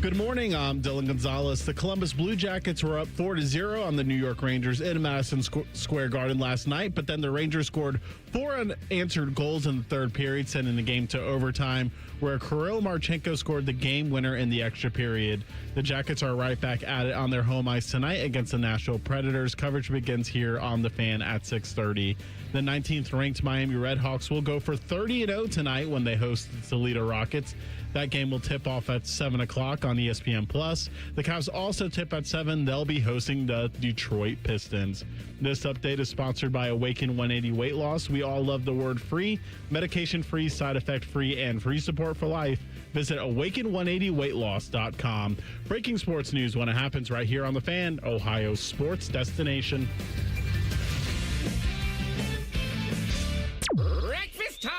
Good morning. I'm Dylan Gonzalez. The Columbus Blue Jackets were up 4-0 on the New York Rangers in Madison Square Garden last night, but then the Rangers scored 4 unanswered goals in the third period, sending the game to overtime, where Kirill Marchenko scored the game winner in the extra period. The Jackets are right back at it on their home ice tonight against the Nashville Predators. Coverage begins here on The Fan at 6:30. The 19th ranked Miami Redhawks will go for 30-0 tonight when they host the Toledo Rockets. That game will tip off at 7 o'clock on ESPN+. The Cavs also tip at 7. They'll be hosting the Detroit Pistons. This update is sponsored by Awaken 180 Weight Loss. We all love the word free, medication-free, side effect-free, and free support for life. Visit awaken180weightloss.com. Breaking sports news when it happens right here on The Fan, Ohio's sports destination. Breakfast time!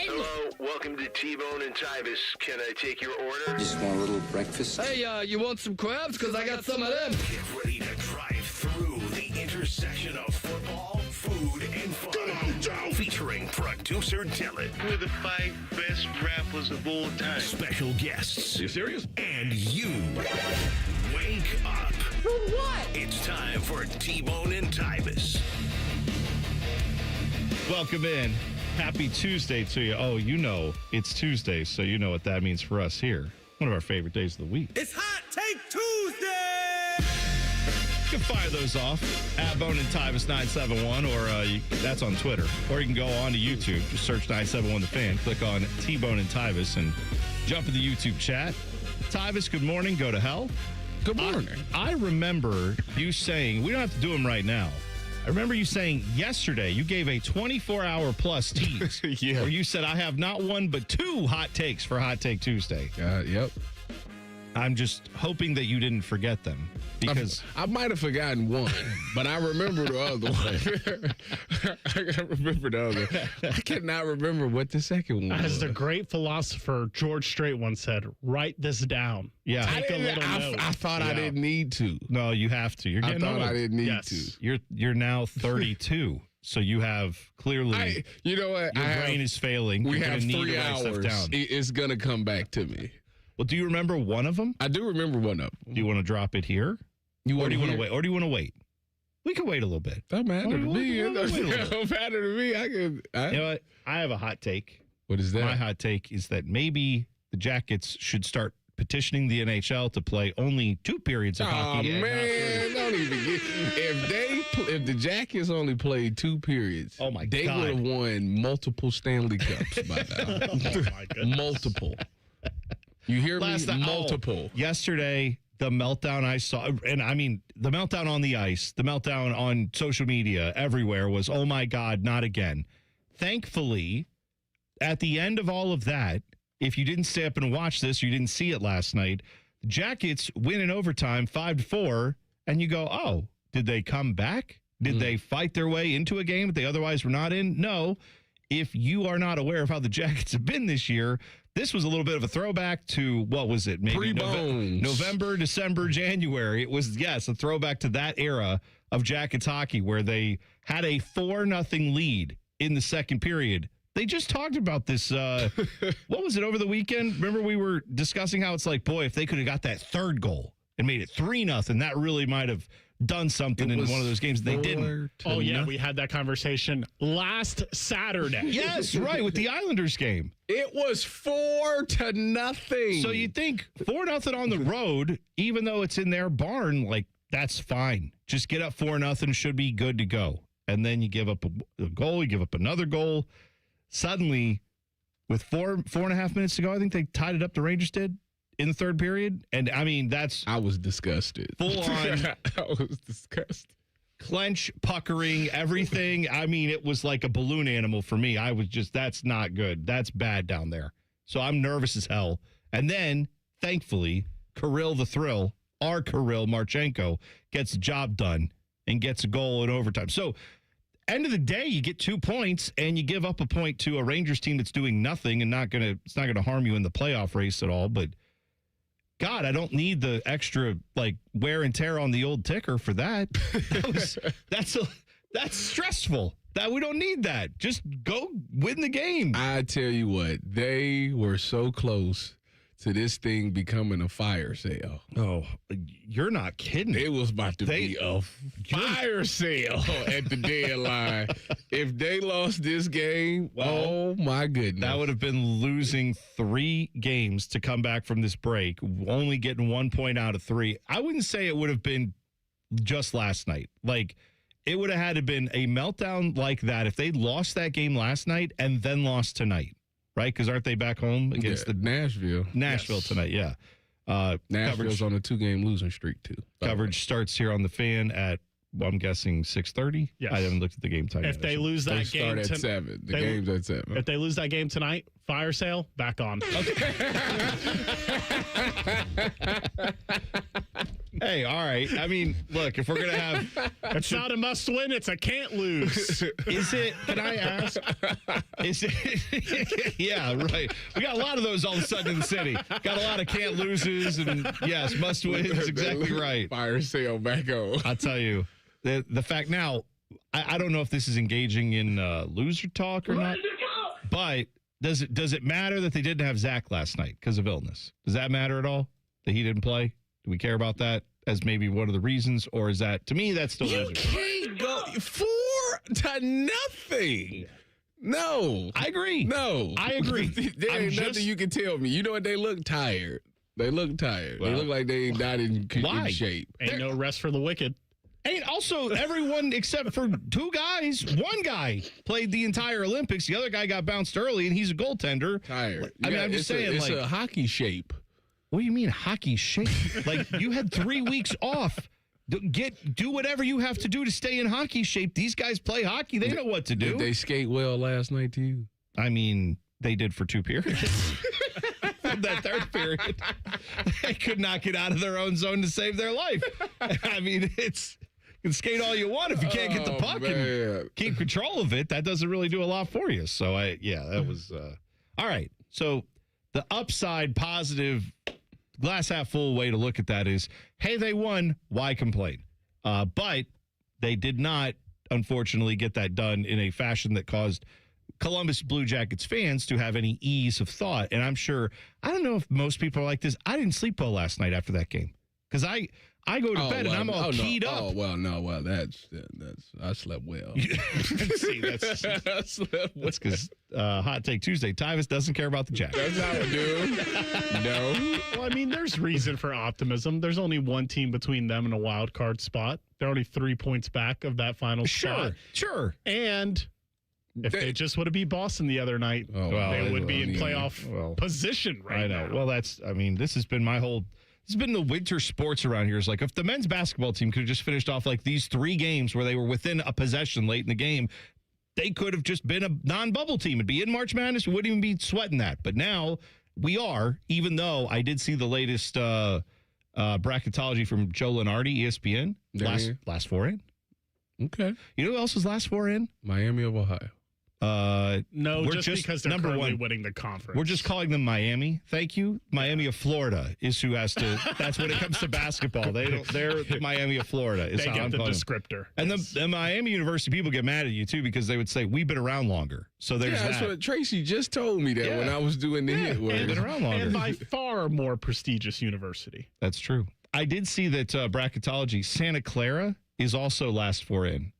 Hello, welcome to T-Bone and Tyvis. Can I take your order? Just want a little breakfast. Hey, you want some crabs? Because I got some of them. Get ready to drive through the intersection of football, food, and fun. Come on, Joe! Featuring producer Dylan. Who are the 5 best rappers of all time? Special guests. Are you serious? And you. Wake up. For what? It's time for T-Bone and Tyvis. Welcome in. Happy Tuesday to you. Oh, you know it's Tuesday, so you know what that means for us here. One of our favorite days of the week. It's Hot Take Tuesday! You can fire those off at Bone and Tyvis 971, or that's on Twitter. Or you can go on to YouTube. Just search 971 The Fan. Click on T-Bone and Tyvis and jump in the YouTube chat. Tyvis, good morning. Go to hell. Good morning. I remember you saying, we don't have to do them right now. I remember you saying yesterday you gave a 24-hour plus tease. Yeah. Where you said, I have not one but 2 hot takes for Hot Take Tuesday. Yep. I'm just hoping that you didn't forget them. Because I might have forgotten one, but I remember the other one. I remember the other. I cannot remember what the second one was. As the great philosopher George Strait once said, write this down. yeah. Take a little note. I thought I didn't need to. No, you have to. You're I getting thought old. I didn't need Yes. to. You're now 32. So you have clearly You know what? your brain is failing. We You're have gonna need 3 to write stuff hours. down. It's going to come back to me. Well, do you remember one of them? I do remember one of them. Do you want to drop it here? Or do you want to wait? Or do you want to wait? We can wait a little bit. Don't matter to me. It Wait a little. don't matter to me. You know what? I have a hot take. What is that? My hot take is that maybe the Jackets should start petitioning the NHL to play only 2 periods of Oh hockey. man, don't even get. If the Jackets only played 2 periods, Oh, my they God. would have won multiple Stanley Cups by now. Oh, my goodness. Multiple. You hear Last me? night- Multiple. Yesterday, the meltdown I saw, and I mean, the meltdown on the ice, the meltdown on social media, everywhere was, oh my God, not again. Thankfully, at the end of all of that, if you didn't stay up and watch this, you didn't see it last night, the Jackets win in overtime 5-4, and you go, oh, did they come back? Did they fight their way into a game that they otherwise were not in? No. If you are not aware of how the Jackets have been this year, this was a little bit of a throwback to, what was it? Maybe Pre-bones. November, December, January. It was, yes, a throwback to that era of Jackets hockey where they had a 4-0 lead in the second period. They just talked about this, what was it, over the weekend? Remember we were discussing how it's like, boy, if they could have got that third goal and made it 3-0, that really might have done something in one of those games. They didn't. Oh, yeah, we had that conversation last Saturday. Yes, right, with the Islanders game. It was 4-0. So you think 4-0 on the road, even though it's in their barn, like, that's fine. Just get up 4-0, should be good to go. And then you give up a goal, you give up another goal. Suddenly, with 4.5 minutes to go, I think they tied it up, the Rangers did, in the third period. And, I mean, that's I was disgusted. full on I was disgusted. clench, puckering, everything. I mean, it was like a balloon animal for me. I was just, that's not good. That's bad down there. So I'm nervous as hell. And then, thankfully, Kirill the Thrill, our Kirill Marchenko, gets the job done and gets a goal in overtime. So, end of the day, you get 2 points and you give up a point to a Rangers team that's doing nothing and it's not gonna harm you in the playoff race at all. But God, I don't need the extra like wear and tear on the old ticker for that. That's stressful. That we don't need that. Just go win the game. I tell you what, they were so close to this thing becoming a fire sale. Oh, you're not kidding. It was about to be a fire sale at the deadline. If they lost this game, oh my goodness. That would have been losing 3 games to come back from this break, only getting 1 point out of 3. I wouldn't say it would have been just last night. Like, it would have had to been a meltdown like that if they lost that game last night and then lost tonight. Right, because aren't they back home against the Nashville tonight? Yeah, Nashville's on a 2-game losing streak too. Coverage starts here on the Fan at I'm guessing 6:30. Yes. I haven't looked at the game time. If they lose that They game start at 7. The game's at 7. If they lose that game tonight, fire sale back on. Hey, all right. I mean, look, if we're gonna have, It's not a must win, it's a can't lose. is it? Can I ask? Is it? Yeah, right. We got a lot of those all of a sudden in the city. Got a lot of can't loses and yes, must wins. Exactly right. Fire sale back on. I'll tell you, the fact now, I don't know if this is engaging in loser talk or not, but does it matter that they didn't have Zach last night because of illness? Does that matter at all that he didn't play? Do we care about that as maybe one of the reasons, or is that, to me, that's still You loser? can't go 4-0. No. I agree. No. I agree. There I'm ain't just- nothing you can tell me. You know what? They look tired. They look tired. Well, they look like they ain't not in why? shape. Ain't no rest for the wicked. And also, everyone except for 2 guys, 1 guy played the entire Olympics. The other guy got bounced early, and he's a goaltender. Tired. I mean, I'm just saying, it's like, a hockey shape. what do you mean hockey shape? Like, you had 3 weeks off. Do whatever you have to do to stay in hockey shape. These guys play hockey. They know what to do. Did they skate well last night to you? I mean, they did for 2 periods. That third period, they could not get out of their own zone to save their life. I mean, you can skate all you want if you can't get the puck and keep control of it. That doesn't really do a lot for you. So, that was all right. So, the upside, positive, glass half full way to look at that is, hey, they won. Why complain? But they did not, unfortunately, get that done in a fashion that caused Columbus Blue Jackets fans to have any ease of thought. And I'm sure, I don't know if most people are like this. I didn't sleep well last night after that game because I go to bed and I'm all keyed up. Oh, well, no. Well, that's I slept well. See, that's because Hot Take Tuesday, Tyvis doesn't care about the Jackets. That's not what, dude. No. Well, I mean, there's reason for optimism. There's only 1 team between them and a wild card spot. They're only 3 points back of that final spot. Sure. And if they just would have beat Boston the other night, they would be in playoff position right now. Well, this has been the winter sports around here. It's like if the men's basketball team could have just finished off like these 3 games where they were within a possession late in the game, they could have just been a non-bubble team. It'd be in March Madness. We wouldn't even be sweating that. But now we are, even though I did see the latest bracketology from Joe Lenardi, ESPN, last 4 in. Okay. You know who else was last 4 in? Miami of Ohio. No, we're just because they're number currently 1 winning the conference. We're just calling them Miami. Thank you. Miami of Florida is who has to. That's when it comes to basketball. They're Miami of Florida. Is they how get I'm the calling them. descriptor. And the Miami University people get mad at you too because they would say we've been around longer. So there's that's that. what Tracy just told me that when I was doing the hit word. They've been around longer. And by far more prestigious university. That's true. I did see that bracketology. Santa Clara is also last 4 in.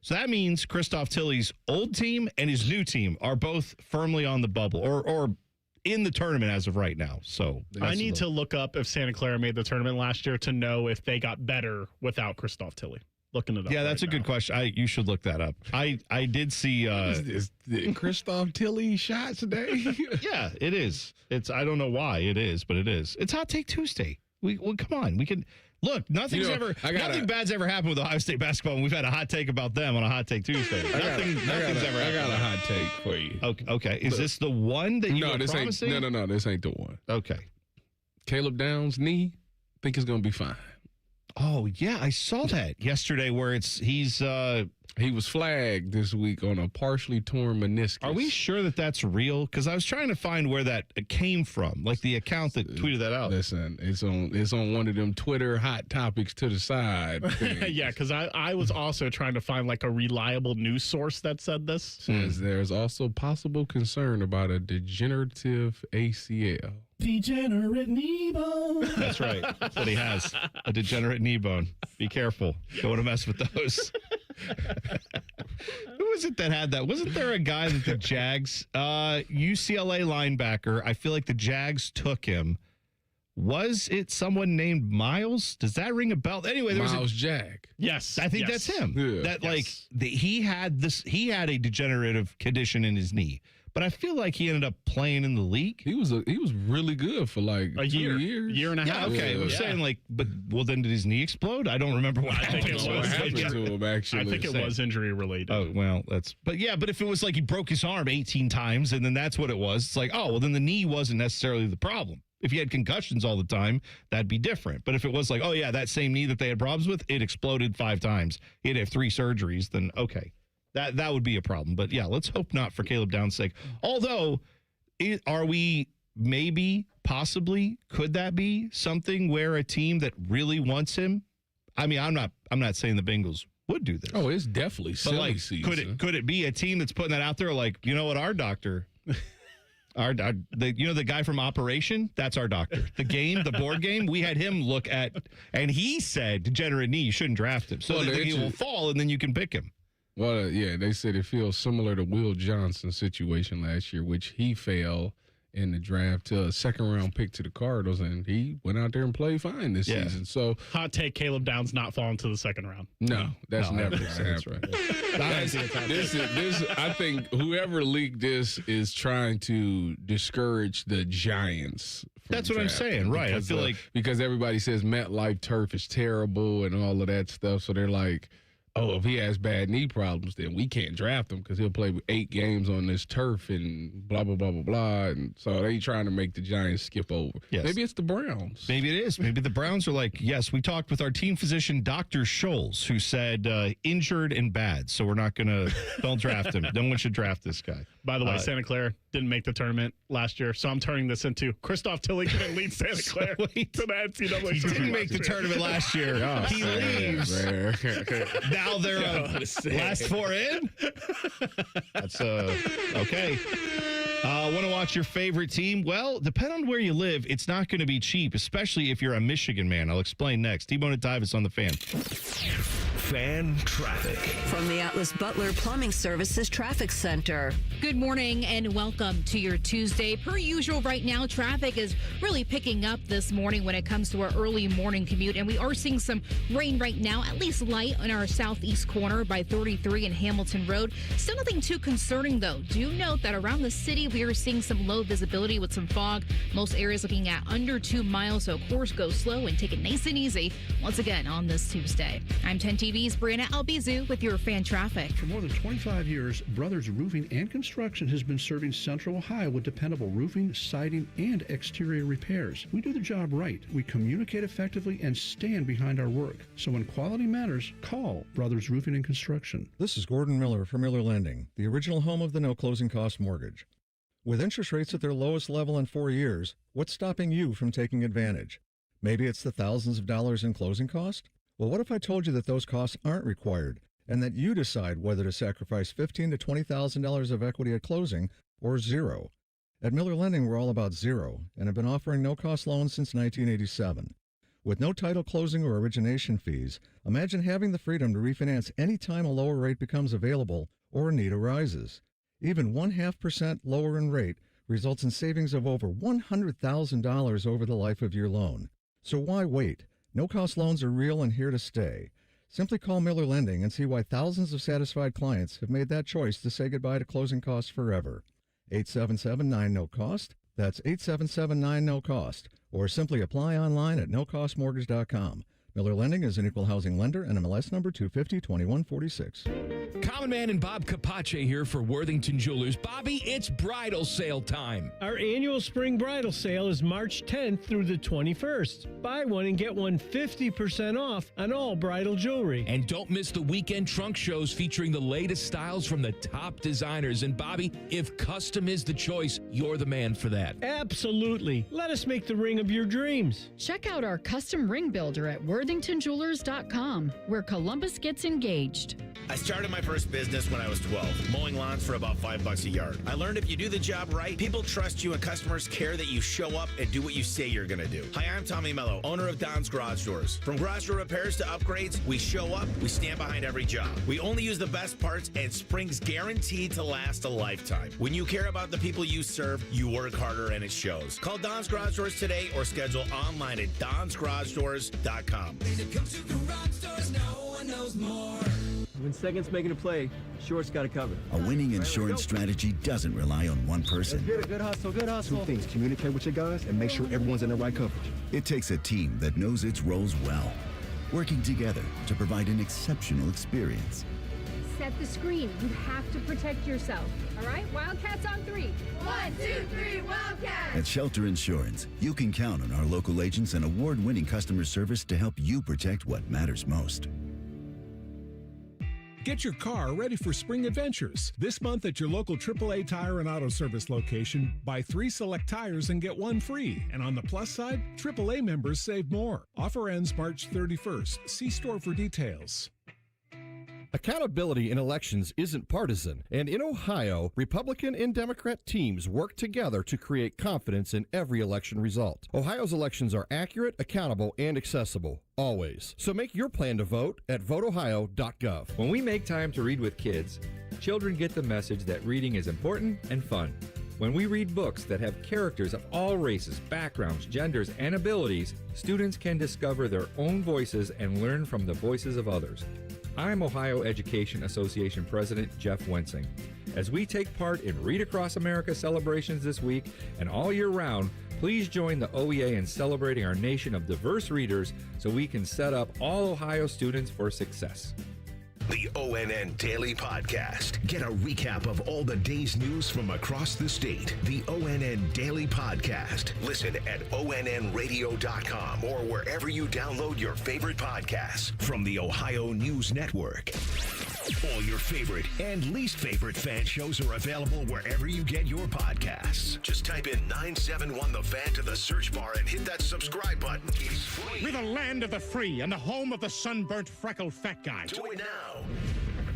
So that means Christoph Tilley's old team and his new team are both firmly on the bubble or in the tournament as of right now. So I need to look up if Santa Clara made the tournament last year to know if they got better without Christoph Tilley. Looking it up. Yeah, that's a good question. You should look that up. I did see Is the Christoph Tilley shot today? Yeah, it is. I don't know why it is, but it is. It's Hot Take Tuesday. Come on. We can look, nothing bad's ever happened with Ohio State basketball, and we've had a hot take about them on a Hot Take Tuesday. Nothing's ever happened. I got a hot take for you. Okay. Is this the one that you were this promising? ain't no, this ain't the one. Okay. Caleb Downs' knee, think it's gonna be fine. Oh yeah, I saw that yesterday where he was flagged this week on a partially torn meniscus. Are we sure that that's real? Because I was trying to find where that came from, like the account that tweeted that out. Listen, it's on one of them Twitter hot topics to the side. Yeah, because I was also trying to find like a reliable news source that said this. Says there's also possible concern about a degenerative ACL. Degenerate knee bone. That's right. That's what he has. A degenerate knee bone. Be careful. Don't want to mess with those. Who was it that had that? Wasn't there a guy that the Jags, UCLA linebacker, I feel like the Jags took him. Was it someone named Miles? Does that ring a bell? Anyway, there Miles Jack. Yes. I think that's him. Yeah. That he had a degenerative condition in his knee. But I feel like he ended up playing in the league. He was really good for like a 2 year, years. year and a Yeah, half. okay. I'm saying then did his knee explode? I don't remember what happened. think it What was happened to him, actually? I think it was injury related. Oh, well, but if it was like he broke his arm 18 times and then that's what it was, it's like, oh, well, then the knee wasn't necessarily the problem. If he had concussions all the time, that'd be different. But if it was like, oh, yeah, that same knee that they had problems with, it exploded 5 times. He'd have 3 surgeries, then okay. That would be a problem. But yeah, let's hope not for Caleb Downs' sake. Although, are we possibly, could that be something where a team that really wants him? I mean, I'm not saying the Bengals would do this. Oh, it's definitely silly but like, season. could it be a team that's putting that out there? Like, you know what, our doctor, the guy from Operation, that's our doctor. The board game, we had him look at, and he said, degenerate knee, you shouldn't draft him. So he will fall, and then you can pick him. Well, yeah, they said it feels similar to Will Johnson's situation last year, which he fell in the draft to a second-round pick to the Cardinals, and he went out there and played fine this season. So, hot take: Caleb Downs not falling to the second round. No, that's never going to happen. Right. I think whoever leaked this is trying to discourage the Giants. That's what I'm saying, right? Because, I feel like because everybody says MetLife turf is terrible and all of that stuff, so they're like, oh, if he has bad knee problems, then we can't draft him because he'll play 8 games on this turf and blah, blah, blah, blah, blah. And so they trying to make the Giants skip over. Yes. Maybe it's the Browns. Maybe it is. Maybe the Browns are like, yes, we talked with our team physician, Dr. Scholes, who said injured and bad. So we're not going to, don't draft him. No one should draft this guy. By the way, Santa Clara didn't make the tournament last year, so I'm turning this into Christoph Tilly can lead Santa Clara to the NCAA. He didn't make the tournament last year. He leaves. Now they're last 4 in. That's okay. Want to watch your favorite team? Well, depending on where you live, it's not going to be cheap, especially if you're a Michigan man. I'll explain next. T-Bone and Tyvis on the Fan. Fan traffic. From the Atlas Butler Plumbing Services Traffic Center. Good morning and welcome to your Tuesday. Per usual, right now, traffic is really picking up this morning when it comes to our early morning commute. And we are seeing some rain right now, at least light on our southeast corner by 33 and Hamilton Road. Still nothing too concerning, though. Do note that around the city, we are seeing some low visibility with some fog. Most areas looking at under 2 miles, so of course go slow and take it nice and easy once again on this Tuesday. I'm 10 TV's Brianna Albizu with your fan traffic. For more than 25 years, Brothers Roofing and Construction has been serving Central Ohio with dependable roofing, siding, and exterior repairs. We do the job right. We communicate effectively and stand behind our work. So when quality matters, call Brothers Roofing and Construction. This is Gordon Miller from Miller Lending, the original home of the no closing cost mortgage. With interest rates at their lowest level in 4 years, what's stopping you from taking advantage? Maybe it's the thousands of dollars in closing cost? Well, what if I told you that those costs aren't required and that you decide whether to sacrifice $15,000 to $20,000 of equity at closing or zero? At Miller Lending, we're all about zero and have been offering no-cost loans since 1987. With no title closing or origination fees, imagine having the freedom to refinance any time a lower rate becomes available or a need arises. Even 0.5% lower in rate results in savings of over $100,000 over the life of your loan. So why wait? No-cost loans are real and here to stay. Simply call Miller Lending and see why thousands of satisfied clients have made that choice to say goodbye to closing costs forever. 877-9-NO-COST. That's 877-9-NO-COST. Or simply apply online at nocostmortgage.com. Miller Lending is an equal housing lender and MLS number 250-2146. Common Man and Bob Capace here for Worthington Jewelers. Bobby, it's bridal sale time. Our annual spring bridal sale is March 10th through the 21st. Buy one and get one 50% off on all bridal jewelry. And don't miss the weekend trunk shows featuring the latest styles from the top designers. And Bobby, if custom is the choice, you're the man for that. Absolutely. Let us make the ring of your dreams. Check out our custom ring builder at worthingtonjewelers.com, where Columbus gets engaged. I started my first business when I was 12, mowing lawns for about $5 a yard. I learned if you do the job right, people trust you and customers care that you show up and do what you say you're going to do. Hi, I'm Tommy Mello, owner of Don's Garage Doors. From garage door repairs to upgrades, we show up, we stand behind every job. We only use the best parts, and spring's guaranteed to last a lifetime. When you care about the people you serve, you work harder and it shows. Call Don's Garage Doors today or schedule online at donsgaragedoors.com. When it comes to garage doors, no one knows more. When second's making a play, short's got it covered. A winning insurance strategy doesn't rely on one person. Get it. Good hustle, good hustle. Two things: communicate with your guys and make sure everyone's in the right coverage. It takes a team that knows its roles well, working together to provide an exceptional experience. Set the screen. You have to protect yourself. All right? Wildcats on 3. 1, 2, 3, Wildcats! At Shelter Insurance, you can count on our local agents and award-winning customer service to help you protect what matters most. Get your car ready for spring adventures. This month at your local AAA Tire and Auto Service location, buy 3 select tires and get 1 free. And on the plus side, AAA members save more. Offer ends March 31st. See store for details. Accountability in elections isn't partisan, and in Ohio, Republican and Democrat teams work together to create confidence in every election result. Ohio's elections are accurate, accountable, and accessible, always. So make your plan to vote at voteohio.gov. When we make time to read with kids, children get the message that reading is important and fun. When we read books that have characters of all races, backgrounds, genders, and abilities, students can discover their own voices and learn from the voices of others. I'm Ohio Education Association President Jeff Wensing. As we take part in Read Across America celebrations this week and all year round, please join the OEA in celebrating our nation of diverse readers so we can set up all Ohio students for success. The ONN Daily Podcast. Get a recap of all the day's news from across the state. The ONN Daily Podcast. Listen at onnradio.com or wherever you download your favorite podcasts from the Ohio News Network. All your favorite and least favorite fan shows are available wherever you get your podcasts. Just type in 971 The Fan to the search bar and hit that subscribe button. It's free. We're the land of the free and the home of the sunburnt, freckled fat guy. Do it now.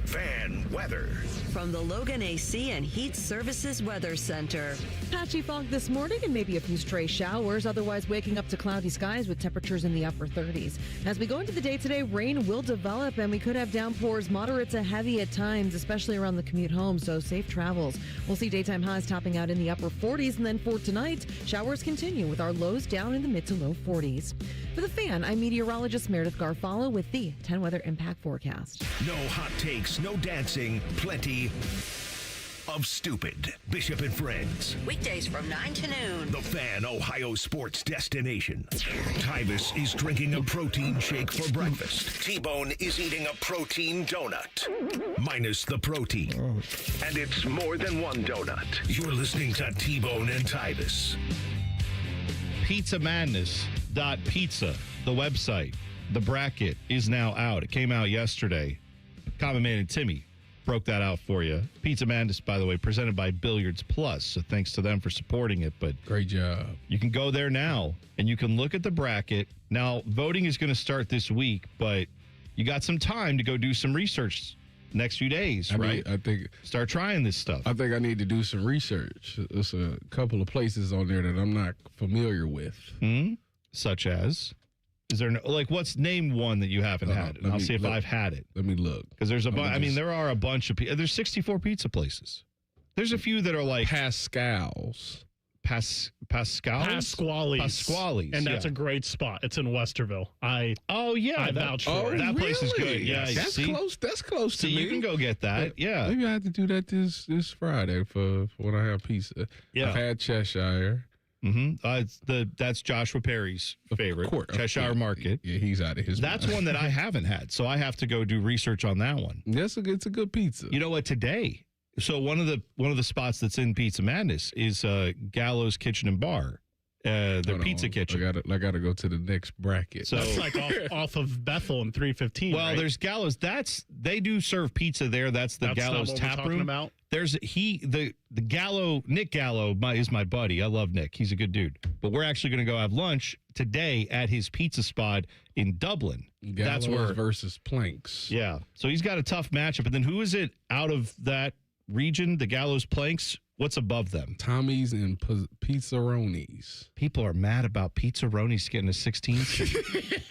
Fan weather. From the Logan AC and Heat Services Weather Center. Patchy fog this morning and maybe a few stray showers, otherwise waking up to cloudy skies with temperatures in the upper 30s. As we go into the day today, rain will develop and we could have downpours moderate to heavy at times, especially around the commute home, so safe travels. We'll see daytime highs topping out in the upper 40s, and then for tonight, showers continue with our lows down in the mid to low 40s. For the Fan, I'm meteorologist Meredith Garfalo with the 10 Weather Impact Forecast. No hot takes, no dancing, plenty of stupid. Bishop and Friends. Weekdays from 9 to noon. The Fan, Ohio sports destination. Tyvis is drinking a protein shake for breakfast. T-Bone is eating a protein donut. Minus the protein. And it's more than one donut. You're listening to T-Bone and Tyvis. PizzaMadness.pizza, the website. The bracket is now out. It came out yesterday. Common Man and Timmy broke that out for you. Pizza Madness, by the way, presented by Billiards Plus. So thanks to them for supporting it. But great job. You can go there now and you can look at the bracket. Now, voting is going to start this week, but you got some time to go do some research next few days, right? I think start trying this stuff. I think I need to do some research. There's a couple of places on there that I'm not familiar with. Such as? Is there name one that you haven't had? And I'll see if I've had it. Let me look. Because there's a bunch. I mean, there are a bunch of. There's 64 pizza places. There's a few that are like Pascal's. Pasquale's. And that's a great spot. It's in Westerville. I vouch for it. That place is good. Yeah, that's close. That's close to me. You can go get that. Yeah. Maybe I have to do that this Friday for when I have pizza. Yeah. I've had Cheshire. That's Joshua Perry's favorite. Cheshire Market. Yeah, he's out of his That's mind. one that I haven't had, so I have to go do research on that one. It's a good pizza. You know what? Today, so one of the spots that's in Pizza Madness is Gallows Kitchen and Bar, their pizza kitchen. I gotta go to the next bracket. So that's like off of Bethel and 315. Well, right? there's Gallows. They do serve pizza there. That's the Gallows tap room. About. There's the Gallo, Nick Gallo is my buddy. I love Nick. He's a good dude. But we're actually going to go have lunch today at his pizza spot in Dublin. Gallows That's where versus Planks. Yeah. So he's got a tough matchup. And then who is it out of that region? The Gallows Planks. What's above them? Tommy's and Pizzaronis. People are mad about Pizzaronis getting a 16 seed.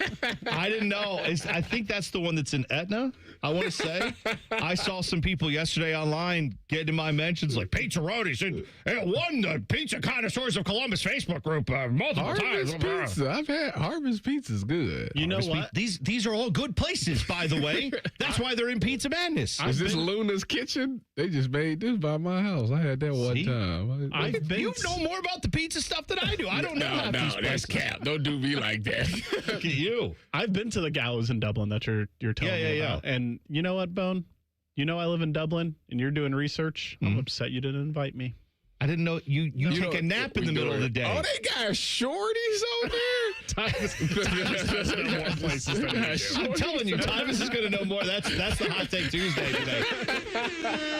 I didn't know. I think that's the one that's in Etna, I want to say. I saw some people yesterday online getting in my mentions like Pizzaronis and it won the Pizza Connoisseurs of Columbus Facebook group multiple times. Pizza. I've had Harvest Pizza's good. You know what? These are all good places, by the way. That's why they're in Pizza Madness. Is this Luna's Kitchen? They just made this by my house. I had that one time. You know more about the pizza stuff than I do. I don't know how these places. That's cap. Don't do me like that. Look at you. I've been to the Gallows in Dublin that you're telling me about. And you know what, Bone? You know I live in Dublin, and you're doing research. I'm upset you didn't invite me. I didn't know you take a nap in the middle of the day. Oh, they got shorties over there. I'm telling you, Tyvis is going to know more. That's the Hot Take Tuesday today.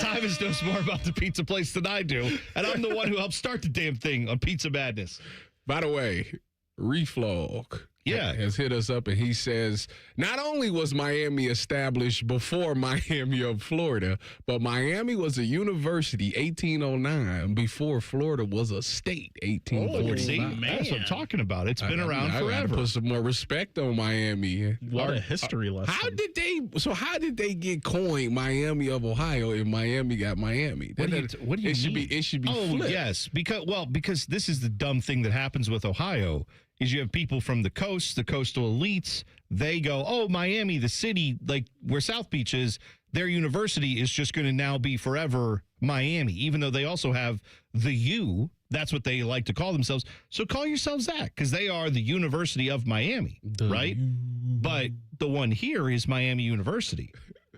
Tyvis knows more about the pizza place than I do, and I'm the one who helped start the damn thing on Pizza Madness. By the way, Reflog. Yeah. Has hit us up and he says, not only was Miami established before Miami of Florida, but Miami was a university 1809 before Florida was a state 1845. That's what I'm talking about. It's been around forever. I gotta put some more respect on Miami. What a history lesson. How did they get coined Miami of Ohio if Miami got Miami? What do you mean? It should be flipped. Yes, because this is the dumb thing that happens with Ohio. Is you have people from the coast, the coastal elites, they go, oh, Miami, the city, like where South Beach is, their university is just going to now be forever Miami, even though they also have the U. That's what they like to call themselves. So call yourselves that, because they are the University of Miami, right? But the one here is Miami University.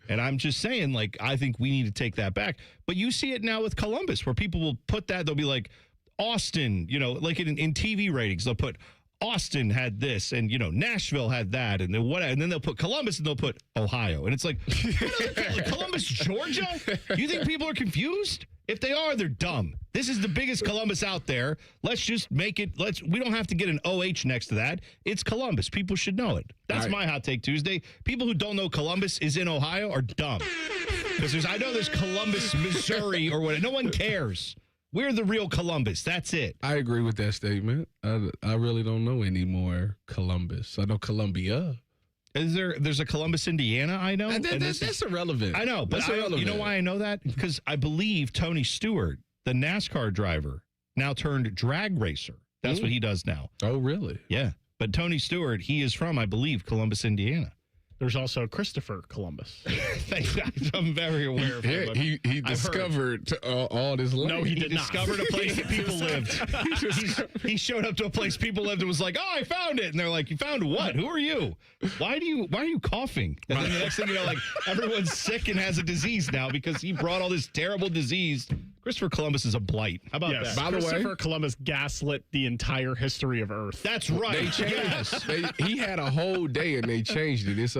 And I'm just saying, like, I think we need to take that back. But you see it now with Columbus, where people will put that, they'll be like, Austin, like in TV ratings, they'll put Austin had this, and Nashville had that, and then they'll put Columbus and they'll put Ohio, and it's like Columbus, Georgia. You think people are confused? If they are, they're dumb. This is the biggest Columbus out there. Let's just make it. We don't have to get an OH next to that. It's Columbus. People should know it. That's my Hot Take Tuesday. People who don't know Columbus is in Ohio are dumb, because I know there's Columbus, Missouri, or what. No one cares. We're the real Columbus. That's it. I agree with that statement. I really don't know any more Columbus. I know Columbia. There's a Columbus, Indiana, I know. That's irrelevant. I know, but you know why I know that? Because I believe Tony Stewart, the NASCAR driver, now turned drag racer. That's what he does now. Oh, really? Yeah. But Tony Stewart, he is from, I believe, Columbus, Indiana. There's also Christopher Columbus. I'm very aware of him. He discovered all this land. No, he did not. Discovered a place that people lived. He showed up to a place people lived and was like, "Oh, I found it." And they're like, "You found what? Who are you? Why are you coughing?" And then the next thing you know, like everyone's sick and has a disease now because he brought all this terrible disease. Christopher Columbus is a blight. How about that? By the way, Christopher Columbus gaslit the entire history of Earth. That's right. They changed. He had a whole day and they changed it. It's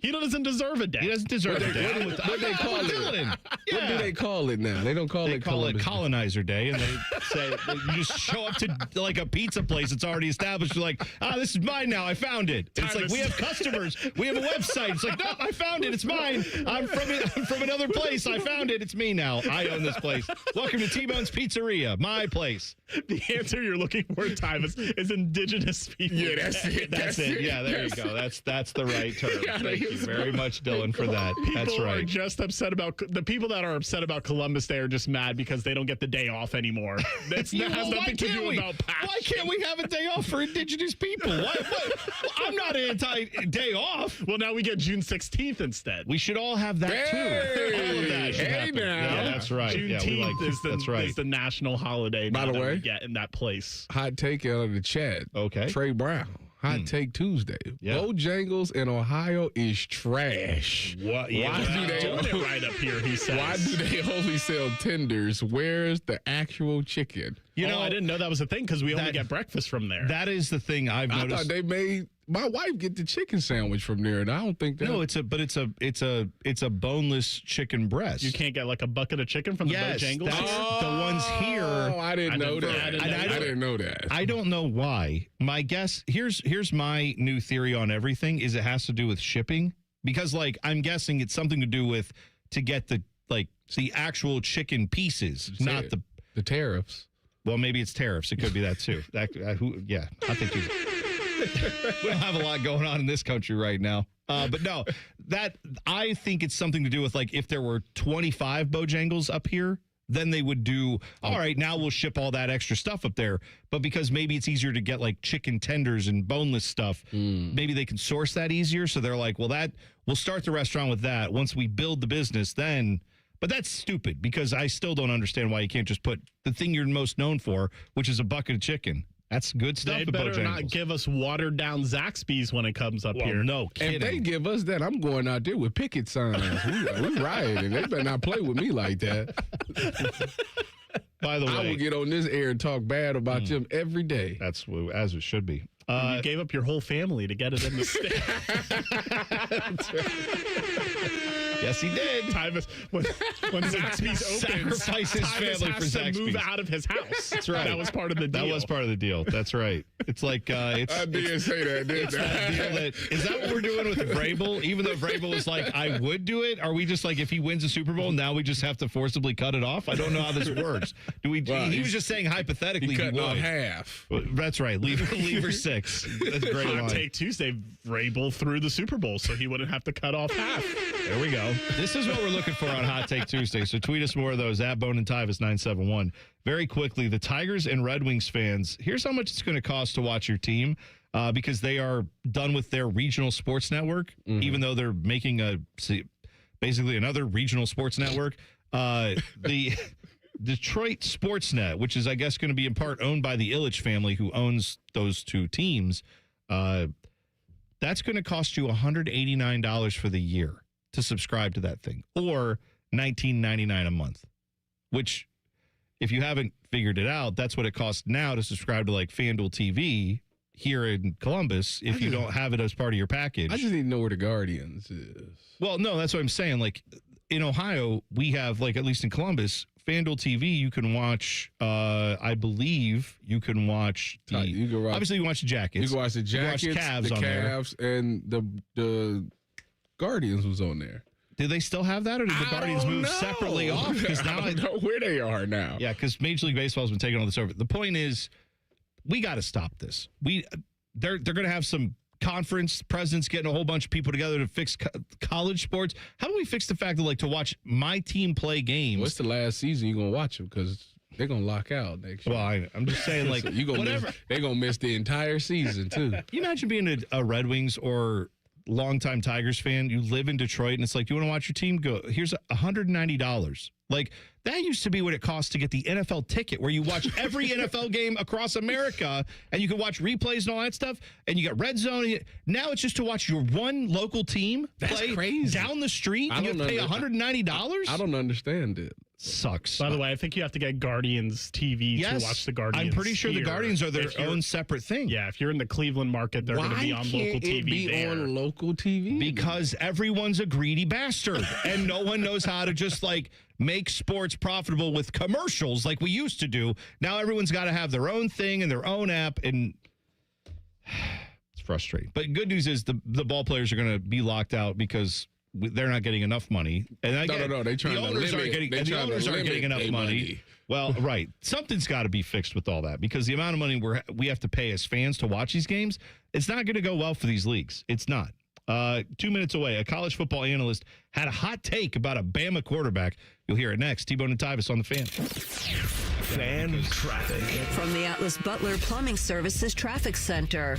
he doesn't deserve a day. He doesn't deserve a day. What they call it? What do they call it now? They don't call it. They call it Colonizer Day, and they say you just show up to like a pizza place that's already established. You're like, this is mine now. I found it. It's like we have customers. We have a website. It's like, no, I found it. It's mine. I'm from another place. I found it. It's me now. I own this place. Welcome to T-Bone's Pizzeria, my place. The answer you're looking for, Tyvis, is indigenous people. Yeah, that's it. That's it. Yeah, there you go. That's the right term. Thank you very much, Dylan, for that. That's People right. are just upset about the people that are upset about Columbus Day are just mad because they don't get the day off anymore. That has nothing to do about passion. Why can't we have a day off for indigenous people? What? I'm not anti-day off. Well, now we get June 16th instead. We should all have that too. All of that should happen. Now. Yeah, that's right. Juneteenth is the national holiday. By the way, we get in that place. Hot take out of the chat. Okay. Trey Brown. Hot Take Tuesday. Bojangles in Ohio is trash. What? Yeah, Why do they doing it right up here, he says. Why do they only sell tenders? Where's the actual chicken? I didn't know that was a thing because we only get breakfast from there. That is the thing I've noticed. I thought they made my wife get the chicken sandwich from there, and I don't think that. No, it's a boneless chicken breast. You can't get like a bucket of chicken from the Bojangles? That's the ones here. Oh, I didn't know that. I didn't know that. I don't know why. My guess here's my new theory on everything is it has to do with shipping because I'm guessing it's something to do with to get the actual chicken pieces, not the tariffs. Well, maybe it's tariffs. It could be that too. I think we don't have a lot going on in this country right now. But no, I think it's something to do with if there were 25 Bojangles up here, then they would do, all right, now we'll ship all that extra stuff up there. But because maybe it's easier to get chicken tenders and boneless stuff, maybe they can source that easier. So they're like, well, we'll start the restaurant with that. Once we build the business, then. But that's stupid because I still don't understand why you can't just put the thing you're most known for, which is a bucket of chicken. That's good stuff. They better not give us watered down Zaxby's when it comes up here. No kidding. If they give us that, I'm going out there with picket signs. we rioting. They better not play with me like that. By the way, I will get on this air and talk bad about them every day. That's as it should be. You gave up your whole family to get it in the state. Yes, he did. Tyvis, when Zaxby's opened, sacrifice his family for Zaxby's. Zaxby's. Move out of his house. That's right. That was part of the deal. That was part of the deal. That's right. It's like I did say that, didn't I? Is that what we're doing with Vrabel? Even though Vrabel was like, I would do it. Are we just if he wins the Super Bowl, now we just have to forcibly cut it off? I don't know how this works. Do we? Well, he was just saying hypothetically. He cut would. off half. Well, that's right. Leave her 6. That's a great line. Hot Take Tuesday, Vrabel through the Super Bowl, so he wouldn't have to cut off half. There we go. This is what we're looking for on Hot Take Tuesday. So tweet us more of those at Bone and Tyvis 971. Very quickly, the Tigers and Red Wings fans, here's how much it's going to cost to watch your team because they are done with their regional sports network, even though they're making basically another regional sports network. The Detroit Sportsnet, which is, I guess, going to be in part owned by the Ilitch family, who owns those two teams, that's going to cost you $189 for the year to subscribe to that thing, or $19.99 a month, which, if you haven't figured it out, that's what it costs now to subscribe to FanDuel TV here in Columbus if you don't have it as part of your package. I just need to know where the Guardians is. Well, no, that's what I'm saying. In Ohio, we have, at least in Columbus, FanDuel TV, you can watch, I believe you can watch obviously you can watch the Jackets. You can watch the Jackets, you can watch the Cavs, and the Guardians was on there. Do they still have that, or did the Guardians move separately off? Because now I don't know where they are now. Yeah, because Major League Baseball has been taking all this over. The point is, we got to stop this. They're going to have some conference presidents getting a whole bunch of people together to fix college sports. How do we fix the fact that to watch my team play games? What's the last season you're gonna watch them because they're gonna lock out next year? Well, I'm just saying so they're gonna miss the entire season too. Can you imagine being a Red Wings or longtime Tigers fan? You live in Detroit, and it's do you want to watch your team? Go. Here's $190. That used to be what it cost to get the NFL ticket, where you watch every NFL game across America, and you can watch replays and all that stuff, and you got Red Zone. Now it's just to watch your one local team play crazy. Down the street, and you have to pay $190? I don't understand it. Sucks. By the way, I think you have to get Guardians TV to watch the Guardians. I'm pretty sure the Guardians are their own separate thing. Yeah, if you're in the Cleveland market, they're going to be on local TV there. On local TV? Because everyone's a greedy bastard, and no one knows how to just make sports profitable with commercials like we used to do. Now everyone's got to have their own thing and their own app, and it's frustrating. But good news is the ball players are going to be locked out because they're not getting enough money. And No. They trying the owners aren't getting enough money. Well, right. Something's got to be fixed with all that, because the amount of money we have to pay as fans to watch these games, it's not going to go well for these leagues. It's not. 2 minutes away, a college football analyst had a hot take about a Bama quarterback. You'll hear it next. T-Bone and Tyvis on the Fan. Fan traffic. From the Atlas Butler Plumbing Services Traffic Center.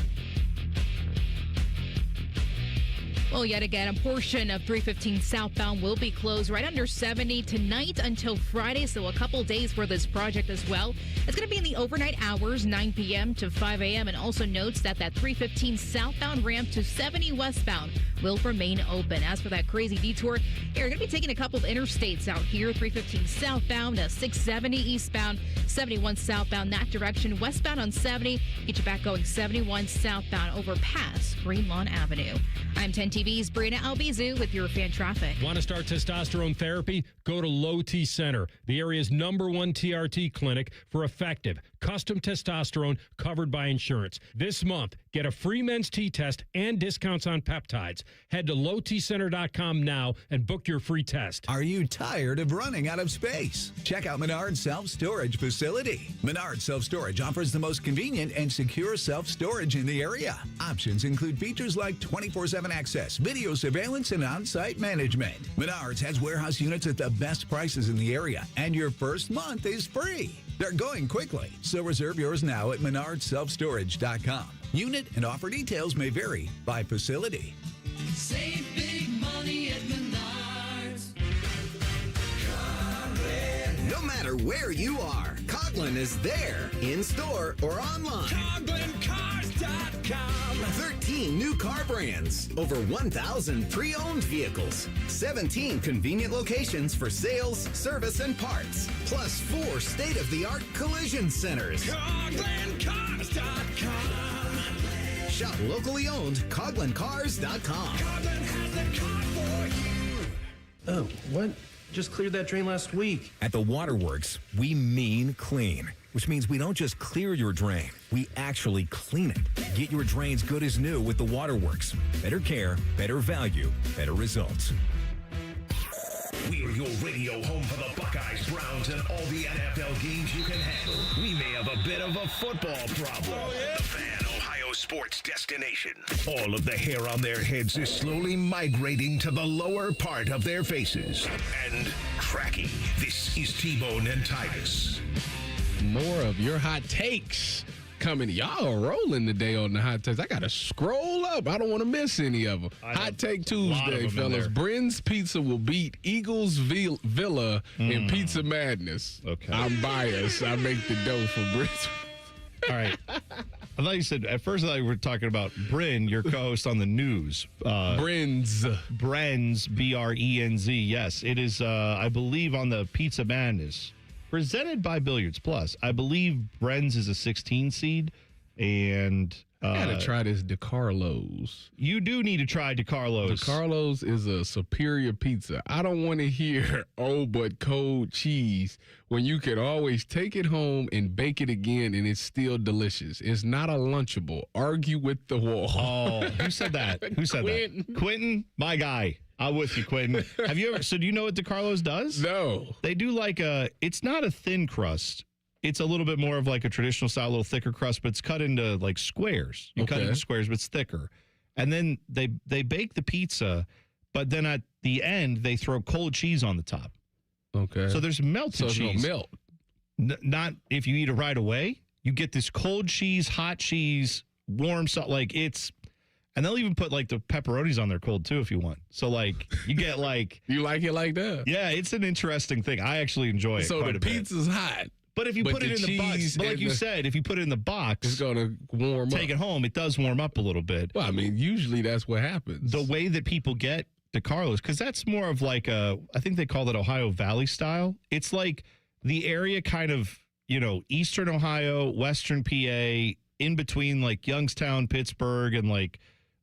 Well, yet again, a portion of 315 southbound will be closed right under 70 tonight until Friday, so a couple days for this project as well. It's going to be in the overnight hours, 9 p.m. to 5 a.m., and also notes that 315 southbound ramp to 70 westbound will remain open. As for that crazy detour, you're going to be taking a couple of interstates out here, 315 southbound, 670 eastbound, 71 southbound that direction, westbound on 70, get you back going 71 southbound over past Green Lawn Avenue. I'm 10 TV's Brianna Albizu with your fan traffic. Want to start testosterone therapy? Go to Low T Center, the area's #1 TRT clinic for effective, custom testosterone covered by insurance. This month, get a free men's T-test and discounts on peptides. Head to lowtcenter.com now and book your free test. Are you tired of running out of space? Check out Menards Self-Storage Facility. Menards Self-Storage offers the most convenient and secure self-storage in the area. Options include features like 24/7 access, video surveillance, and on-site management. Menards has warehouse units at the best prices in the area, and your first month is free. They're going quickly, so reserve yours now at menardsselfstorage.com. Unit and offer details may vary by facility. Save big money at Menards. No matter where you are, Coughlin is there, in store or online. CoughlinCars.com. 13 new car brands, over 1,000 pre-owned vehicles, 17 convenient locations for sales, service, and parts, plus 4 state-of-the-art collision centers. CoughlinCars.com. Shop locally owned CoughlinCars.com. Coughlin has the car for you. Oh, what? Just cleared that drain last week. At the Waterworks, we mean clean, which means we don't just clear your drain, we actually clean it. Get your drains good as new with the Waterworks. Better care, better value, better results. We're your radio home for the Buckeyes, Browns, and all the NFL games you can handle. We may have a bit of a football problem. The Fan Ohio sports destination. All of the hair on their heads is slowly migrating to the lower part of their faces and cracking. This is T-Bone and Tyvis. More of your hot takes coming. Y'all are rolling today on the hot takes. I got to scroll up. I don't want to miss any of them. Hot Take Tuesday, fellas. Bryn's Pizza will beat Eagles Villa in Pizza Madness. Okay. I'm biased. I make the dough for Bryn's. All right. I thought you said, at first I thought you were talking about Bryn, your co-host on the news. Brenz, Brenz, yes. It is, I believe, on the Pizza Madness. Presented by Billiards Plus. I believe Brenz is a 16 seed, and I gotta try this DeCarlo's. You do need to try DeCarlo's. DeCarlo's is a superior pizza. I don't want to hear but cold cheese when you can always take it home and bake it again, and it's still delicious. It's not a Lunchable. Argue with the wall. Oh, who said that? Who said Quentin. that? Quentin, my guy. I'm with you, Quentin. Have you ever? So do you know what DeCarlo's does? No. They do like it's not a thin crust. It's a little bit more of like a traditional style, a little thicker crust, but it's cut into like squares. You cut it into squares, but it's thicker. And then they bake the pizza, but then at the end, they throw cold cheese on the top. Okay. So there's melted cheese. So melt. Not if you eat it right away. You get this cold cheese, hot cheese, warm salt. Like it's... And they'll even put like the pepperonis on there cold too if you want. So like you get like you like it like that. Yeah, it's an interesting thing. I actually enjoy it. So quite the a bit. pizza's hot. But if you put it in the box, but like you said, if you put it in the box, it's gonna warm up. Take it home, it does warm up a little bit. Well, I mean, usually that's what happens. The way that people get DeCarlo's, because that's more of like I think they call it Ohio Valley style. It's like the area kind of, Eastern Ohio, Western PA, in between like Youngstown, Pittsburgh, and like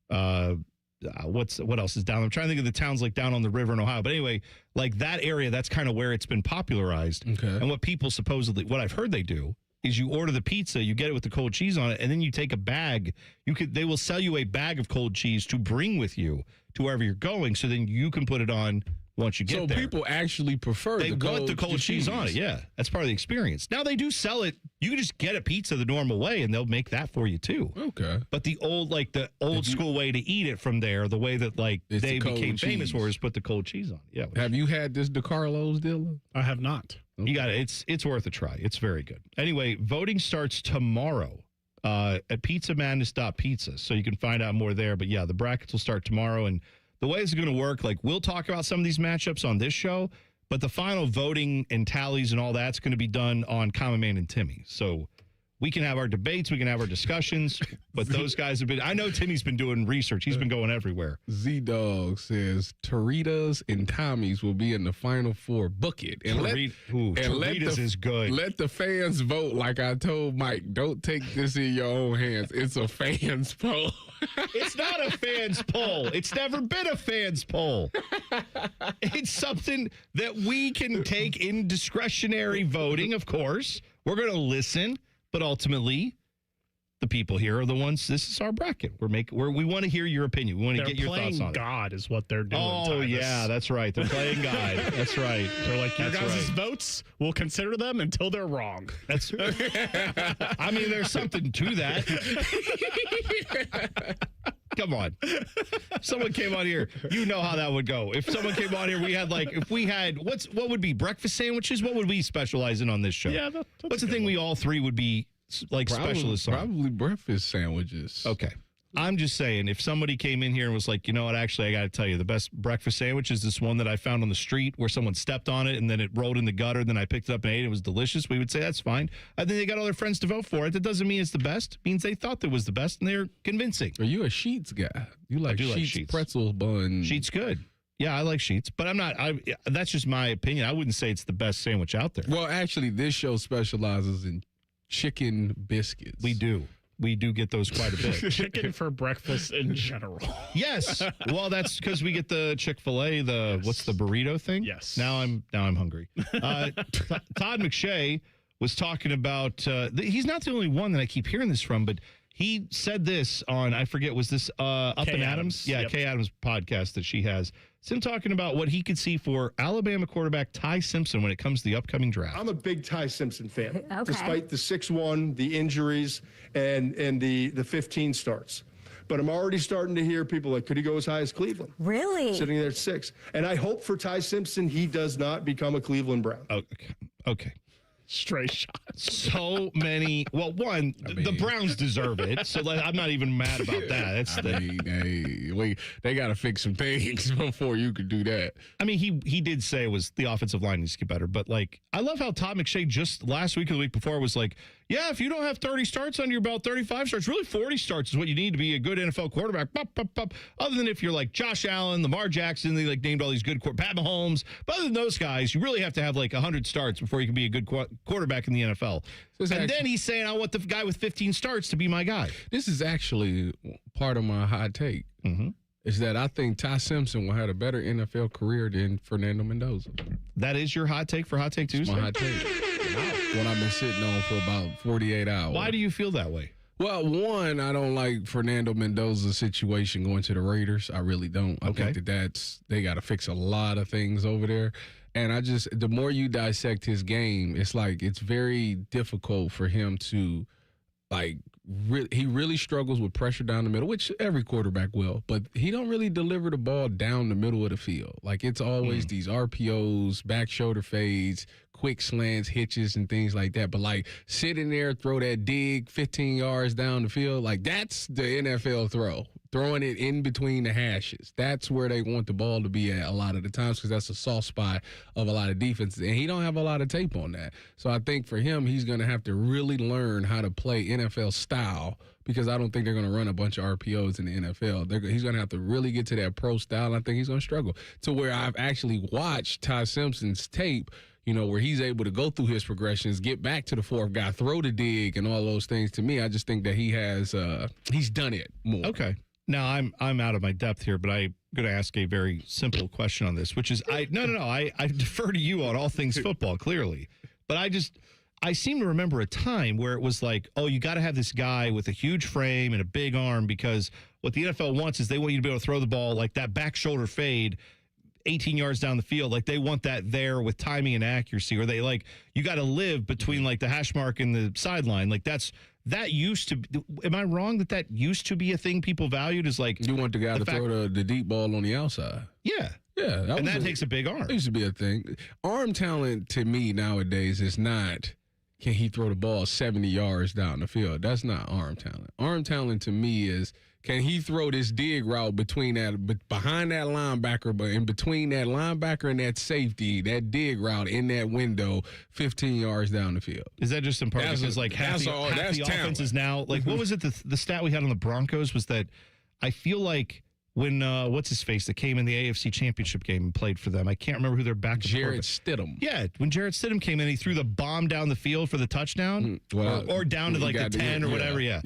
what else is down? I'm trying to think of the towns like down on the river in Ohio. But anyway, like that area, that's kind of where it's been popularized. Okay. And what people supposedly, what I've heard they do is you order the pizza, you get it with the cold cheese on it, and then you take a bag. They will sell you a bag of cold cheese to bring with you to wherever you're going, so then you can put it on once you get there. So people actually prefer they want the cold cheese on it. Yeah, that's part of the experience. Now they do sell it. You can just get a pizza the normal way, and they'll make that for you too. Okay. But the old school way to eat it from there, the way that like It's they the became cold famous cheese. for, is put the cold cheese on. Yeah. Have you had this DeCarlo's, Dylan? I have not. You got it. It's worth a try. It's very good. Anyway, voting starts tomorrow at pizzamadness.pizza. So you can find out more there. But yeah, the brackets will start tomorrow. And the way it's going to work, like we'll talk about some of these matchups on this show, but the final voting and tallies and all that's going to be done on Common Man and Timmy. So we can have our debates, we can have our discussions, but those guys have been, I know Timmy's been doing research. He's been going everywhere. Z-Dog says Toritas and Tommy's will be in the Final Four. Book it. And Toritas is good. Let the fans vote. Like I told Mike, don't take this in your own hands. It's a fans poll. It's not a fans poll. It's never been a fans poll. It's something that we can take in discretionary voting, of course. We're going to listen. But ultimately, the people here are the ones. This is our bracket. We want to hear your opinion. We want to get your thoughts on it. God is what they're doing. Oh, Tyvis. yeah, that's right. They're playing God. That's right. They're like, your That's guys' right. votes, we'll consider them until they're wrong. That's. I mean, there's something to that. Come on. If someone came on here, you know how that would go. If someone came on here, what would be breakfast sandwiches? What would we specialize in on this show? Yeah, that's what's the thing we all three would be like specialists on? Probably breakfast sandwiches. Okay. I'm just saying, if somebody came in here and was like, you know what, actually, I got to tell you, the best breakfast sandwich is this one that I found on the street where someone stepped on it and then it rolled in the gutter. Then I picked it up and ate it. It was delicious. We would say that's fine. And then they got all their friends to vote for it. That doesn't mean it's the best. It means they thought it was the best and they're convincing. Are you a Sheets guy? You like Sheets pretzel bun? Sheets good. Yeah, I like Sheets, but I'm not. That's just my opinion. I wouldn't say it's the best sandwich out there. Well, actually, this show specializes in chicken biscuits. We do get those quite a bit. Chicken for breakfast in general. Yes. Well, that's because we get the Chick-fil-A, what's the burrito thing? Yes. Now I'm hungry. Todd McShay was talking about, he's not the only one that I keep hearing this from, but he said this on, I forget, was this Up Kay and Adams? Yeah, Yep. Kay Adams podcast that she has. It's him talking about what he could see for Alabama quarterback Ty Simpson when it comes to the upcoming draft. I'm a big Ty Simpson fan, Okay. despite the 6-1, the injuries, and the 15 starts. But I'm already starting to hear people like, could he go as high as Cleveland? Really? Sitting there at 6. And I hope for Ty Simpson he does not become a Cleveland Brown. Okay. Straight shot. So many. Well, one, the Browns deserve it. So I'm not even mad about that. They got to fix some things before you could do that. I mean, he did say it was the offensive line needs to get better, but like, I love how Todd McShay just last week or the week before was like, yeah, if you don't have 30 starts under your belt, 35 starts, really 40 starts is what you need to be a good NFL quarterback. Other than if you're like Josh Allen, Lamar Jackson, they like named all these good Pat Mahomes. But other than those guys, you really have to have like 100 starts before you can be a good quarterback in the NFL. And then he's saying, I want the guy with 15 starts to be my guy. This is actually part of my hot take. Mm-hmm. Is that I think Ty Simpson will have a better NFL career than Fernando Mendoza. That is your hot take for Hot Take Tuesday? My hot take. What I've been sitting on for about 48 hours. Why do you feel that way? Well, one, I don't like Fernando Mendoza's situation going to the Raiders. I really don't. I think they got to fix a lot of things over there. And the more you dissect his game, it's like it's very difficult for him to, he really struggles with pressure down the middle, which every quarterback will, but he don't really deliver the ball down the middle of the field. Like it's always these RPOs, back shoulder fades, quick slants, hitches, and things like that. But like sitting there, throw that dig 15 yards down the field, like that's the NFL throw. Throwing it in between the hashes. That's where they want the ball to be at a lot of the times because that's a soft spot of a lot of defenses. And he don't have a lot of tape on that. So I think for him, he's going to have to really learn how to play NFL style because I don't think they're going to run a bunch of RPOs in the NFL. He's going to have to really get to that pro style. And I think he's going to struggle to where I've actually watched Ty Simpson's tape, where he's able to go through his progressions, get back to the fourth guy, throw the dig and all those things. To me, I just think that he's done it more. Okay. Now, I'm out of my depth here, but I'm going to ask a very simple question on this, which is, I defer to you on all things football, clearly. But I seem to remember a time where it was like, oh, you got to have this guy with a huge frame and a big arm because what the NFL wants is they want you to be able to throw the ball like that back shoulder fade 18 yards down the field. Like they want that there with timing and accuracy, or they like, you got to live between like the hash mark and the sideline. Like that used to be, am I wrong that used to be a thing people valued as like. You want the guy to throw the deep ball on the outside. Yeah. Yeah. That takes a big arm. It used to be a thing. Arm talent to me nowadays is not can he throw the ball 70 yards down the field? That's not arm talent. Arm talent to me is, can he throw this dig route behind that linebacker, but in between that linebacker and that safety, that dig route in that window, 15 yards down the field? Is that just in part because half the offense is now like what was it? The stat we had on the Broncos was that I feel like when what's his face that came in the AFC Championship game and played for them, I can't remember who their backup. Jarrett Stidham. Yeah, when Jarrett Stidham came in, he threw the bomb down the field for the touchdown, or down to like the 10 or whatever. Yeah,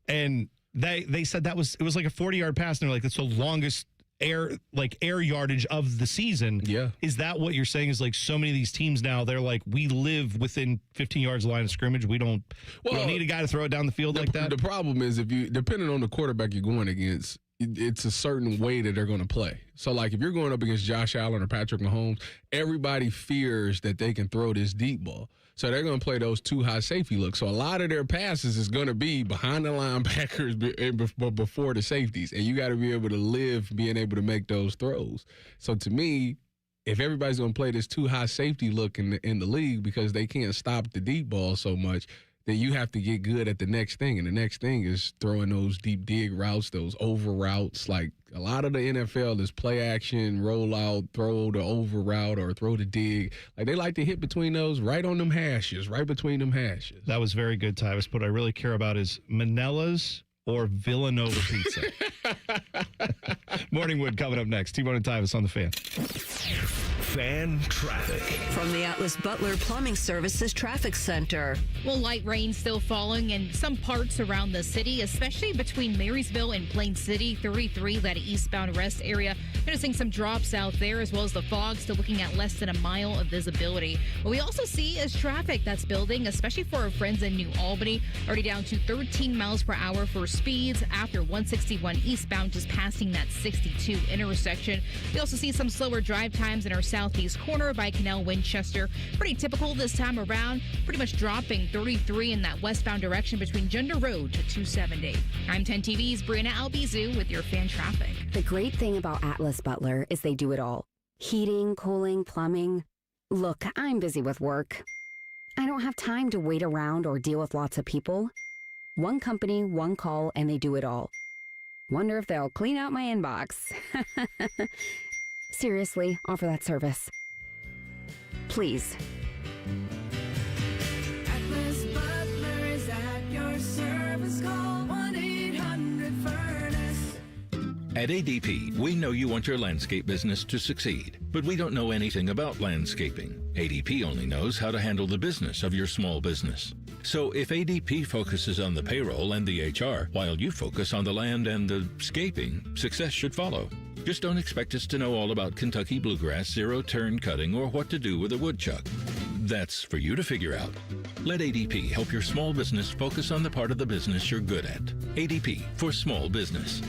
and they said it was like a 40-yard pass, and they're like, that's the longest air yardage of the season. Yeah. Is that what you're saying? Is like so many of these teams now, they're like, we live within 15 yards of the line of scrimmage. We don't need a guy to throw it down the field like that. The problem is depending on the quarterback you're going against, it's a certain way that they're going to play. So, like, if you're going up against Josh Allen or Patrick Mahomes, everybody fears that they can throw this deep ball. So they're going to play those two high safety looks. So a lot of their passes is going to be behind the linebackers but before the safeties. And you got to be able to live being able to make those throws. So to me, if everybody's going to play this two high safety look in the league because they can't stop the deep ball so much, then you have to get good at the next thing. And the next thing is throwing those deep dig routes, those over routes. Like a lot of the NFL is play action, roll out, throw the over route or throw the dig. Like they like to hit between those right on them hashes, right between them hashes. That was very good, Tyvis. What I really care about is Manella's or Villanova pizza. Morning Wood coming up next. T-Bone and Tyvis on the Fan. Fan traffic. From the Atlas Butler Plumbing Services Traffic Center. Well, light rain still falling in some parts around the city, especially between Marysville and Plain City. 33, that eastbound rest area. Noticing some drops out there, as well as the fog still looking at less than a mile of visibility. What we also see is traffic that's building, especially for our friends in New Albany. Already down to 13 miles per hour for speeds after 161 eastbound, just passing that 62 intersection. We also see some slower drive times in our southeast corner by Canal Winchester. Pretty typical this time around. Pretty much dropping 33 in that westbound direction between Gender Road to 270. I'm 10 TV's Brianna Albizu with your fan traffic. The great thing about Atlas Butler is they do it all. Heating, cooling, plumbing. Look, I'm busy with work. I don't have time to wait around or deal with lots of people. One company, one call, and they do it all. Wonder if they'll clean out my inbox. Seriously, offer that service. Please. Atlas Butler is at your service. Call 1-800-FURNACE. At ADP, we know you want your landscape business to succeed, but we don't know anything about landscaping. ADP only knows how to handle the business of your small business. So if ADP focuses on the payroll and the HR, while you focus on the land and the scaping, success should follow. Just don't expect us to know all about Kentucky bluegrass, zero-turn cutting, or what to do with a woodchuck. That's for you to figure out. Let ADP help your small business focus on the part of the business you're good at. ADP for small business.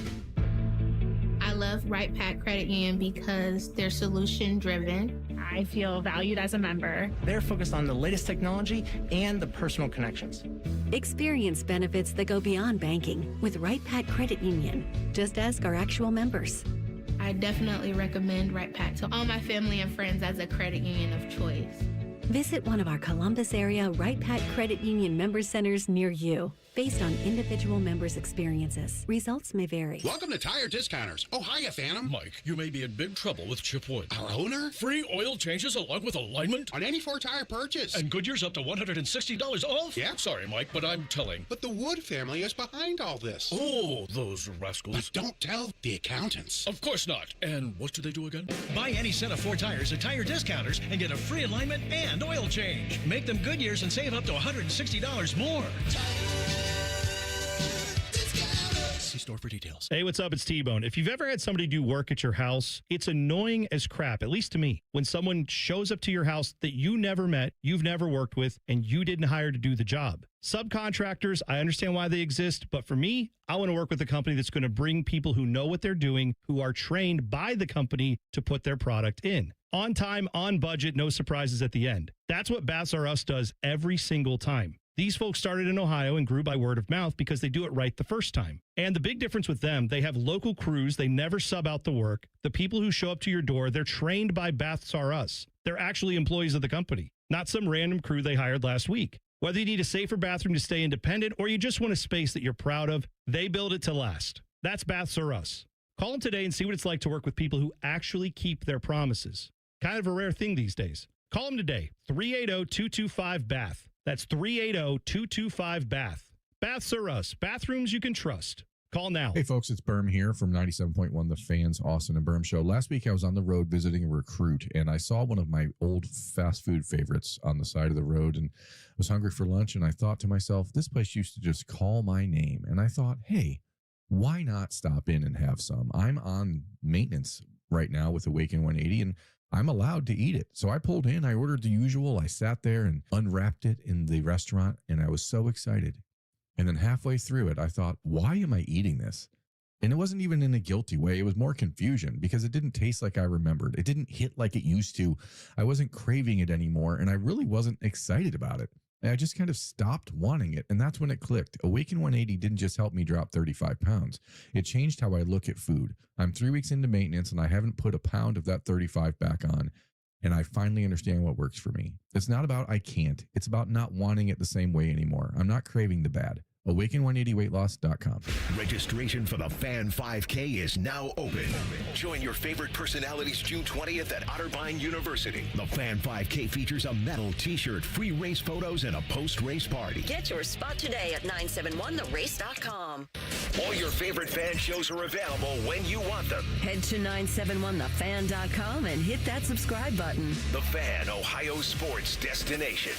I love Right Pack Credit Union because they're solution driven. I feel valued as a member. They're focused on the latest technology and the personal connections. Experience benefits that go beyond banking with Right Pack Credit Union. Just ask our actual members. I definitely recommend Right Pack to all my family and friends as a credit union of choice. Visit one of our Columbus area Right Pack Credit Union member centers near you. Based on individual members' experiences, results may vary. Welcome to Tire Discounters. Oh, hiya, Phantom. Mike, you may be in big trouble with Chip Wood. Our owner? Free oil changes along with alignment? On any 4-tire purchase. And Goodyear's up to $160 off? Yeah. Sorry, Mike, but I'm telling. But the Wood family is behind all this. Oh, those rascals. But don't tell the accountants. Of course not. And what do they do again? Buy any set of 4 tires at Tire Discounters and get a free alignment and oil change. Make them Goodyears and save up to $160 more. See store for details. Hey, what's up? It's T-Bone. If you've ever had somebody do work at your house, it's annoying as crap, at least to me, when someone shows up to your house that you never met, you've never worked with, and you didn't hire to do the job. Subcontractors, I understand why they exist, but for me, I want to work with a company that's going to bring people who know what they're doing, who are trained by the company to put their product in. On time, on budget, no surprises at the end. That's what Baths R Us does every single time. These folks started in Ohio and grew by word of mouth because they do it right the first time. And the big difference with them, they have local crews. They never sub out the work. The people who show up to your door, they're trained by Baths R Us. They're actually employees of the company, not some random crew they hired last week. Whether you need a safer bathroom to stay independent or you just want a space that you're proud of, they build it to last. That's Baths R Us. Call them today and see what it's like to work with people who actually keep their promises. Kind of a rare thing these days. Call them today, 380-225-BATH. That's 380-225-BATH. Baths R Us. Bathrooms you can trust. Call now. Hey, folks, it's Berm here from 97.1 The Fans, Austin and Berm Show. Last week, I was on the road visiting a recruit, and I saw one of my old fast food favorites on the side of the road, and was hungry for lunch, and I thought to myself, this place used to just call my name. And I thought, hey, why not stop in and have some? I'm on maintenance right now with Awaken 180, and I'm allowed to eat it. So I pulled in, I ordered the usual, I sat there and unwrapped it in the restaurant, and I was so excited. And then halfway through it, I thought, why am I eating this? And it wasn't even in a guilty way. It was more confusion because it didn't taste like I remembered. It didn't hit like it used to. I wasn't craving it anymore, and I really wasn't excited about it. And I just kind of stopped wanting it, and that's when it clicked. Awaken 180 didn't just help me drop 35 pounds. It changed how I look at food. I'm 3 weeks into maintenance, and I haven't put a pound of that 35 back on, and I finally understand what works for me. It's not about I can't. It's about not wanting it the same way anymore. I'm not craving the bad. Awaken180weightloss.com. Registration for the Fan 5K is now open. Join your favorite personalities June 20th at Otterbein University. The Fan 5K features a medal, t-shirt, free race photos, and a post-race party. Get your spot today at 971therace.com. All your favorite fan shows are available when you want them. Head to 971thefan.com and hit that subscribe button. The Fan, Ohio sports destination.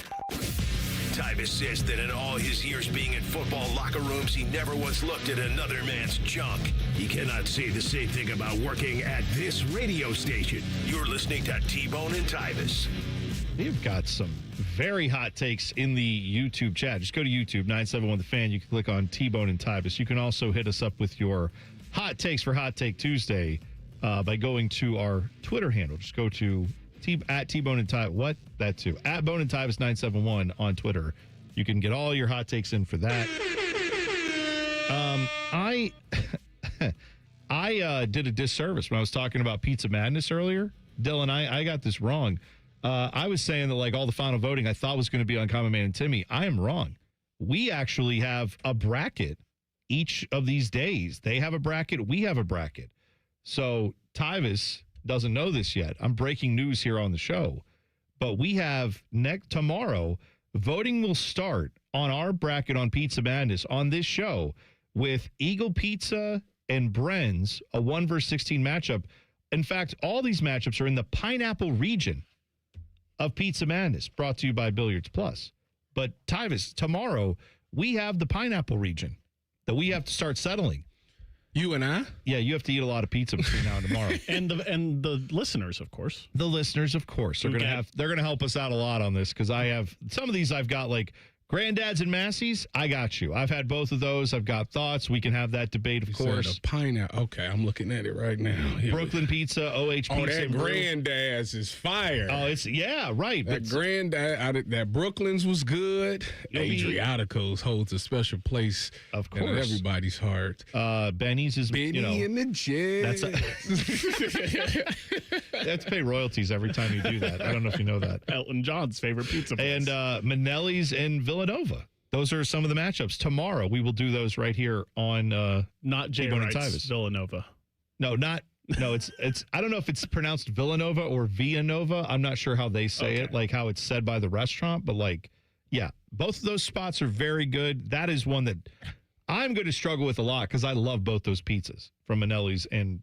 Tyvis says that in all his years being in football locker rooms, he never once looked at another man's junk. He cannot say the same thing about working at this radio station. You're listening to T-Bone and Tyvis. We've got some very hot takes in the YouTube chat. Just go to YouTube, 971 The Fan. You can click on T-Bone and Tyvis. You can also hit us up with your hot takes for Hot Take Tuesday by going to our Twitter handle. Just go to at T-Bone and Tyvis. What? That too. At Bone and Tyvis 971 on Twitter. You can get all your hot takes in for that. I did a disservice when I was talking about Pizza Madness earlier. Dylan, I got this wrong. I was saying that like all the final voting I thought was going to be on Common Man and Timmy. I am wrong. We actually have a bracket each of these days. They have a bracket. We have a bracket. So Tyvis doesn't know this yet. I'm breaking news here on the show. But we have tomorrow, voting will start on our bracket on Pizza Madness on this show with Eagle Pizza and Bren's, a 1 versus 16 matchup. In fact, all these matchups are in the pineapple region of Pizza Madness, brought to you by Billiards Plus. But Tyvis, tomorrow, we have the pineapple region that we have to start settling. You and I? Yeah, you have to eat a lot of pizza between now and tomorrow. and the listeners, of course. The listeners, of course. They're gonna help us out a lot on this because I have some of these I've got like Granddad's and Massey's. I got you. I've had both of those. I've got thoughts. We can have that debate, of course. A pineapple. Okay, I'm looking at it right now. Brooklyn Pizza, OH Pizza. Oh, that Granddad's is fire. Oh, it's right. That Granddad, that Brooklyn's was good. Adriatico's holds a special place, of course, in everybody's heart. Benny's is Benny and the Jets. That's pay royalties every time you do that. I don't know if you know that. Elton John's favorite pizza place. And Manelli's and Villanova. Those are some of the matchups. Tomorrow, we will do those right here on not Jay Wright's Villanova. No, it's I don't know if it's pronounced Villanova or Villanova. I'm not sure how they say it, like how it's said by the restaurant, but like, yeah, both of those spots are very good. That is one that I'm going to struggle with a lot because I love both those pizzas from Manelli's and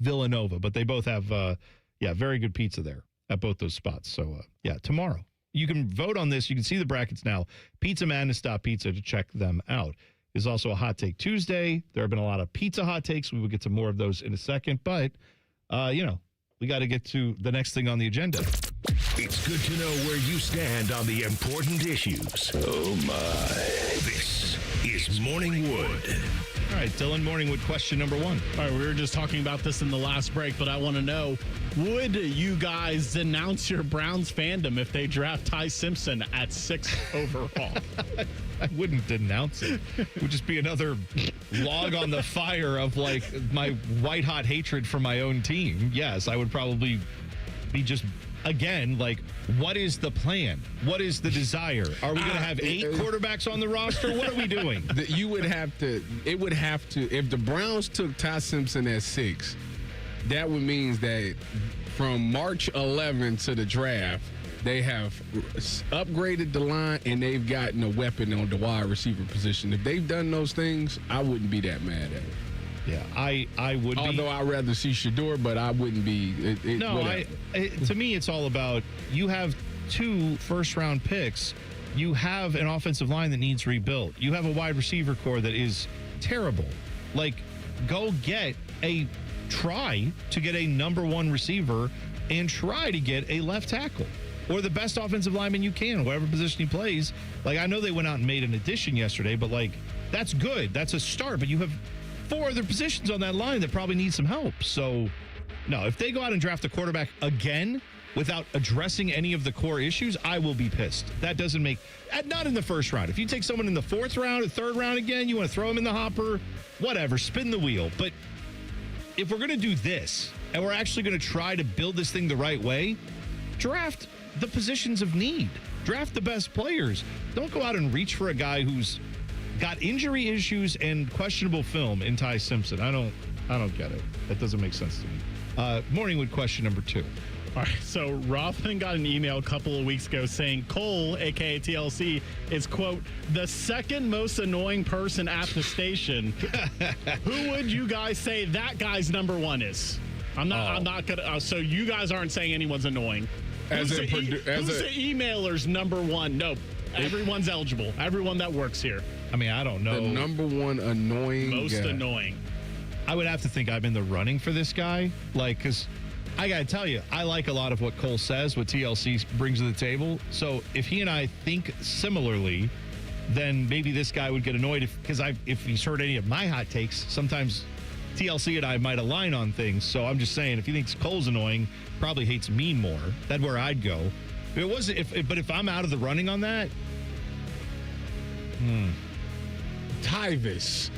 Villanova, but they both have, very good pizza there at both those spots. So, tomorrow. You can vote on this. You can see the brackets now. PizzaMadness.pizza to check them out. There's also a Hot Take Tuesday. There have been a lot of pizza hot takes. We will get to more of those in a second. But, we got to get to the next thing on the agenda. It's good to know where you stand on the important issues. Oh, my. This is Morning Wood. All right, Dylan, Morningwood, question number 1. All right, we were just talking about this in the last break, but I want to know, would you guys denounce your Browns fandom if they draft Ty Simpson at 6 overall? I wouldn't denounce it. It would just be another log on the fire of, like, my white-hot hatred for my own team. Yes, I would probably be just again, like, what is the plan? What is the desire? Are we going to have 8 quarterbacks on the roster? What are we doing? It would have to, if the Browns took Ty Simpson at 6, that would mean that from March 11 to the draft, they have upgraded the line and they've gotten a weapon on the wide receiver position. If they've done those things, I wouldn't be that mad at it. Yeah, I would. Although I'd rather see Shador, but I wouldn't be. To me, it's all about you have 2 first-round picks. You have an offensive line that needs rebuilt. You have a wide receiver core that is terrible. Like, go try to get a number 1 receiver and try to get a left tackle or the best offensive lineman you can, whatever position he plays. Like, I know they went out and made an addition yesterday, but like, that's good. That's a start, but you have 4 other positions on that line that probably need some help. So, no, if they go out and draft a quarterback again without addressing any of the core issues, I will be pissed. That doesn't make, not in the first round. If you take someone in the 4th round or 3rd round again, you want to throw him in the hopper, whatever, spin the wheel. But if we're going to do this and we're actually going to try to build this thing the right way, draft the positions of need. Draft the best players. Don't go out and reach for a guy who's got injury issues and questionable film in Ty Simpson. I don't get it. That doesn't make sense to me. Morningwood question number 2. All right, so Rothman got an email a couple of weeks ago saying Cole, a.k.a. TLC, is, quote, the 2nd most annoying person at the station. Who would you guys say that guy's number 1 is? I'm not going to. So you guys aren't saying anyone's annoying. Who's the emailer's number 1? Nope. Everyone's eligible. Everyone that works here. I mean, I don't know. The number 1 annoying Most guy. annoying. I would have to think I'm in the running for this guy. Like, because I got to tell you, I like a lot of what Cole says, what TLC brings to the table. So if he and I think similarly, then maybe this guy would get annoyed if he's heard any of my hot takes. Sometimes TLC and I might align on things. So I'm just saying, if he thinks Cole's annoying, probably hates me more. That's where I'd go. But if I'm out of the running on that, Tyvis.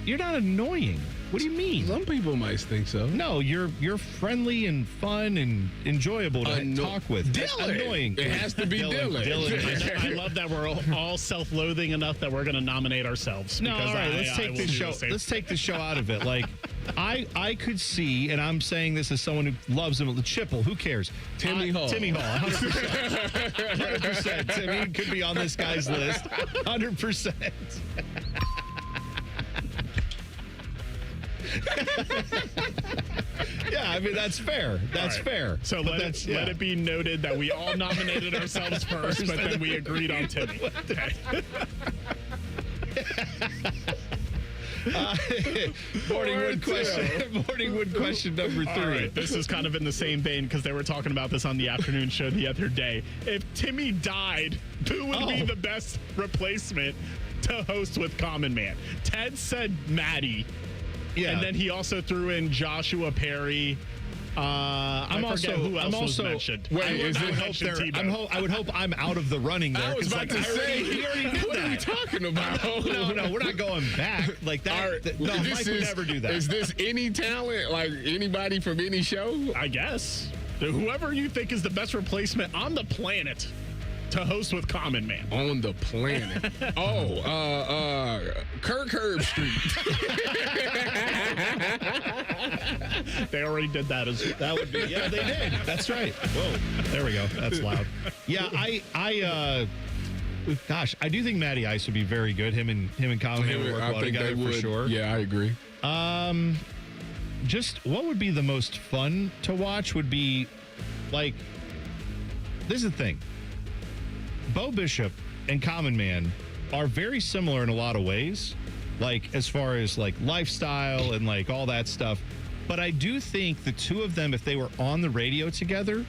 You're not annoying. What do you mean? Some people might think so. No, you're friendly and fun and enjoyable to talk with. Dylan. Annoying. It has to be Dylan. I love that we're all self-loathing enough that we're going to nominate ourselves. No, all right, let's take this show. Let's take the show out of it. Like, I could see, and I'm saying this as someone who loves him, the Chipple. Who cares? Timmy Hall. 100%. 100%. Timmy could be on this guy's list. 100%. Yeah, I mean, that's fair. That's fair. So let it be noted that we all nominated ourselves first, but then we agreed on Timmy. Okay. Morningwood question number 3. All right, this is kind of in the same vein because they were talking about this on the afternoon show the other day. If Timmy died, who would be the best replacement to host with Common Man? Ted said Maddie. Yeah. And then he also threw in Joshua Perry. I mentioned. I would hope I'm out of the running there. I was about to say, he already did what that. are we talking about? No, we're not going back like that. No, Mike would never do that. Is this any talent, like anybody from any show? I guess. Whoever you think is the best replacement on the planet to host with Common Man. On the planet. Kirk Herbstreit. They already did that as well. That would be, yeah, they did. That's right. Whoa. There we go. That's loud. Yeah, I do think Matty Ice would be very good. Him and Common Man would work well together for sure. Yeah, I agree. Just what would be the most fun to watch would be, like, this is the thing. Bo Bishop and Common Man are very similar in a lot of ways, like as far as like lifestyle and like all that stuff. But I do think the two of them, if they were on the radio together,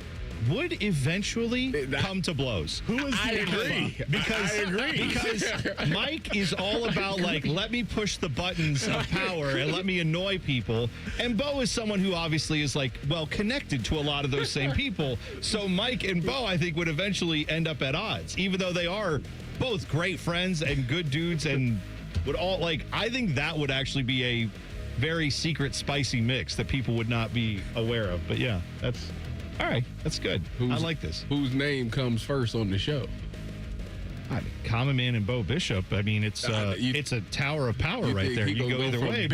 would eventually come to blows. Who is the agree. Because Mike is all about, like, let me push the buttons of power and let me annoy people. And Bo is someone who obviously is, like, well, connected to a lot of those same people. So Mike and Bo, I think, would eventually end up at odds, even though they are both great friends and good dudes and would all, like, I think that would actually be a very secret, spicy mix that people would not be aware of. But yeah, that's All right, that's good. I like this. Whose name comes first on the show? I mean, Common Man and Bo Bishop. I mean, it's a tower of power right there. You go either way.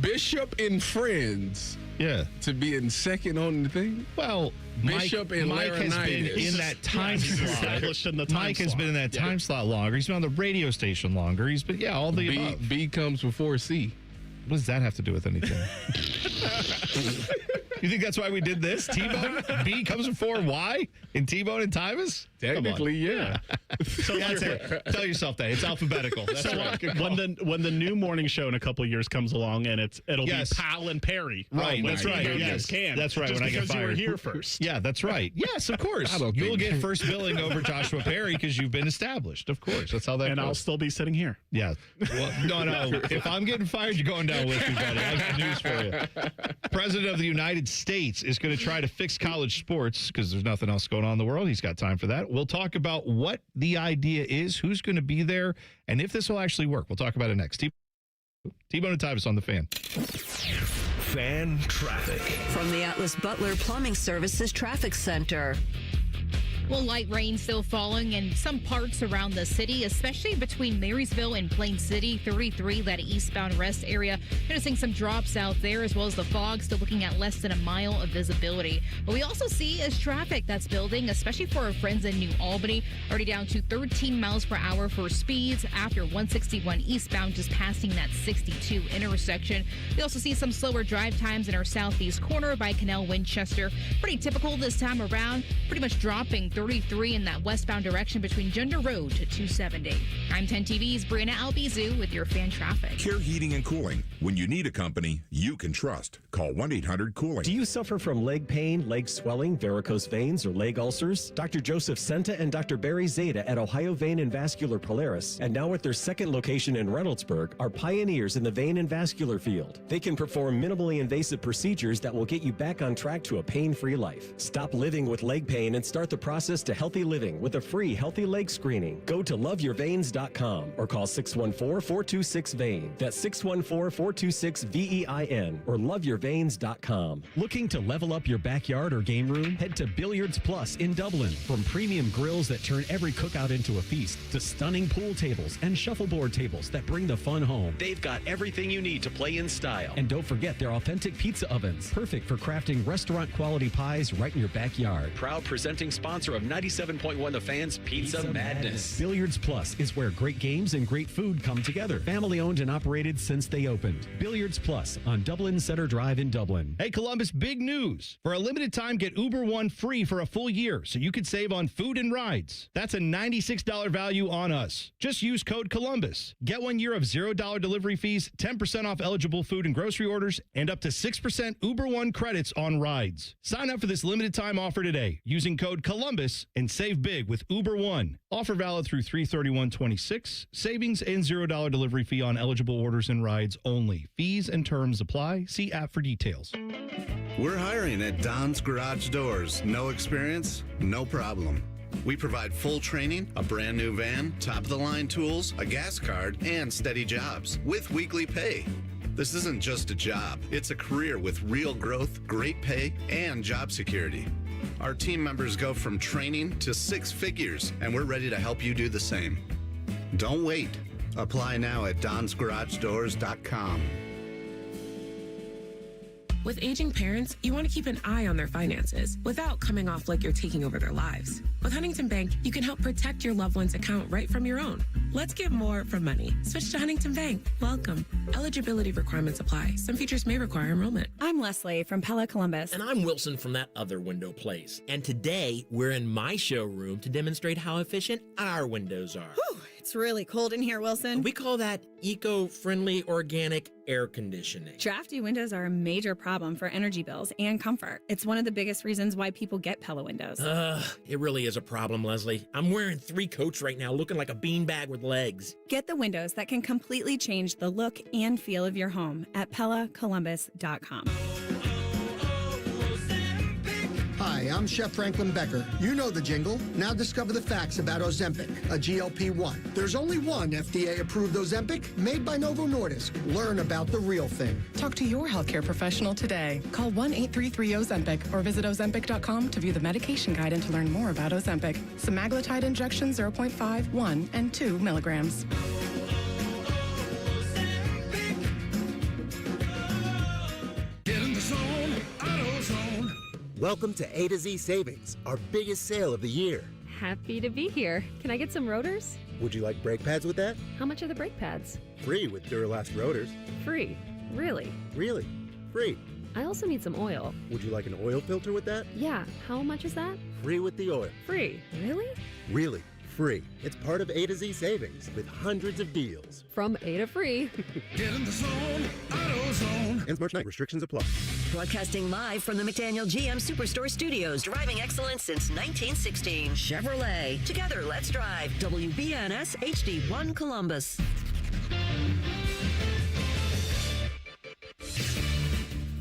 Bishop and Friends. Yeah. To be in second on the thing? Well, Bishop and Mike has been in that time slot. Mike has been in that time slot longer. He's been on the radio station longer. He's been, all the above. B comes before C. What does that have to do with anything? You think that's why we did this? T-Bone? B comes before Y in T-Bone and Tyvis? Technically, yeah. So That's it. Tell yourself that. It's alphabetical. That's so right. when the new morning show in a couple of years comes along and it'll Yes. be Pal and Perry. Right, Oh, that's my right. goodness, Yes. That's right. Just When I get because you were fired. here first. Yeah, that's right. Yes, of course. I don't You'll think- get first billing over Joshua Perry because you've been established. Of course. That's how that And goes. I'll still be sitting here. Yeah. Well, no. If I'm getting fired, you're going down with me, buddy. I got news for you. President of the United States is going to try to fix college sports because there's nothing else going on in the world. He's got time for that. We'll talk about what the idea is, who's going to be there, and if this will actually work. We'll talk about it next. T-Bone and Tyvis on the Fan. Fan traffic. From the Atlas Butler Plumbing Services Traffic Center. Well, light rain still falling in some parts around the city, especially between Marysville and Plain City. 33, that eastbound rest area. Noticing some drops out there, as well as the fog still looking at less than a mile of visibility. What we also see is traffic that's building, especially for our friends in New Albany. Already down to 13 miles per hour for speeds after 161 eastbound, just passing that 62 intersection. We also see some slower drive times in our southeast corner by Canal Winchester. Pretty typical this time around, pretty much dropping 33 in that westbound direction between Gender Road to 270. I'm 10 TV's Brianna Albizu with your fan traffic. Care Heating and Cooling. When you need a company you can trust, call 1-800-COOLING. Do you suffer from leg pain, leg swelling, varicose veins, or leg ulcers? Dr. Joseph Senta and Dr. Barry Zeta at Ohio Vein and Vascular Polaris, and now at their second location in Reynoldsburg, are pioneers in the vein and vascular field. They can perform minimally invasive procedures that will get you back on track to a pain-free life. Stop living with leg pain and start the process to healthy living with a free healthy leg screening. Go to loveyourveins.com or call 614-426-VEIN. That's 614-426-VEIN or loveyourveins.com. Looking to level up your backyard or game room? Head to Billiards Plus in Dublin. From premium grills that turn every cookout into a feast to stunning pool tables and shuffleboard tables that bring the fun home, they've got everything you need to play in style. And don't forget their authentic pizza ovens, perfect for crafting restaurant quality pies right in your backyard. Proud presenting sponsor of 97.1 The Fan's Pizza Madness. Billiards Plus is where great games and great food come together. Family owned and operated since they opened. Billiards Plus on Dublin Center Drive in Dublin. Hey, Columbus, big news. For a limited time, get Uber One free for a full year so you could save on food and rides. That's a $96 value on us. Just use code Columbus. Get 1 year of $0 delivery fees, 10% off eligible food and grocery orders, and up to 6% Uber One credits on rides. Sign up for this limited time offer today using code Columbus and save big with Uber One. Offer valid through 3/31/26. Savings and $0 delivery fee on eligible orders and rides only. Fees and terms apply. See app for details. We're hiring at Don's Garage Doors. No experience? No problem. We provide full training, a brand new van, top-of-the-line tools, a gas card, and steady jobs with weekly pay. This isn't just a job. It's a career with real growth, great pay, and job security. Our team members go from training to 6 figures, and we're ready to help you do the same. Don't wait. Apply now at donsgaragedoors.com. With aging parents, you want to keep an eye on their finances without coming off like you're taking over their lives. With Huntington Bank, you can help protect your loved one's account right from your own. Let's get more from money. Switch to Huntington Bank. Welcome. Eligibility requirements apply. Some features may require enrollment. I'm Leslie from Pella Columbus. And I'm Wilson from that other window place. And today, we're in my showroom to demonstrate how efficient our windows are. Whew, it's really cold in here, Wilson. We call that eco-friendly organic air conditioning. Drafty windows are a major problem for energy bills and comfort. It's one of the biggest reasons why people get Pella windows. It really is a problem, Leslie. I'm wearing 3 coats right now, looking like a beanbag with legs. Get the windows that can completely change the look and feel of your home at PellaColumbus.com. Hi, Hi, I'm Chef Franklin Becker. You know the jingle. Now discover the facts about Ozempic, a GLP-1. There's only one FDA-approved Ozempic made by Novo Nordisk. Learn about the real thing. Talk to your healthcare professional today. Call 1-833-OZEMPIC or visit Ozempic.com to view the medication guide and to learn more about Ozempic. Semaglutide injection 0.5, 1, and 2 milligrams. Get in the zone, AutoZone. Welcome to A to Z Savings, our biggest sale of the year. Happy to be here. Can I get some rotors? Would you like brake pads with that? How much are the brake pads? Free with Duralast rotors. Free. Really? Really? Free. I also need some oil. Would you like an oil filter with that? Yeah. How much is that? Free with the oil. Free. Really? Really. Free. It's part of A to Z Savings with hundreds of deals. From A to free. Get in the zone, AutoZone. Ends March 9th. Restrictions apply. Broadcasting live from the McDaniel GM Superstore Studios. Driving excellence since 1916. Chevrolet. Together, let's drive. WBNS HD1 Columbus.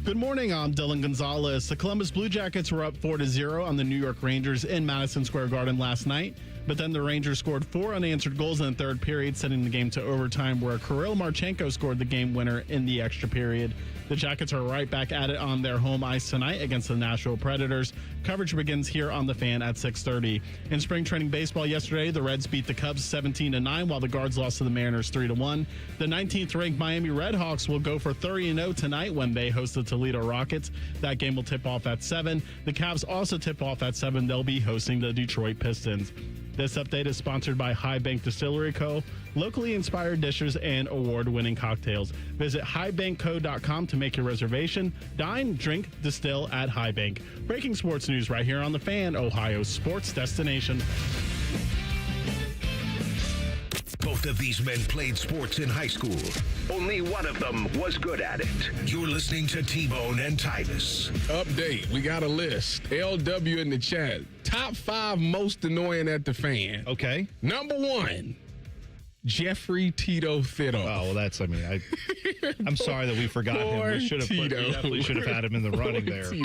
Good morning, I'm Dylan Gonzalez. The Columbus Blue Jackets were up 4-0 on the New York Rangers in Madison Square Garden last night, but then the Rangers scored 4 unanswered goals in the third period, sending the game to overtime, where Kirill Marchenko scored the game winner in the extra period. The Jackets are right back at it on their home ice tonight against the Nashville Predators. Coverage begins here on The Fan at 6:30. In spring training baseball yesterday, the Reds beat the Cubs 17-9, while the Guards lost to the Mariners 3-1. The 19th-ranked Miami Redhawks will go for 30-0 tonight when they host the Toledo Rockets. That game will tip off at 7. The Cavs also tip off at 7. They'll be hosting the Detroit Pistons. This update is sponsored by High Bank Distillery Co., locally inspired dishes and award-winning cocktails. Visit highbankco.com to make your reservation. Dine, drink, distill at High Bank. Breaking sports news right here on The Fan, Ohio's sports destination. Both of these men played sports in high school. Only one of them was good at it. You're listening to T-Bone and Tyvis. Update. We got a list. LW in the chat. Top 5 most annoying at the Fan. Okay. Number 1. Jeffrey Tito Thidoff. Oh, well, that's, I mean, I'm sorry that we forgot him. We should have we definitely should have had him in the running there. You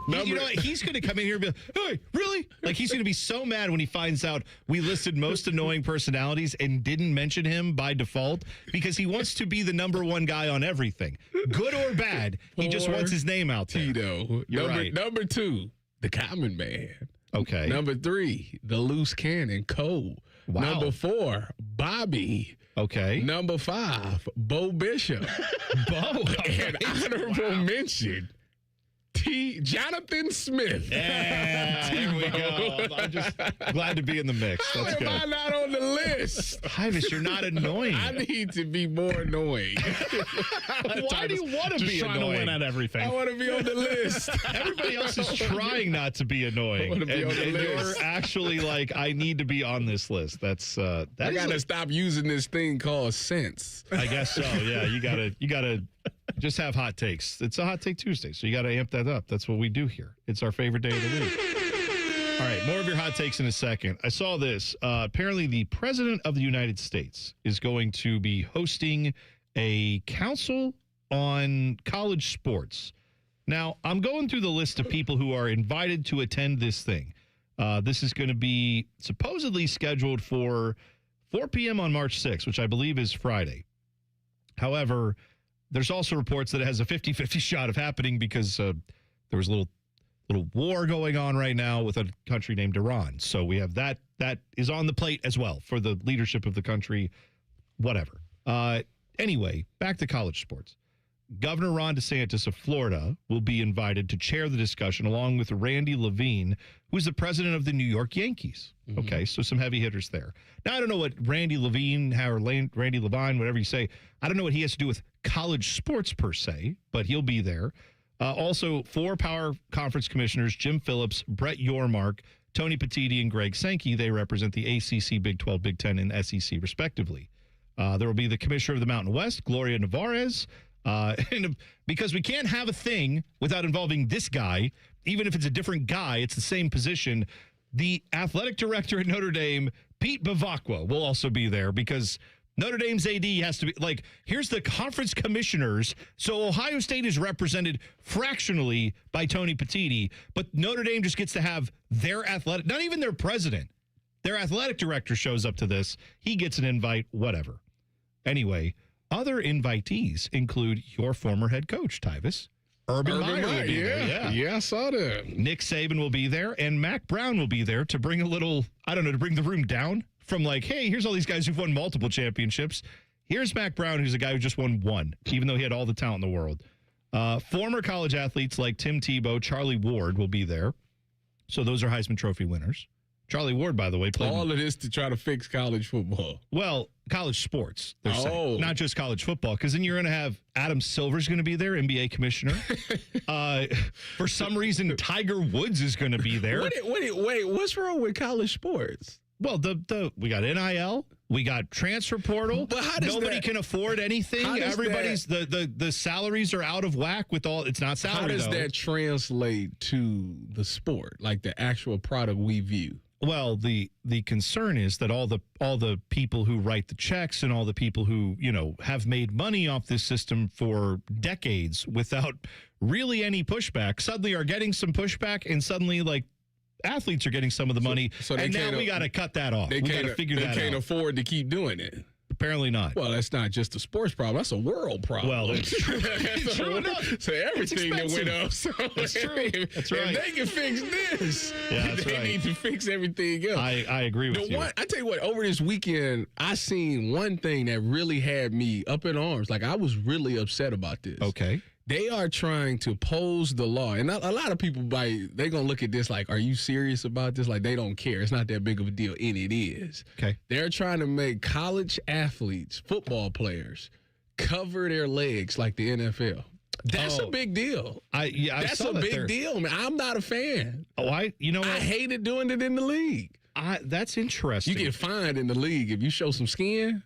know what? He's going to come in here and be like, hey, really? Like, he's going to be so mad when he finds out we listed most annoying personalities and didn't mention him by default because he wants to be the number one guy on everything. Good or bad, he just wants his name out there. Tito. You're right. Number 2, the Common Man. Okay. Number 3, the Loose Cannon, Cole. Wow. Number 4, Bobby. Okay. Number 5, Bo Bishop. Bo. And honorable mention, Jonathan Smith. Yeah, here we go. I'm just glad to be in the mix. That's How good. am I not on the list? Tyvis, you're not annoying. I need to be more annoying. Why do you want to be trying annoying? to win at everything. I want to be on the list. Everybody else is trying not to be annoying. I wanna be on the and list. you're actually like, I need to be on this list. That's I gotta stop using this thing called sense. I guess so. Yeah, you gotta just have hot takes. It's a hot take Tuesday, so you gotta amp that up. That's what we do here. It's our favorite day of the week. All right, more of your hot takes in a second. I saw this. Apparently, the President of the United States is going to be hosting a council on college sports. Now, I'm going through the list of people who are invited to attend this thing. This is going to be supposedly scheduled for 4 p.m. on March 6th, which I believe is Friday. However, there's also reports that it has a 50-50 shot of happening because there was a little war going on right now with a country named Iran. So we have that is on the plate as well for the leadership of the country, whatever. Anyway, back to college sports. Governor Ron DeSantis of Florida will be invited to chair the discussion along with Randy Levine, who's the president of the New York Yankees. Mm-hmm. Okay, so some heavy hitters there. Now, I don't know what Randy Levine, Randy Levine, whatever you say, I don't know what he has to do with college sports per se, but he'll be there. Also, 4 power conference commissioners, Jim Phillips, Brett Yormark, Tony Petitti, and Greg Sankey. They represent the ACC, Big 12, Big 10, and SEC, respectively. There will be the commissioner of the Mountain West, Gloria Nevarez. And because we can't have a thing without involving this guy, even if it's a different guy, it's the same position. The athletic director at Notre Dame, Pete Bavacqua, will also be there because Notre Dame's AD has to be like, here's the conference commissioners. So Ohio State is represented fractionally by Tony Petitti, but Notre Dame just gets to have their athletic, not even their president, their athletic director shows up to this. He gets an invite, whatever. Anyway, other invitees include your former head coach, Tyvis. Urban Meyer will be there. Yeah, I saw that. Nick Saban will be there, and Mac Brown will be there to bring a little, I don't know, to bring the room down from like, hey, here's all these guys who've won multiple championships. Here's Mac Brown, who's a guy who just won one, even though he had all the talent in the world. Former college athletes like Tim Tebow, Charlie Ward will be there. So those are Heisman Trophy winners. Charlie Ward, by the way, played all of this to try to fix college football. Well, college sports, they're saying, not just college football, because then you're going to have Adam Silver's going to be there, NBA commissioner. For some reason, Tiger Woods is going to be there. Wait, what's wrong with college sports? Well, we got NIL, we got transfer portal. But how does nobody can afford anything. Everybody's the salaries are out of whack with all. It's not salary. How does that translate to the sport, like the actual product we view? Well, the concern is that all the people who write the checks and all the people who, have made money off this system for decades without really any pushback suddenly are getting some pushback, and suddenly like athletes are getting some of the money. And now we got to cut that off. We got to figure that out. They can't afford to keep doing it. Apparently not. Well, that's not just a sports problem. That's a world problem. Well, it's true. So everything that went up. So that's true. That's right. If they can fix this, they need to fix everything else. I agree with you. I tell you what, over this weekend, I seen one thing that really had me up in arms. Like, I was really upset about this. Okay. They are trying to pose the law. And a lot of people, they're going to look at this like, are you serious about this? Like, they don't care. It's not that big of a deal. And it is. Okay. They're trying to make college athletes, football players, cover their legs like the NFL. That's a big deal. That's a big deal, man. I'm not a fan. I hated doing it in the league. That's interesting. You get fined in the league if you show some skin.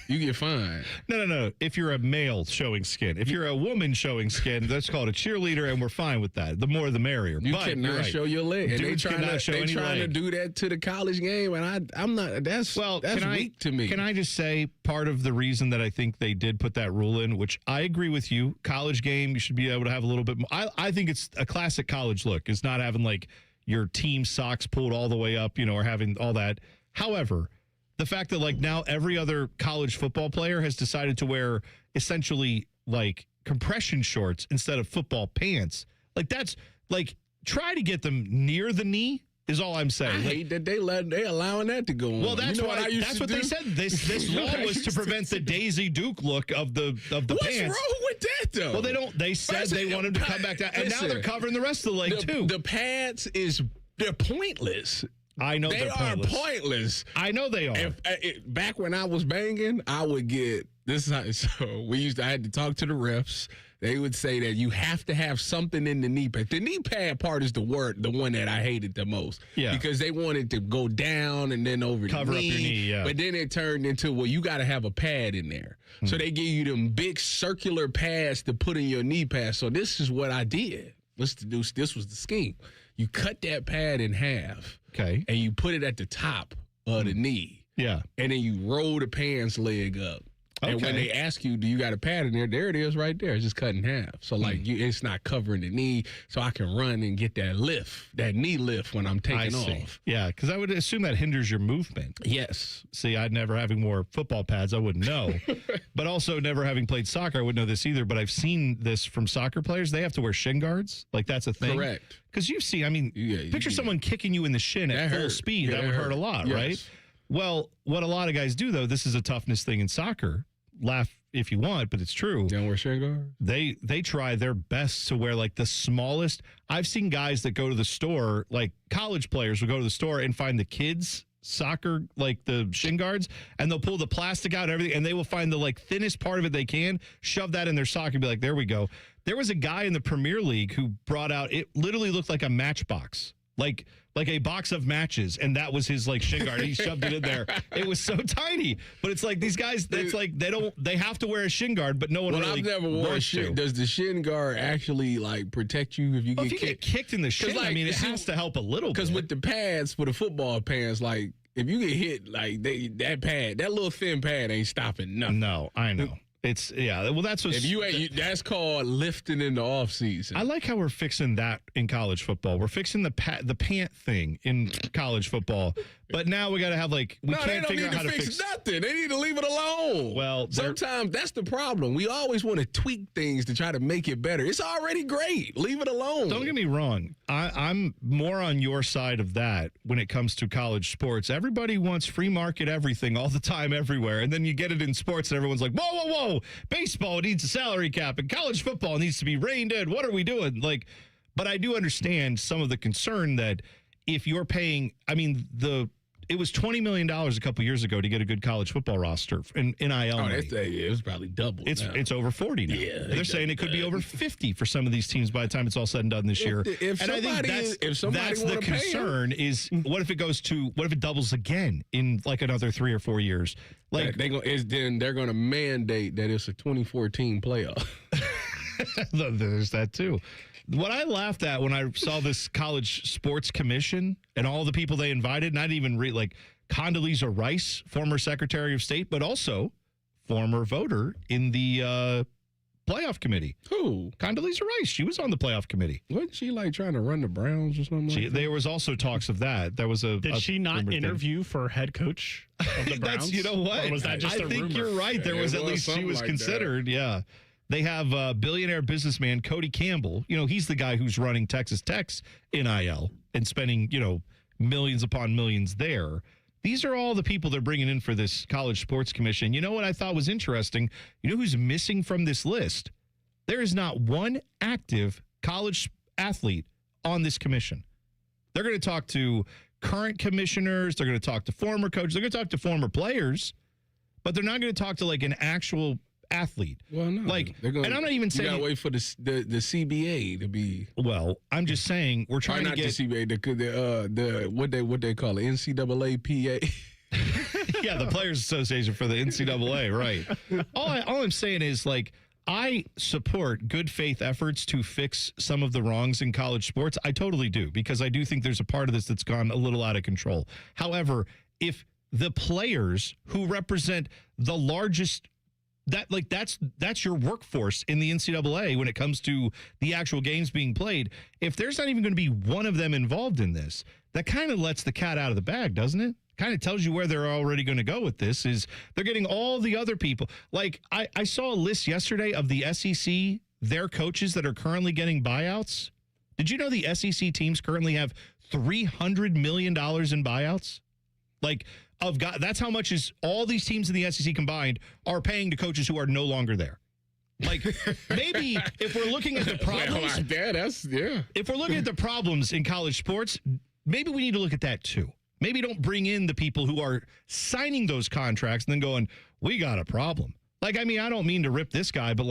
You get fined. No. If you're a male showing skin, if you're a woman showing skin, that's called a cheerleader, and we're fine with that. The more, the merrier. You cannot show your leg. And they trying to do that to the college game, and I'm not. That's weak to me. Can I just say part of the reason that I think they did put that rule in, which I agree with you, college game, you should be able to have a little bit more. I think it's a classic college look. It's not having like your team socks pulled all the way up, or having all that. However, the fact that like now every other college football player has decided to wear essentially like compression shorts instead of football pants, like that's like try to get them near the knee is all I'm saying. I hate that they allowing that to go on. Well, that's what they said. This law was to prevent the Daisy Duke look of the pants. What's wrong with that though? Well, they don't. They said they wanted to come back down, and now they're covering the rest of the leg too. The pads they're pointless. I know they are pointless. I know they are. Back when I was banging, I would get this. I had to talk to the refs. They would say that you have to have something in the knee pad. The knee pad part is the one that I hated the most. Yeah. Because they wanted to go down and then over cover the knee. Up your knee, yeah. But then it turned into, well, you got to have a pad in there. So they give you them big circular pads to put in your knee pad. So this is what I did. This was the scheme. You cut that pad in half. Okay. And you put it at the top of the knee. Yeah. And then you roll the pants leg up. And when they ask you, do you got a pad in there it is right there. It's just cut in half. So, it's not covering the knee, so I can run and get that knee lift when I'm taking off. Yeah, because I would assume that hinders your movement. Yes. See, I'd never having more football pads, I wouldn't know. But also never having played soccer, I wouldn't know this either. But I've seen this from soccer players. They have to wear shin guards. Like, that's a thing. Correct. Because you've seen, picture someone kicking you in the shin at full speed. That would hurt a lot, right? Well, what a lot of guys do, though, this is a toughness thing in soccer. Laugh if you want, but it's true. Don't wear shin guards? They try their best to wear like the smallest. I've seen guys that go to the store, like college players will go to the store and find the kids soccer, like the shin guards, and they'll pull the plastic out and everything, and they will find the like thinnest part of it they can, shove that in their sock and be like, there we go. There was a guy in the Premier League who brought out, it literally looked like a matchbox. Like a box of matches, and that was his like shin guard. He shoved it in there. It was so tiny, but it's like these guys. That's like they have to wear a shin guard, but no one really. I've never worn a shin. Does the shin guard actually like protect you if you get kicked? Get kicked in the shin? Like, it has to help a little. Because with the pads for the football pants, like if you get hit like that little thin pad ain't stopping nothing. No, I know. It's well. That's what that's called lifting in the off season. I like how we're fixing that in college football. We're fixing the pant thing in college football, but now we got to have we can't figure out how to fix nothing. They need to leave it alone. Well, sometimes that's the problem. We always want to tweak things to try to make it better. It's already great. Leave it alone. Don't get me wrong. I'm more on your side of that when it comes to college sports. Everybody wants free market everything all the time, everywhere, and then you get it in sports, and everyone's like, whoa, whoa, whoa. Baseball needs a salary cap and college football needs to be reined in. What are we doing? But I do understand some of the concern that if you're paying, it was $20 million a couple years ago to get a good college football roster in NIL. It was probably double. It's over 40 now. Yeah, they're saying it could be over 50 for some of these teams by the time it's all said and done this year. If that's the concern is what if it doubles again in another 3 or 4 years? Then they're going to mandate that it's a 2014 playoff. There's that too. What I laughed at when I saw this college sports commission and all the people they invited, not even Condoleezza Rice, former Secretary of State, but also former voter in the playoff committee. Who? Condoleezza Rice. She was on the playoff committee. Wasn't she trying to run the Browns or something? There was also talks of that. There was Did she not interview for head coach of the Browns? You know what? Or was that just I think rumor? You're right. There was at least she was considered. That. Yeah. They have billionaire businessman Cody Campbell. He's the guy who's running Texas Tech's NIL and spending, millions upon millions there. These are all the people they're bringing in for this college sports commission. You know what I thought was interesting? You know who's missing from this list? There is not one active college athlete on this commission. They're going to talk to current commissioners. They're going to talk to former coaches. They're going to talk to former players, but they're not going to talk to an actual athlete. Well, no. And I'm not even saying you gotta wait for the CBA to be. Well, I'm just saying we're trying to get the CBA, the what they call it, NCAA-PA. Yeah, the Players Association for the NCAA, right? All I'm saying is I support good faith efforts to fix some of the wrongs in college sports. I totally do, because I do think there's a part of this that's gone a little out of control. However, if the players who represent the largest that's your workforce in the NCAA when it comes to the actual games being played. If there's not even going to be one of them involved in this, that kind of lets the cat out of the bag, doesn't it? Kind of tells you where they're already going to go with this is they're getting all the other people. I saw a list yesterday of the SEC, their coaches that are currently getting buyouts. Did you know the SEC teams currently have $300 million in buyouts? That's how much is all these teams in the SEC combined are paying to coaches who are no longer there. Maybe if we're looking at the problems, if we're looking at the problems in college sports, maybe we need to look at that too. Maybe don't bring in the people who are signing those contracts and then going, we got a problem. I don't mean to rip this guy, but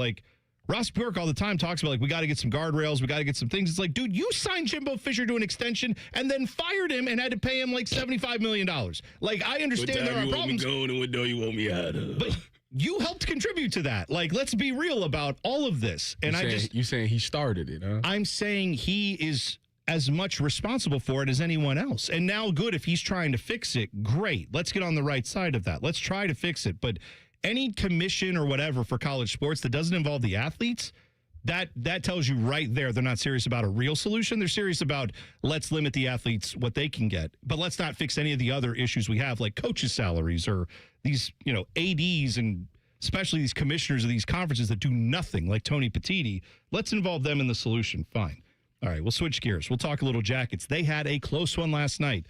Ross Bjork all the time talks about we got to get some guardrails, we got to get some things. It's dude, you signed Jimbo Fisher to an extension and then fired him and had to pay him $75 million. I understand there are problems. What time you want me going and what door you want me out of? But you helped contribute to that. Let's be real about all of this. And you saying he started it, huh? I'm saying he is as much responsible for it as anyone else. And now, good, if he's trying to fix it, great. Let's get on the right side of that. Let's try to fix it. But any commission or whatever for college sports that doesn't involve the athletes, that tells you right there they're not serious about a real solution. They're serious about let's limit the athletes what they can get, but let's not fix any of the other issues we have, like coaches' salaries or these, ADs and especially these commissioners of these conferences that do nothing, like Tony Petitti. Let's involve them in the solution. Fine. All right, we'll switch gears. We'll talk a little Jackets. They had a close one last night.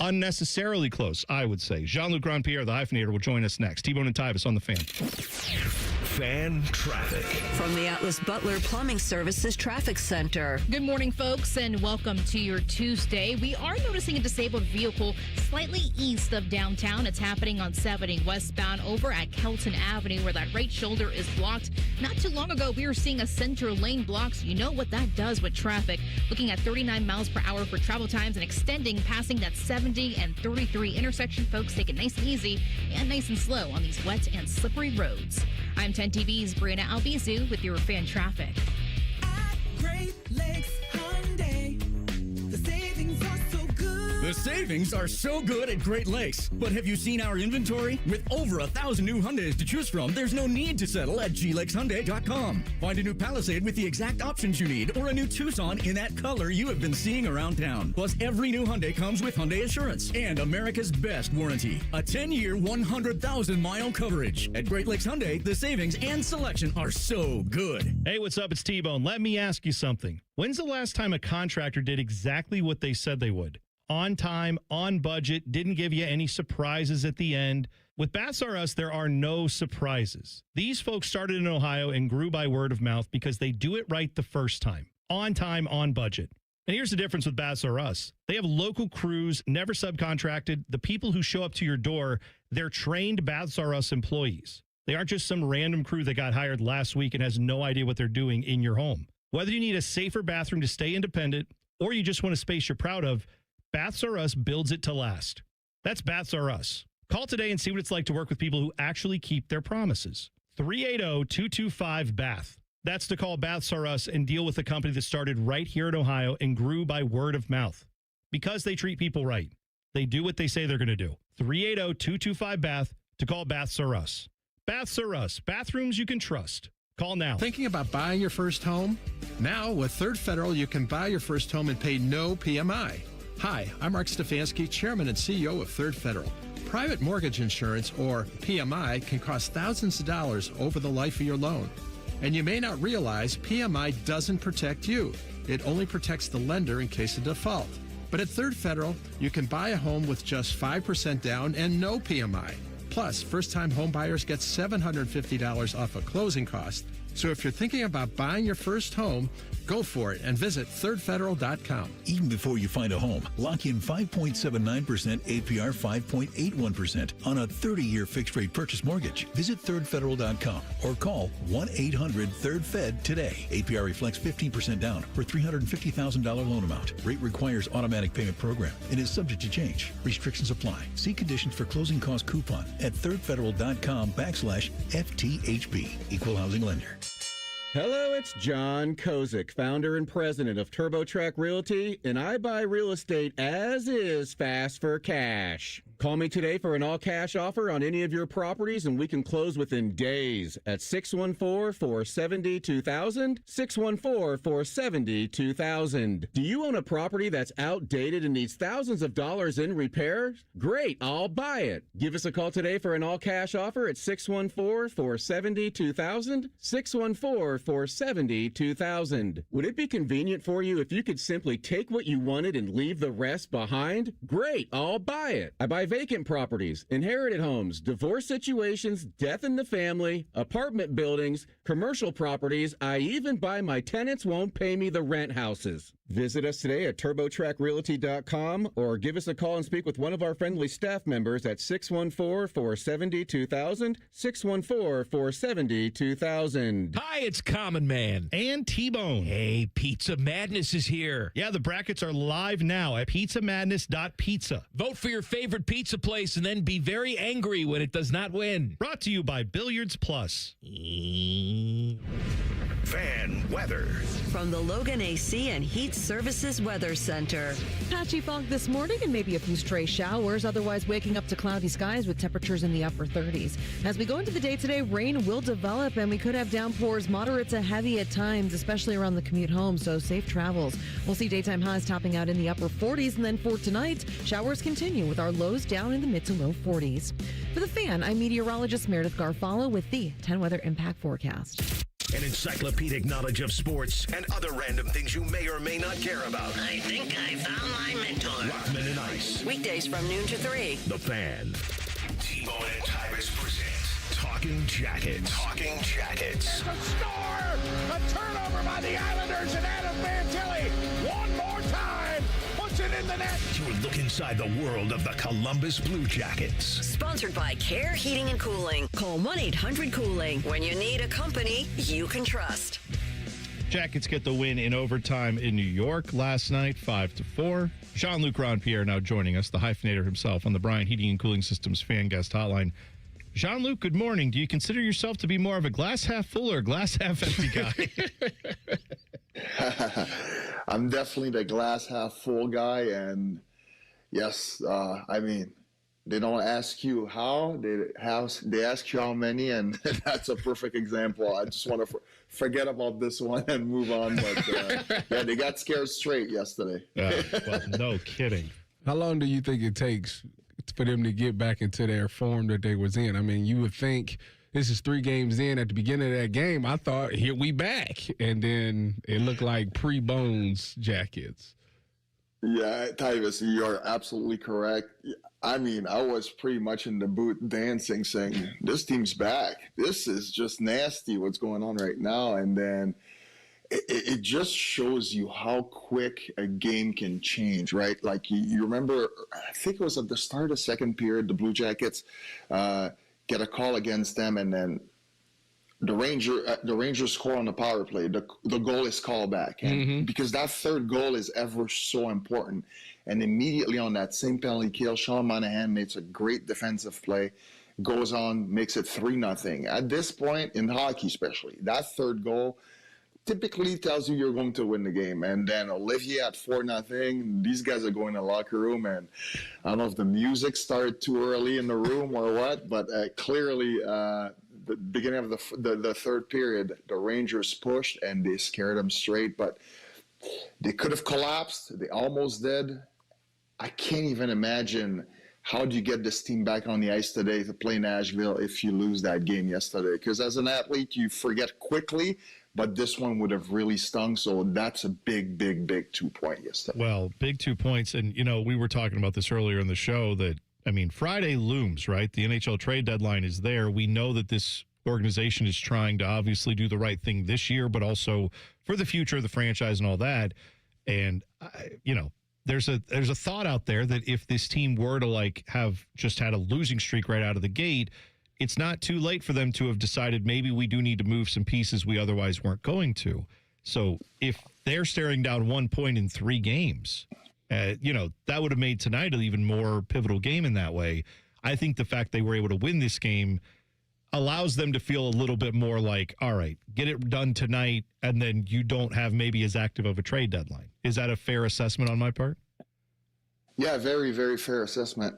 Unnecessarily close, I would say. Jean-Luc Grandpierre, the hyphenator, will join us next. T-Bone and Tyvis on the Fan. Fan traffic. From the Atlas Butler Plumbing Services Traffic Center. Good morning, folks, and welcome to your Tuesday. We are noticing a disabled vehicle slightly east of downtown. It's happening on 70 westbound over at Kelton Avenue, where that right shoulder is blocked. Not too long ago, we were seeing a center lane block, so you know what that does with traffic. Looking at 39 miles per hour for travel times and extending, passing that 70 and 33 intersection. Folks, take it nice and easy and nice and slow on these wet and slippery roads. I'm 10 TV's Brianna Albizu with your fan traffic. At Great Lakes Hyundai, the savings are so good. The savings are so good at Great Lakes. But have you seen our inventory? With over 1,000 new Hyundais to choose from, there's no need to settle at glakeshyundai.com. Find a new Palisade with the exact options you need, or a new Tucson in that color you have been seeing around town. Plus, every new Hyundai comes with Hyundai Assurance and America's best warranty. A 10-year, 100,000-mile coverage. At Great Lakes Hyundai, the savings and selection are so good. Hey, what's up? It's T-Bone. Let me ask you something. When's the last time a contractor did exactly what they said they would? On time, on budget, didn't give you any surprises at the end. With Baths R Us, there are no surprises. These folks started in Ohio and grew by word of mouth because they do it right the first time. On time, on budget. And here's the difference with Baths R Us. They have local crews, never subcontracted. The people who show up to your door, they're trained Baths R Us employees. They aren't just some random crew that got hired last week and has no idea what they're doing in your home. Whether you need a safer bathroom to stay independent or you just want a space you're proud of, Baths R Us builds it to last. That's Baths R Us. Call today and see what it's like to work with people who actually keep their promises. 380-225-BATH. That's to call Baths R Us and deal with a company that started right here in Ohio and grew by word of mouth. Because they treat people right. They do what they say they're going to do. 380-225-BATH to call Baths R Us. Baths R Us. Bathrooms you can trust. Call now. Thinking about buying your first home? Now, with Third Federal, you can buy your first home and pay no PMI. Hi, I'm Mark Stefanski, Chairman and CEO of Third Federal. Private mortgage insurance, or PMI, can cost thousands of dollars over the life of your loan. And you may not realize PMI doesn't protect you. It only protects the lender in case of default. But at Third Federal, you can buy a home with just 5% down and no PMI. Plus, first-time home buyers get $750 off a closing cost. So if you're thinking about buying your first home, go for it and visit thirdfederal.com. Even before you find a home, lock in 5.79% APR 5.81% on a 30-year fixed-rate purchase mortgage. Visit thirdfederal.com or call 1-800-3rd-FED today. APR reflects 15% down for $350,000 loan amount. Rate requires automatic payment program and is subject to change. Restrictions apply. See conditions for closing cost coupon at thirdfederal.com/FTHB. Equal housing lender. Hello, it's John Kozik, founder and president of TurboTrack Realty, and I buy real estate as is, fast for cash. Call me today for an all-cash offer on any of your properties, and we can close within days at 614-470-2000, 614-470-2000. Do you own a property that's outdated and needs thousands of dollars in repairs? Great, I'll buy it. Give us a call today for an all-cash offer at 614-470-2000, 614-470-2000. Would it be convenient for you if you could simply take what you wanted and leave the rest behind? Great, I'll buy it. I buy vacant properties, inherited homes, divorce situations, death in the family, apartment buildings, commercial properties. I even buy my tenants won't pay me the rent houses. Visit us today at TurboTrackRealty.com or give us a call and speak with one of our friendly staff members at 614-470-2000, 614-470-2000. Hi, it's Common Man. And T-Bone. Hey, Pizza Madness is here. Yeah, the brackets are live now at pizzamadness.pizza. Vote for your favorite pizza place and then be very angry when it does not win. Brought to you by Billiards Plus. Fan weather. From the Logan AC and Heat Services Weather Center. Patchy fog this morning and maybe a few stray showers. Otherwise, waking up to cloudy skies with temperatures in the upper 30s. As we go into the day today, rain will develop and we could have downpours, moderate to heavy at times, especially around the commute home. So safe travels. We'll see daytime highs topping out in the upper 40s. And then for tonight, showers continue with our lows down in the mid to low 40s. For the Fan, I'm meteorologist Meredith Garfalo with the 10 Weather Impact Forecast. An encyclopedic knowledge of sports and other random things you may or may not care about. I think I found my mentor. Rockman and Ice. Weekdays from noon to 3. The Fan. T-Bone and Tyvis present Talking Jackets. Talking Jackets. There's a score! A turnover by the Islanders and Adam Fantilli. One more time. Puts it in the net. You'll look inside the world of the Columbus Blue Jackets. Sponsored by Care Heating and Cooling. Call 1-800-COOLING. When you need a company you can trust. Jackets get the win in overtime in New York last night, 5-4. Jean-Luc Ronpierre now joining us, the hyphenator himself, on the Bryant Heating and Cooling Systems fan guest hotline. Jean-Luc, good morning. Do you consider yourself to be more of a glass half full or a glass half empty guy? I'm definitely the glass half full guy, and Yes, I mean, they don't ask you how, they ask you how many, and that's a perfect example. I just want to forget about this one and move on. But yeah, they got scared straight yesterday. Well, no kidding. How long do you think it takes for them to get back into their form that they was in? I mean, you would think this is 3 games in. At the beginning of that game, I thought, here we back. And then it looked like pre-Bones Jackets. Yeah, Tyvis, you're absolutely correct. I mean, I was pretty much in the booth dancing, saying, this team's back. This is just nasty what's going on right now. And then it just shows you how quick a game can change, right? Like you remember, I think it was at the start of the second period, the Blue Jackets get a call against them, and then the Rangers score on the power play. The goal is called back, and because that third goal is ever so important. And immediately on that same penalty kill, Sean Monahan makes a great defensive play, goes on, makes it 3-0. At this point in hockey, especially, that third goal typically tells you you're going to win the game. And then Olivier at 4-0. These guys are going to the locker room, and I don't know if the music started too early in the room or what, but clearly the beginning of the third period, the Rangers pushed and they scared them straight. But they could have collapsed. They almost did. I can't even imagine how do you get this team back on the ice today to play Nashville if you lose that game yesterday. Because as an athlete, you forget quickly. But this one would have really stung. So that's a big 2-point yesterday. Well, big 2 points. And, we were talking about this earlier in the show that, Friday looms, right? The NHL trade deadline is there. We know that this organization is trying to obviously do the right thing this year, but also for the future of the franchise and all that. And, there's a thought out there that if this team were to have just had a losing streak right out of the gate, it's not too late for them to have decided maybe we do need to move some pieces we otherwise weren't going to. So if they're staring down 1 point in 3 games, that would have made tonight an even more pivotal game in that way. I think the fact they were able to win this game allows them to feel a little bit more like, all right, get it done tonight, and then you don't have maybe as active of a trade deadline. Is that a fair assessment on my part? Yeah, very, very fair assessment.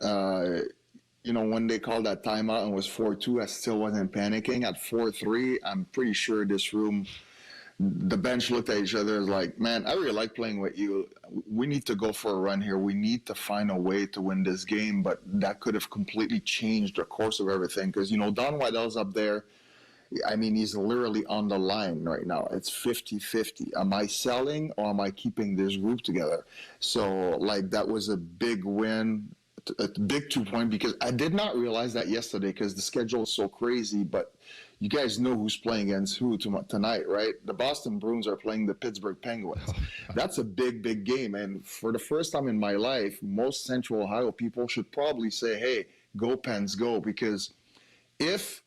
When they called that timeout and it was 4-2, I still wasn't panicking. At 4-3, I'm pretty sure this room, the bench looked at each other like, man, I really like playing with you. We need to go for a run here. We need to find a way to win this game. But that could have completely changed the course of everything because, Don Waddell's up there. I mean, he's literally on the line right now. It's 50-50. Am I selling or am I keeping this group together? So, that was a big win. A big 2-point because I did not realize that yesterday because the schedule is so crazy. But you guys know who's playing against who tonight, right? The Boston Bruins are playing the Pittsburgh Penguins. That's a big game. And for the first time in my life, most Central Ohio people should probably say, hey, go Pens, go. Because if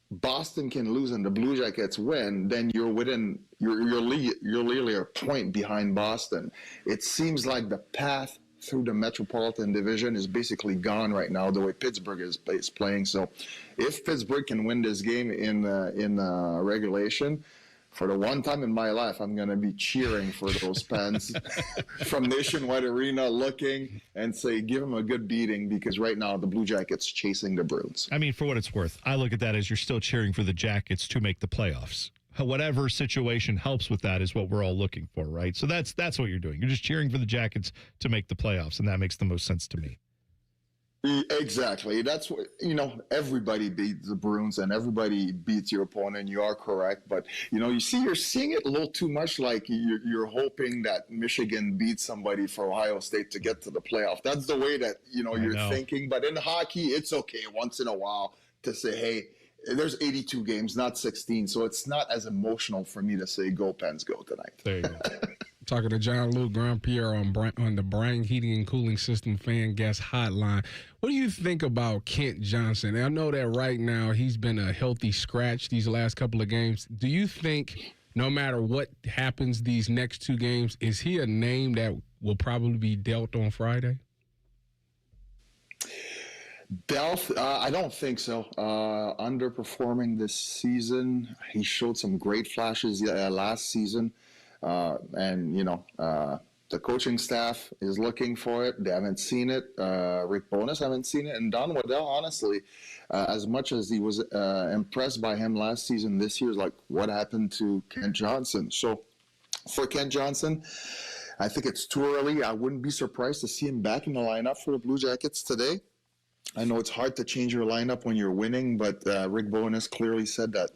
Boston can lose and the Blue Jackets win, then you're literally a point behind Boston. It seems like the path through the Metropolitan Division is basically gone right now, the way Pittsburgh is playing. So if Pittsburgh can win this game in regulation, for the one time in my life, I'm going to be cheering for those Pens from Nationwide Arena, looking and say, give them a good beating, because right now the Blue Jackets chasing the Bruins. For what it's worth, I look at that as you're still cheering for the Jackets to make the playoffs. Whatever situation helps with that is what we're all looking for, right? So that's what you're doing. You're just cheering for the Jackets to make the playoffs, and that makes the most sense to me. Exactly. That's what, everybody beats the Bruins and everybody beats your opponent. You are correct. But, you're seeing it a little too much, like you're hoping that Michigan beats somebody for Ohio State to get to the playoff. That's the way that, you're thinking. But in hockey, it's okay once in a while to say, hey, there's 82 games, not 16, so it's not as emotional for me to say go Pens, go tonight. There you go. Talking to John-Luc Grandpierre on the Brang Heating and Cooling System Fan Guest Hotline. What do you think about Kent Johnson? I know that right now he's been a healthy scratch these last couple of games. Do you think no matter what happens these next 2 games, is he a name that will probably be dealt on Friday? I don't think so. Underperforming this season. He showed some great flashes last season. To The coaching staff is looking for it. They haven't seen it. Rick Bowness haven't seen it. And Don Waddell, honestly, as much as he was impressed by him last season, this year is like, what happened to Kent Johnson? So for Kent Johnson, I think it's too early. I wouldn't be surprised to see him back in the lineup for the Blue Jackets today. I know it's hard to change your lineup when you're winning, but Rick Bowness clearly said that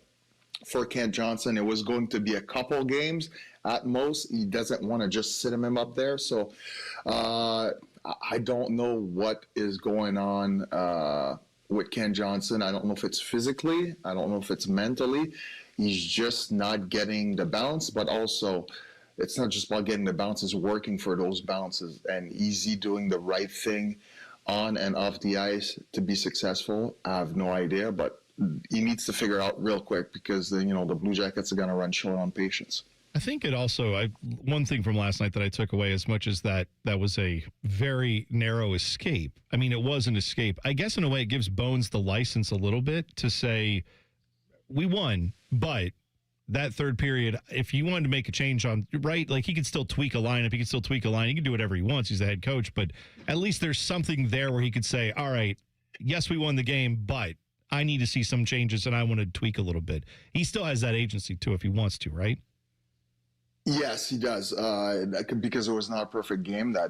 for Kent Johnson, it was going to be a couple games at most. He doesn't want to just sit him up there. So I don't know what is going on with Kent Johnson. I don't know if it's physically. I don't know if it's mentally. He's just not getting the bounce, but also it's not just about getting the bounces, working for those bounces. And is he doing the right thing on and off the ice to be successful? I have no idea, but he needs to figure out real quick because the Blue Jackets are going to run short on patience. I think it also, one thing from last night that I took away, as much as that was a very narrow escape. I mean, it was an escape. I guess in a way it gives Bones the license a little bit to say, we won, but that third period, if you wanted to make a change on, right, like he could still tweak a lineup, he could still tweak a line, he can do whatever he wants, he's the head coach, but at least there's something there where he could say, all right, yes, we won the game, but I need to see some changes and I want to tweak a little bit. He still has that agency too if he wants to, right? Yes, he does. Because it was not a perfect game. That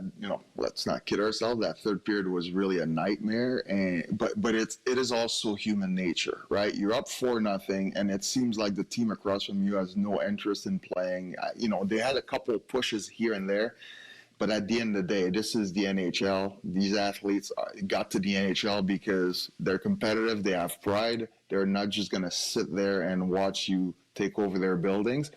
let's not kid ourselves. That third period was really a nightmare. But it is also human nature, right? You're up 4-0, and it seems like the team across from you has no interest in playing. They had a couple of pushes here and there, but at the end of the day, this is the NHL. These athletes got to the NHL because they're competitive. They have pride. They're not just going to sit there and watch you take over their buildings.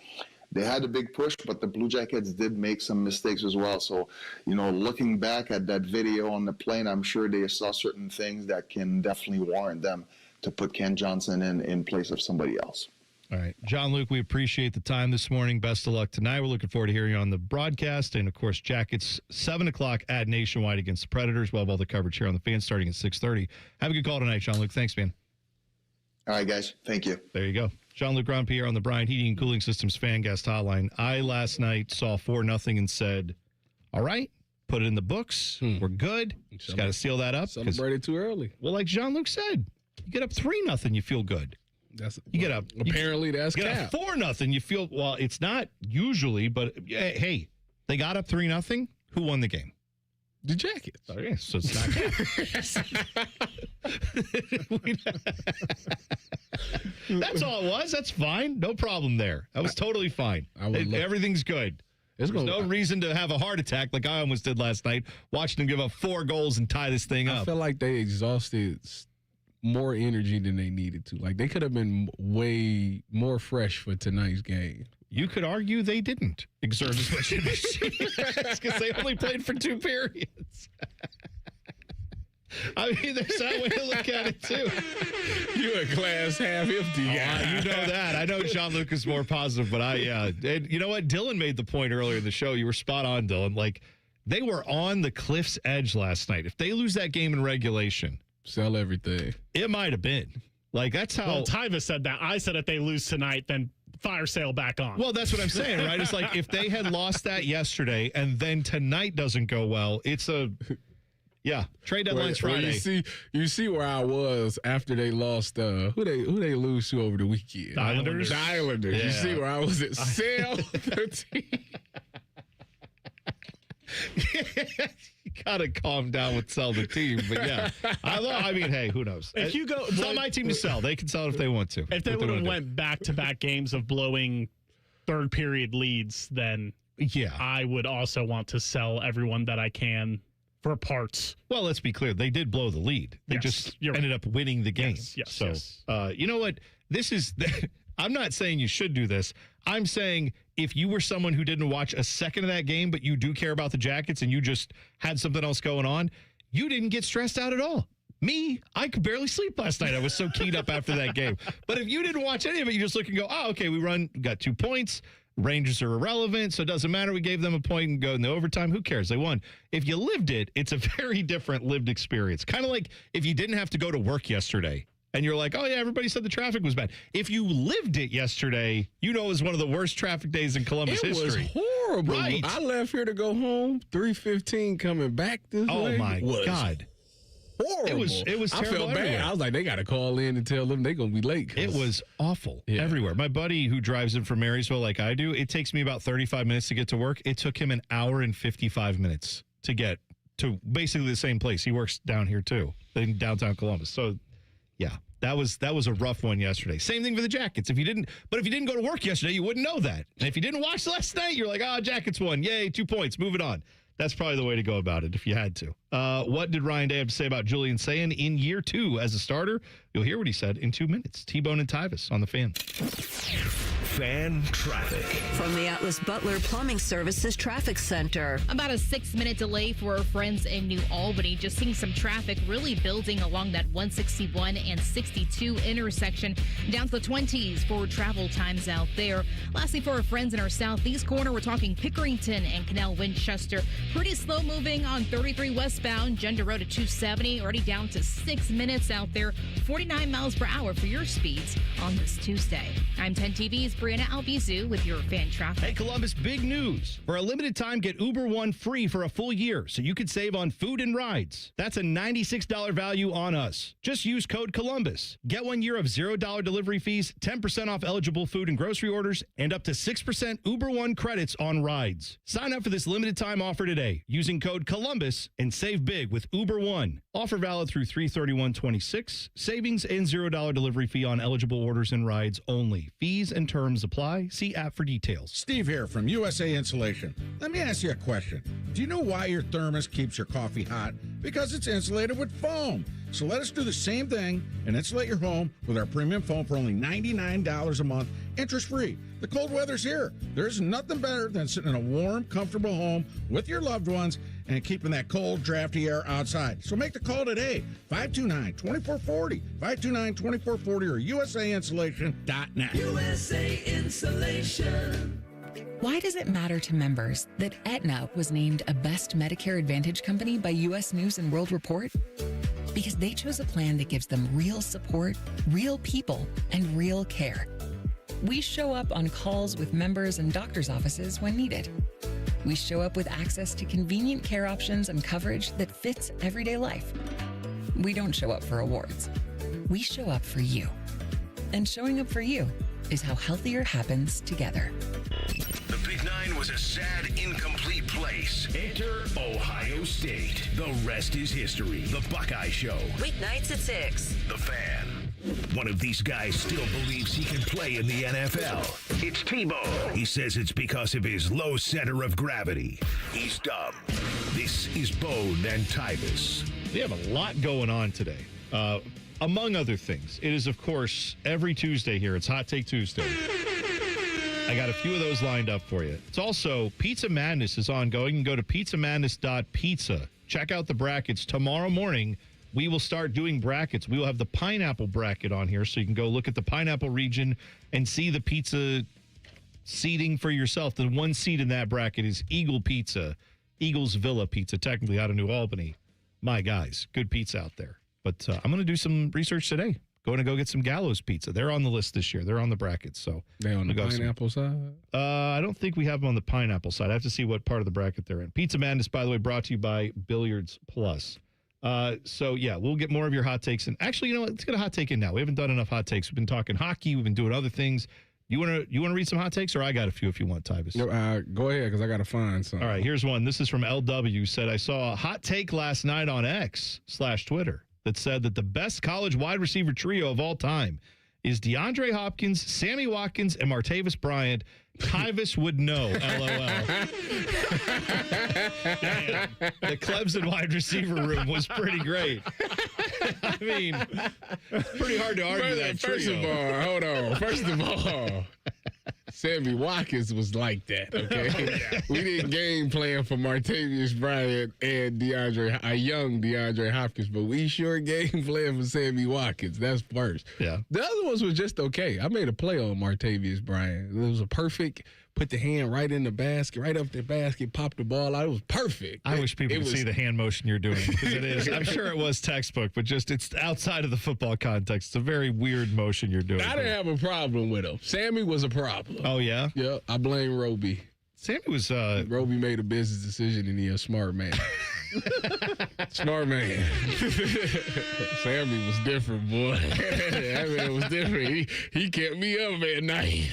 They had a big push, but the Blue Jackets did make some mistakes as well. So, looking back at that video on the plane, I'm sure they saw certain things that can definitely warrant them to put Ken Johnson in place of somebody else. All right. John Luke, we appreciate the time this morning. Best of luck tonight. We're looking forward to hearing you on the broadcast. And, of course, Jackets, 7 o'clock at Nationwide against the Predators. We'll have all the coverage here on the Fan starting at 6:30. Have a good call tonight, John Luke. Thanks, man. All right, guys. Thank you. There you go. Jean-Luc Grandpierre on the Bryant Heating and Cooling Systems fan guest hotline. I last night saw 4-0 and said, all right, put it in the books. We're good. Just got to seal that up. Celebrated too early. Well, like Jean-Luc said, you get up 3-0, you feel good. You get up. Apparently, that's you get up 4-0, you feel, well, it's not usually, but hey, they got up 3-0. Who won the game? The Jackets. Oh, yeah, so it's not That's all it was. That's fine. No problem there. That was totally fine. Everything's good. There's no reason to have a heart attack like I almost did last night, watching them give up 4 goals and tie this thing up. I feel like they exhausted more energy than they needed to. Like, they could have been way more fresh for tonight's game. You could argue they didn't exert as much energy because they only played for 2 periods. I mean, there's that way to look at it, too. You're a glass half empty guy. You know that. I know Jean-Luc is more positive, but and you know what? Dylan made the point earlier in the show. You were spot on, Dylan. Like, they were on the cliff's edge last night. If they lose that game in regulation, sell everything. It might have been. Like, that's how. Well, Tyvis said that. I said if they lose tonight, then fire sale back on. Well, that's what I'm saying, right? It's like if they had lost that yesterday and then tonight doesn't go well, it's a. Yeah, trade deadline's Friday. You see where I was after they lost. Who they lose to over the weekend? The Islanders. The Islanders. Yeah. You see where I was at sale 13. You gotta calm down with sell the team, but yeah, I mean, hey, who knows? If you go, it's not my team to sell. They can sell it if they want to. If they would have went back-to-back games of blowing third period leads, then yeah, I would also want to sell everyone that I can for parts. Well, let's be clear. They did blow the lead. They just ended up winning the game. Yes. You know what? This is. I'm not saying you should do this. I'm saying if you were someone who didn't watch a second of that game, but you do care about the Jackets and you just had something else going on, you didn't get stressed out at all. Me, I could barely sleep last night. I was so keyed up after that game. But if you didn't watch any of it, you just look and go, oh, okay, we got 2 points. Rangers are irrelevant, so it doesn't matter. We gave them a point and go in the overtime. Who cares? They won. If you lived it, it's a very different lived experience. Kind of like if you didn't have to go to work yesterday and you're like, oh, yeah, everybody said the traffic was bad. If you lived it yesterday, you know it was one of the worst traffic days in Columbus history. It was horrible. Right. I left here to go home, 3:15 coming back this way. Oh, my God. Horrible. It was I terrible felt bad. everywhere. I was like, they got to call in and tell them they're going to be late. It was awful everywhere. My buddy who drives in from Marysville like I do, it takes me about 35 minutes to get to work. It took him an hour and 55 minutes to get to basically the same place. He works down here too, in downtown Columbus. So, yeah, that was a rough one yesterday. Same thing for the Jackets. If you didn't go to work yesterday, you wouldn't know that. And if you didn't watch last night, you're like, Jackets won. Yay, 2 points. Moving on. That's probably the way to go about it if you had to. What did Ryan Day have to say about Julian Sayin in year 2 as a starter? You'll hear what he said in 2 minutes. T-Bone and Tyvis on the Fan. Fan traffic. From the Atlas Butler Plumbing Services Traffic Center. About a 6-minute delay for our friends in New Albany. Just seeing some traffic really building along that 161 and 62 intersection. Down to the 20s for travel times out there. Lastly, for our friends in our southeast corner, we're talking Pickerington and Canal Winchester. Pretty slow moving on 33 westbound. Gender Road at 270. Already down to 6 minutes out there. 49 miles per hour for your speeds on this Tuesday. I'm 10 TV's Brianna Albizu with your fan traffic. Hey, Columbus, big news. For a limited time, get Uber One free for a full year so you could save on food and rides. That's a $96 value on us. Just use code Columbus. Get 1 year of $0 delivery fees, 10% off eligible food and grocery orders, and up to 6% Uber One credits on rides. Sign up for this limited time offer today using code Columbus and save big with Uber One. Offer valid through 3/31/26. Savings and $0 delivery fee on eligible orders and rides only. Fees and terms apply. See app for details. Steve here from USA Insulation. Let me ask you a question. Do you know why your thermos keeps your coffee hot? Because it's insulated with foam. So let us do the same thing and insulate your home with our premium foam for only $99 a month, interest-free. The cold weather's here. There's nothing better than sitting in a warm, comfortable home with your loved ones and keeping that cold, drafty air outside. So make the call today, 529-2440, 529-2440 or USAinsulation.net. USA Insulation. Why does it matter to members that Aetna was named a Best Medicare Advantage company by U.S. News & World Report? Because they chose a plan that gives them real support, real people, and real care. We show up on calls with members and doctors' offices when needed. We show up with access to convenient care options and coverage that fits everyday life. We don't show up for awards. We show up for you. And showing up for you is how healthier happens together. The Big Nine was a sad, incomplete place. Enter Ohio State. The rest is history. The Buckeye Show. Weeknights at 6. The Fan. One of these guys still believes he can play in the NFL. It's T-Bone. He says it's because of his low center of gravity. He's dumb. This is Bone and Tyvis. We have a lot going on today. Among other things, it is, of course, every Tuesday here. It's Hot Take Tuesday. I got a few of those lined up for you. It's also Pizza Madness is ongoing. You can go to pizzamadness.pizza. Check out the brackets. Tomorrow morning, we will start doing brackets. We will have the pineapple bracket on here, so you can go look at the pineapple region and see the pizza seating for yourself. The one seat in that bracket is Eagle Pizza, Eagles Villa Pizza, technically out of New Albany. My guys, good pizza out there. But I'm going to do some research today. Going to go get some Gallows Pizza. They're on the list this year. They're on the bracket. So they on the pineapple side? I don't think we have them on the pineapple side. I have to see what part of the bracket they're in. Pizza Madness, by the way, brought to you by Billiards Plus. So, yeah, we'll get more of your hot takes. And actually, you know what? Let's get a hot take in now. We haven't done enough hot takes. We've been talking hockey. We've been doing other things. You want to read some hot takes, or I got a few if you want, Tyvis? No, go ahead, because I got to find some. All right, here's one. This is from LW. Said, I saw a hot take last night on X/Twitter that said that the best college wide receiver trio of all time is DeAndre Hopkins, Sammy Watkins, and Martavis Bryant. Tyvis would know, LOL. Damn. The Clemson wide receiver room was pretty great. I mean, pretty hard to argue that trio. First of all, hold on. First of all, Sammy Watkins was like that, okay? Yeah. We didn't game plan for Martavis Bryant and a young DeAndre Hopkins, but we sure game plan for Sammy Watkins. That's first. Yeah. The other ones was just okay. I made a play on Martavis Bryant. It was a perfect put the hand right in the basket, right up the basket, popped the ball out. It was perfect. I wish people could see the hand motion you're doing, because it is. I'm sure it was textbook, but just it's outside of the football context. It's a very weird motion you're doing. I didn't have a problem with him. Sammy was a problem. Oh, yeah? Yeah, I blame Roby. Sammy was... Roby made a business decision, and he's a smart man. Smart man. Sammy was different, boy. That man was different. He kept me up at night.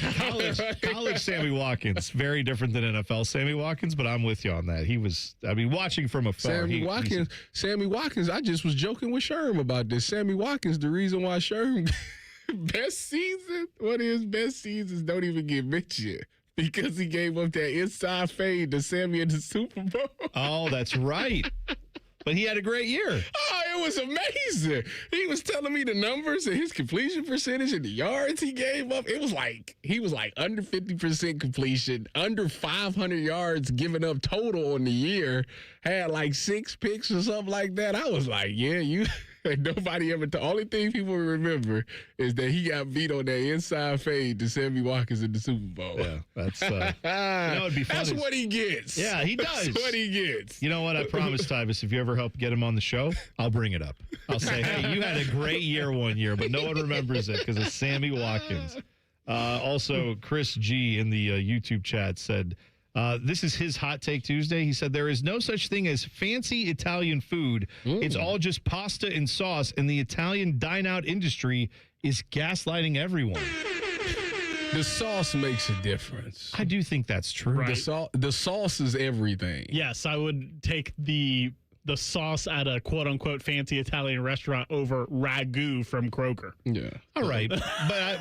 College Sammy Watkins, very different than NFL Sammy Watkins, but I'm with you on that. He was, I mean, watching from afar. Sammy Watkins, I just was joking with Sherm about this. Sammy Watkins, the reason why Sherm best season, one of his best seasons don't even get mentioned. Because he gave up that inside fade to Sammy in the Super Bowl. Oh, that's right. But he had a great year. Oh, it was amazing. He was telling me the numbers and his completion percentage and the yards he gave up. It was like, he was like under 50% completion, under 500 yards given up total in the year, had like 6 picks or something like that. I was like, yeah, you... Nobody ever. The only thing people remember is that he got beat on that inside fade to Sammy Watkins in the Super Bowl. Yeah, that's. It'd be fun. That's what he gets. Yeah, he does. That's what he gets. You know what? I promise, Tyvis, if you ever help get him on the show, I'll bring it up. I'll say, hey, you had a great year one year, but no one remembers it because of Sammy Watkins. Also, Chris G in the YouTube chat said. This is his Hot Take Tuesday. He said, there is no such thing as fancy Italian food. It's all just pasta and sauce, and the Italian dine-out industry is gaslighting everyone. The sauce makes a difference. I do think that's true. Right. The sauce is everything. Yes, I would take the sauce at a quote-unquote fancy Italian restaurant over ragu from Kroger. Yeah. All right.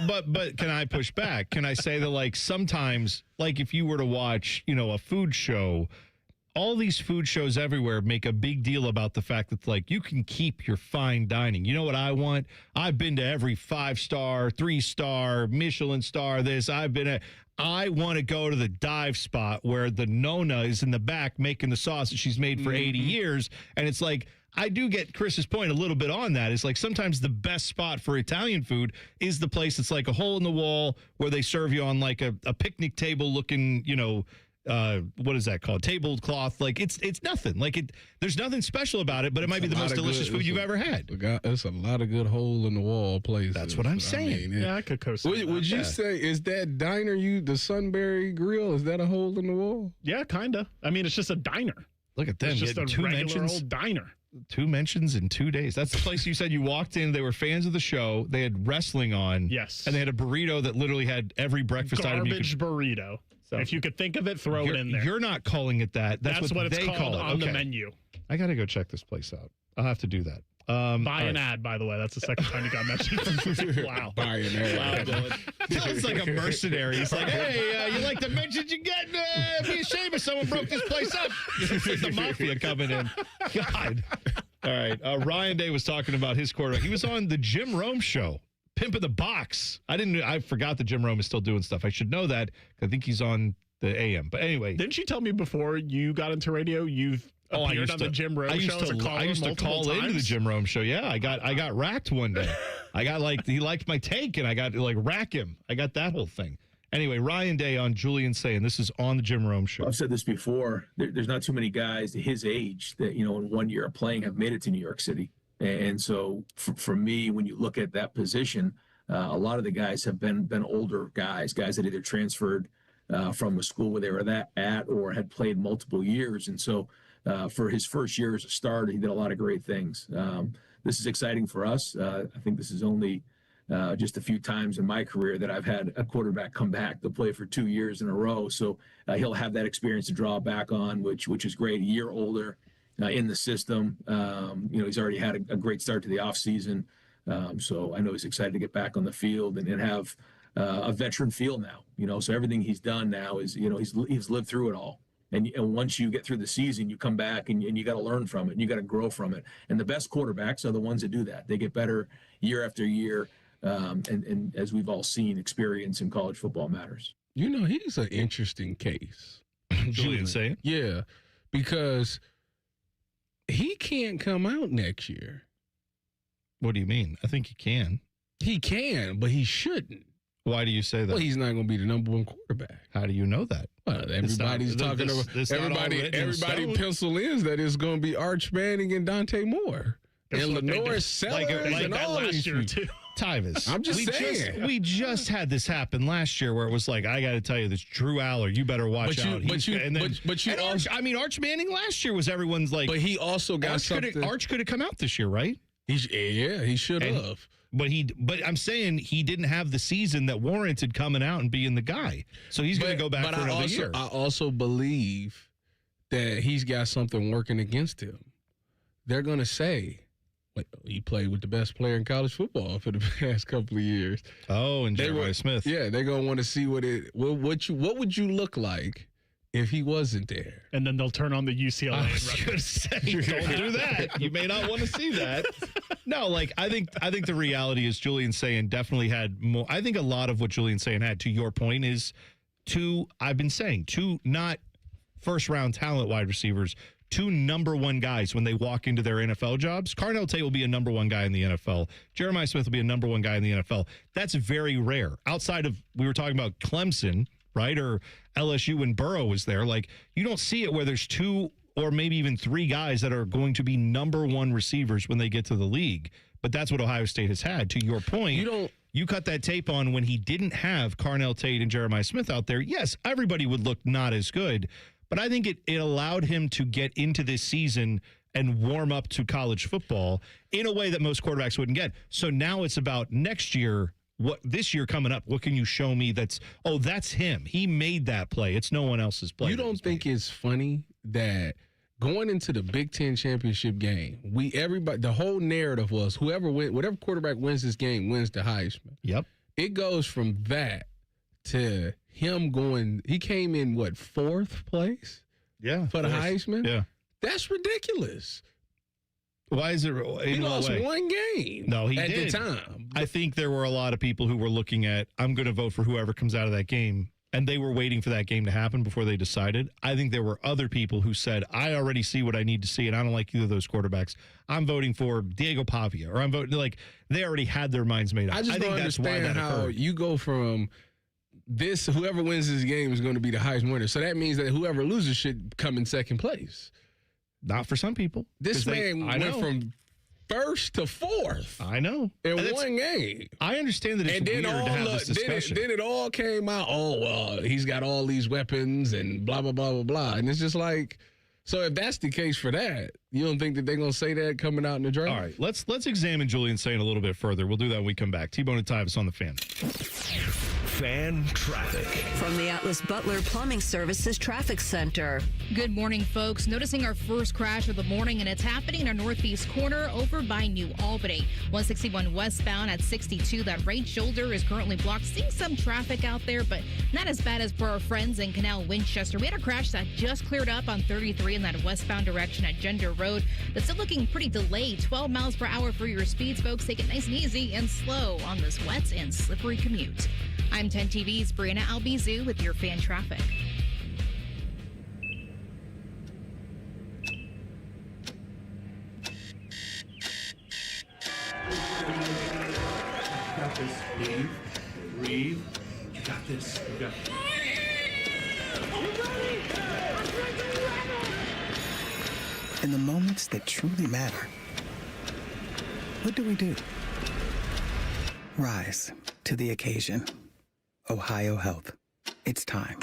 But can I push back? Can I say that, like, sometimes, like, if you were to watch, you know, a food show, all these food shows everywhere make a big deal about the fact that, like, you can keep your fine dining. You know what I want? I've been to every 5-star, 3-star, Michelin star, I want to go to the dive spot where the Nona is in the back making the sauce that she's made for 80 years. And it's like, I do get Chris's point a little bit on that. It's like sometimes the best spot for Italian food is the place that's like a hole in the wall where they serve you on like a picnic table looking, you know, what is that called? Tablecloth. Like it's nothing. Like there's nothing special about it, but it might be the most delicious food you've ever had. It's a lot of good hole in the wall places. That's what I'm saying. Yeah, I could co-sign. Would you say, is that diner the Sunbury Grill? Is that a hole in the wall? Yeah, kinda. I mean, it's just a diner. Look at them. It's just a two regular mentions, old diner. 2 mentions in 2 days. That's the place you said you walked in. They were fans of the show. They had wrestling on. Yes. And they had a burrito that literally had every breakfast item you could. Burrito. So if you could think of it, throw it in there. You're not calling it that. That's what it's they called call it. on the menu. I got to go check this place out. I'll have to do that. Buy an ad, by the way. That's the second time you got mentioned. Wow. Buy an ad. Wow, Dylan's like a mercenary. He's like, hey, you like the mentions you get? Be ashamed if someone broke this place up. It's like the mafia coming in. God. All right. Ryan Day was talking about his quarterback. He was on the Jim Rome show. Pimp of the Box. I forgot that Jim Rome is still doing stuff. I should know that. I think he's on the AM. But anyway. Didn't you tell me before you got into radio you've appeared on the Jim Rome show as a caller? I used to call into the Jim Rome show. Yeah, I got racked one day. I got he liked my take and I got to rack him. I got that whole thing. Anyway, Ryan Day on Julian saying this is on the Jim Rome show. I've said this before. There's not too many guys his age that, in 1 year of playing have made it to New York City. And so for me, when you look at that position, a lot of the guys have been older guys that either transferred from a school where they were at or had played multiple years. And so for his first year as a starter, he did a lot of great things. This is exciting for us. I think this is only just a few times in my career that I've had a quarterback come back to play for 2 years in a row. So he'll have that experience to draw back on, which is great. A year older in the system. He's already had a great start to the offseason. So I know he's excited to get back on the field and have a veteran feel now. So everything he's done now is, he's lived through it all. And once you get through the season, you come back and you got to learn from it and you got to grow from it. And the best quarterbacks are the ones that do that. They get better year after year. And as we've all seen, experience in college football matters. He's an interesting case. Julian saying? Yeah, because he can't come out next year. What do you mean? I think he can. He can, but he shouldn't. Why do you say that? Well, he's not going to be the number one quarterback. How do you know that? Well, everybody's talking about everybody pencil in that it's going to be Arch Manning and Dante Moore and Lenore Sellers and all last year too. Tyvis. I'm just saying. We just had this happen last year where it was like, I got to tell you this, Drew Aller, you better watch out. Arch Manning last year was everyone's like. But he also got something. Arch could have come out this year, right? He should have. But I'm saying he didn't have the season that warranted coming out and being the guy. So he's going to go back for another year. I also believe that he's got something working against him. They're going to say, he played with the best player in college football for the past couple of years. Oh, and Jeremiah Smith. Yeah, they're going to want to see what would you look like if he wasn't there. And then they'll turn on the UCLA. I was going to say, don't do that. You may not want to see that. No, I think the reality is Julian Sayin definitely had more. I think a lot of what Julian Sayin had, to your point, is two not first-round talent wide receivers, two number one guys when they walk into their NFL jobs. Carnell Tate will be a number one guy in the NFL. Jeremiah Smith will be a number one guy in the NFL. That's very rare. Outside of, we were talking about Clemson, right? Or LSU when Burrow was there. You don't see it where there's two or maybe even three guys that are going to be number one receivers when they get to the league. But that's what Ohio State has had. To your point, you cut that tape on when he didn't have Carnell Tate and Jeremiah Smith out there. Yes, everybody would look not as good. But I think it allowed him to get into this season and warm up to college football in a way that most quarterbacks wouldn't get. So now it's about next year, this year coming up, what can you show me that's him. He made that play. It's no one else's play. You don't think it's funny that going into the Big Ten championship game, the whole narrative was whatever quarterback wins this game wins the Heisman. Yep. It goes from that to him he came in fourth place? Yeah. For the Heisman? Yeah. That's ridiculous. Why is it? He lost one game. No, he did. At the time. I think there were a lot of people who were looking at, I'm going to vote for whoever comes out of that game. And they were waiting for that game to happen before they decided. I think there were other people who said, I already see what I need to see, and I don't like either of those quarterbacks. I'm voting for Diego Pavia, or I'm voting, they already had their minds made up. I just think don't that's why understand that how occurred. you go from whoever wins this game is going to be the Heisman winner. So that means that whoever loses should come in second place. Not for some people. This man went from first to fourth. I know. In one game. I understand that it's weird to have this discussion. Then it all came out, he's got all these weapons and blah, blah, blah, blah, blah. And it's just so if that's the case for that, you don't think that they're going to say that coming out in the draft? All right, let's examine Julian Sayin a little bit further. We'll do that when we come back. T-Bone and Tyvis on the Fan. Fan traffic. From the Atlas Butler Plumbing Services Traffic Center. Good morning, folks. Noticing our first crash of the morning, and it's happening in our northeast corner over by New Albany. 161 westbound at 62. That right shoulder is currently blocked. Seeing some traffic out there, but not as bad as for our friends in Canal Winchester. We had a crash that just cleared up on 33 in that westbound direction at Gender Road. But still looking pretty delayed. 12 miles per hour for your speeds, folks. Take it nice and easy and slow on this wet and slippery commute. I'm 10 TV's Brianna Albizu with your fan traffic. Got this. Breathe. You got this. You got this. In the moments that truly matter, what do? Rise to the occasion. Ohio Health. It's time.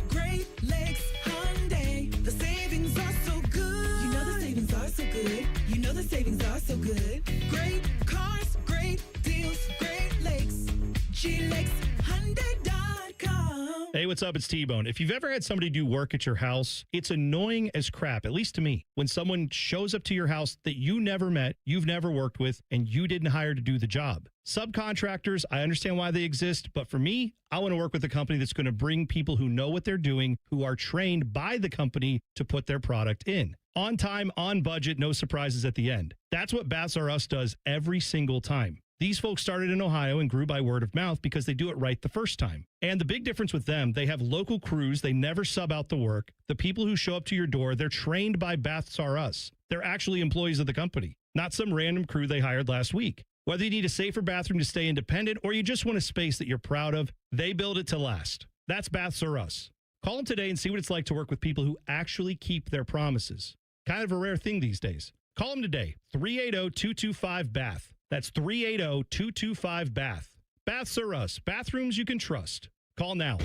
Great Lakes Hyundai. The savings are so good. You know the savings are so good. You know the savings are so good. Great cars, great deals, Great Lakes. GLakesHyundai.com. Hey, what's up? It's T-Bone. If you've ever had somebody do work at your house, it's annoying as crap, at least to me, when someone shows up to your house that you never met, you've never worked with, and you didn't hire to do the job. Subcontractors, I understand why they exist, but for me, I want to work with a company that's going to bring people who know what they're doing, who are trained by the company to put their product in. On time, on budget, no surprises at the end. That's what Baths R Us does every single time. These folks started in Ohio and grew by word of mouth because they do it right the first time. And the big difference with them, they have local crews. They never sub out the work. The people who show up to your door, they're trained by Baths R Us. They're actually employees of the company, not some random crew they hired last week. Whether you need a safer bathroom to stay independent or you just want a space that you're proud of, they build it to last. That's Baths R Us. Call them today and see what it's like to work with people who actually keep their promises. Kind of a rare thing these days. Call them today, 380-225-BATH. That's 380-225-BATH. Baths R Us, bathrooms you can trust. Call now.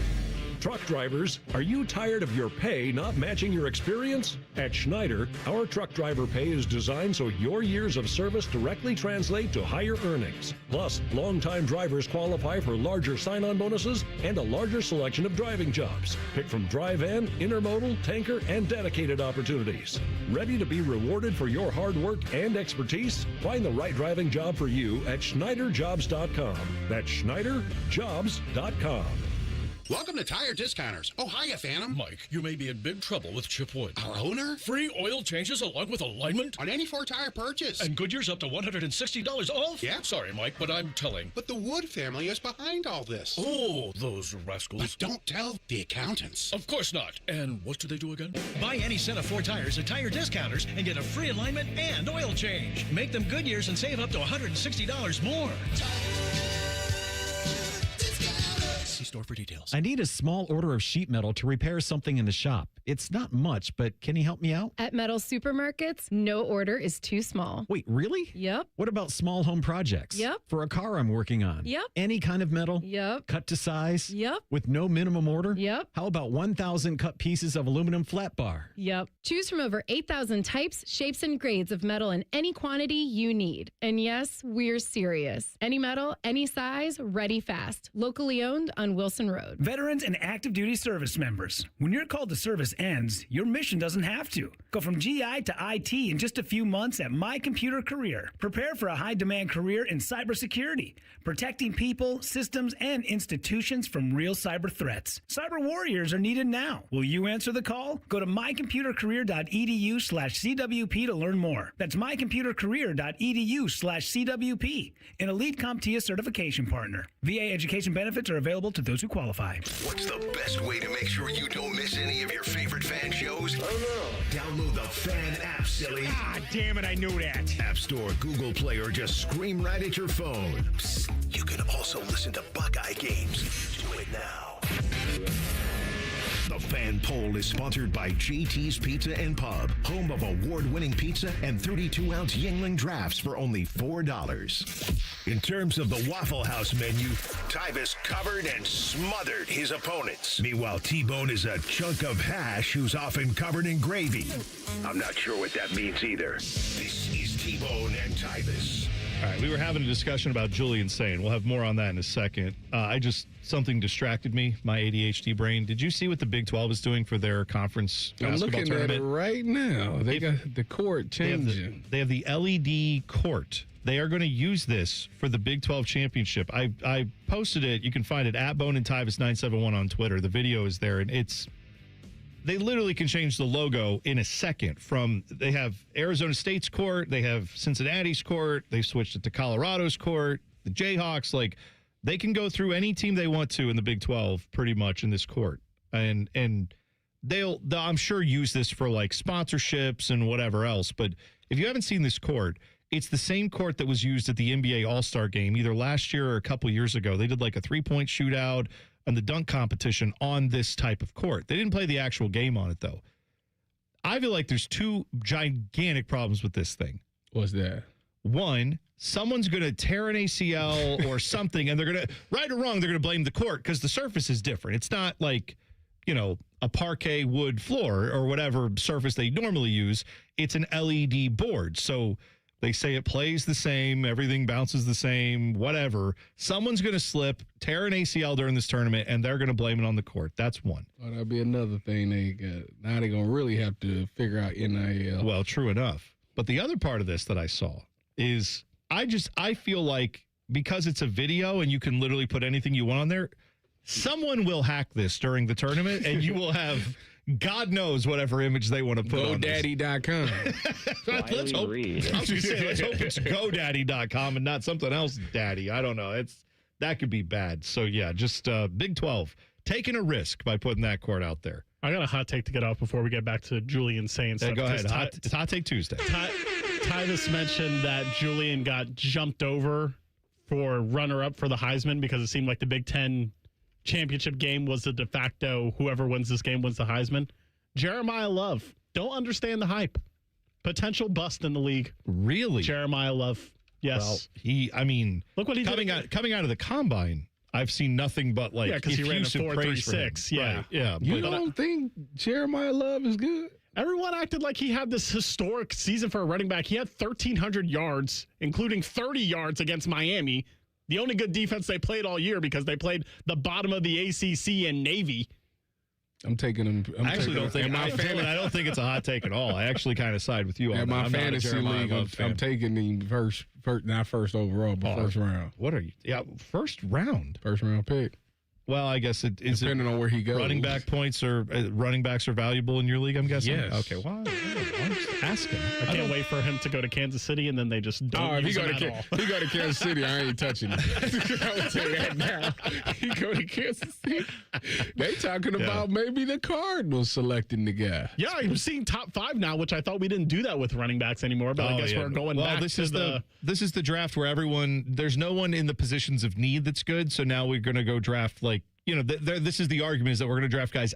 Truck drivers, are you tired of your pay not matching your experience? At Schneider, our truck driver pay is designed so your years of service directly translate to higher earnings. Plus, longtime drivers qualify for larger sign-on bonuses and a larger selection of driving jobs. Pick from dry van, intermodal, tanker, and dedicated opportunities. Ready to be rewarded for your hard work and expertise? Find the right driving job for you at SchneiderJobs.com. That's SchneiderJobs.com. Welcome to Tire Discounters. Oh, hiya, Phantom. Mike, you may be in big trouble with Chip Wood. Our owner? Free oil changes along with alignment? On any 4-tire purchase. And Goodyear's up to $160 off? Yeah. Sorry, Mike, but I'm telling. But the Wood family is behind all this. Oh, those rascals. But don't tell the accountants. Of course not. And what do they do again? Buy any set of 4 tires at Tire Discounters and get a free alignment and oil change. Make them Goodyear's and save up to $160 more. See store for details. I need a small order of sheet metal to repair something in the shop. It's not much, but can you help me out? At Metal Supermarkets, no order is too small. Wait, really? Yep. What about small home projects? Yep. For a car I'm working on? Yep. Any kind of metal? Yep. Cut to size? Yep. With no minimum order? Yep. How about 1,000 cut pieces of aluminum flat bar? Yep. Choose from over 8,000 types, shapes, and grades of metal in any quantity you need. And yes, we're serious. Any metal, any size, ready fast. Locally owned on Wilson Road. Veterans and active duty service members. When your call to service ends, your mission doesn't have to. Go from GI to IT in just a few months at My Computer Career. Prepare for a high-demand career in cybersecurity, protecting people, systems, and institutions from real cyber threats. Cyber warriors are needed now. Will you answer the call? Go to mycomputercareer.edu/CWP to learn more. That's mycomputercareer.edu/CWP, an elite CompTIA certification partner. VA education benefits are available to those who qualify. What's the best way to make sure you don't miss any of your favorite fan shows? Download the Fan app, silly. Ah, damn it, I knew that. App Store, Google Play, or just scream right at your phone. Psst, you can also listen to Buckeye games. Do it now. The Fan Poll is sponsored by JT's Pizza and Pub, home of award-winning pizza and 32-ounce Yingling drafts for only $4. In terms of the Waffle House menu, Tyvis covered and smothered his opponents. Meanwhile, T-Bone is a chunk of hash who's often covered in gravy. I'm not sure what that means either. This is T-Bone and Tyvis. All right, we were having a discussion about Julian Sane. We'll have more on that in a second. Something distracted me, my ADHD brain. Did you see what the Big 12 is doing for their conference I'm basketball looking tournament? at it right now. They got the court changing. They have the LED court. They are going to use this for the Big 12 championship. I posted it. You can find it at Bone and Tyvis 971 on Twitter. The video is there, and they literally can change the logo in a second. They have Arizona State's court, they have Cincinnati's court, they've switched it to Colorado's court, the Jayhawks. Like, they can go through any team they want to in the Big 12 pretty much in this court. And they'll I'm sure use this for like sponsorships and whatever else. But if you haven't seen this court, it's the same court that was used at the NBA All-Star game either last year or a couple years ago. They did like a 3-point shootout and the dunk competition on this type of court. They didn't play the actual game on it, though. I feel like there's 2 gigantic problems with this thing. What's that? One, someone's going to tear an ACL or something, and they're going to, right or wrong, they're going to blame the court because the surface is different. It's not like, a parquet wood floor or whatever surface they normally use. It's an LED board. So they say it plays the same, everything bounces the same, whatever. Someone's going to slip, tear an ACL during this tournament, and they're going to blame it on the court. That's one. Oh, that'll be another thing they got. Now they're going to really have to figure out NIL. Well, true enough. But the other part of this that I saw is I feel like because it's a video and you can literally put anything you want on there, someone will hack this during the tournament, and you will have God knows whatever image they want to put on this. GoDaddy.com. Let's hope it's GoDaddy.com and not something else, Daddy. I don't know. That could be bad. So, yeah, just Big 12 taking a risk by putting that court out there. I got a hot take to get off before we get back to Julian saying stuff. Go ahead. It's Hot Take Tuesday. Tyvis mentioned that Julian got jumped over for runner-up for the Heisman because it seemed like the Big Ten championship game was the de facto whoever wins this game wins the Heisman. Jeremiah Love, don't understand the hype. Potential bust in the league. Really? Jeremiah Love. Yes. Well, look what he coming out of the combine. I've seen nothing but because he ran a effusive praise for him. 4.36. Yeah. Right, yeah. You don't think Jeremiah Love is good? Everyone acted like he had this historic season for a running back. He had 1,300 yards, including 30 yards against Miami. The only good defense they played all year because they played the bottom of the ACC and Navy. I'm taking him. I don't think it's a hot take at all. I actually kind of side with you on that. My fantasy league, I'm taking him first, not first overall, but first round. What are you? Yeah, first round pick. Well, I guess it is depending on where he goes. Running back points or running backs are valuable in your league, I'm guessing. Yes. Okay. Well, I'm just asking. I can't wait for him to go to Kansas City and then they just don't use him at all. He go to Kansas City, I ain't touching him. I would tell you that now. He go to Kansas City. They talking about maybe the Cardinals selecting the guy. Yeah, I'm seeing top 5 now, which I thought we didn't do that with running backs anymore. But I guess we're going back this to is this is the draft where there's no one in the positions of need that's good. So now we're going to go draft this is the argument is that we're going to draft guys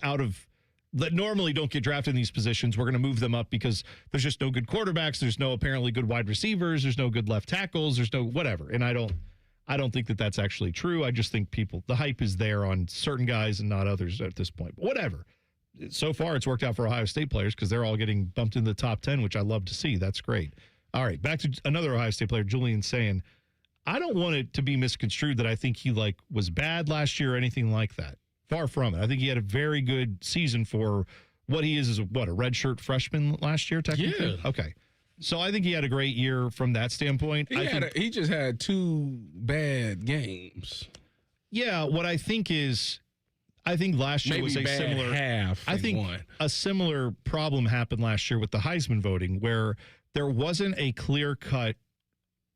that normally don't get drafted in these positions. We're going to move them up because there's just no good quarterbacks. There's no apparently good wide receivers. There's no good left tackles. There's no whatever. And I don't think that that's actually true. I just think the hype is there on certain guys and not others at this point. But whatever. So far, it's worked out for Ohio State players because they're all getting bumped into the top 10, which I love to see. That's great. All right, back to another Ohio State player, Julian saying, I don't want it to be misconstrued that I think he was bad last year or anything like that. Far from it. I think he had a very good season for what he is a redshirt freshman last year, technically? Yeah. Okay. So I think he had a great year from that standpoint. He just had 2 bad games. Yeah, what I think is, last year was a similar half. I think a similar problem happened last year with the Heisman voting where there wasn't a clear-cut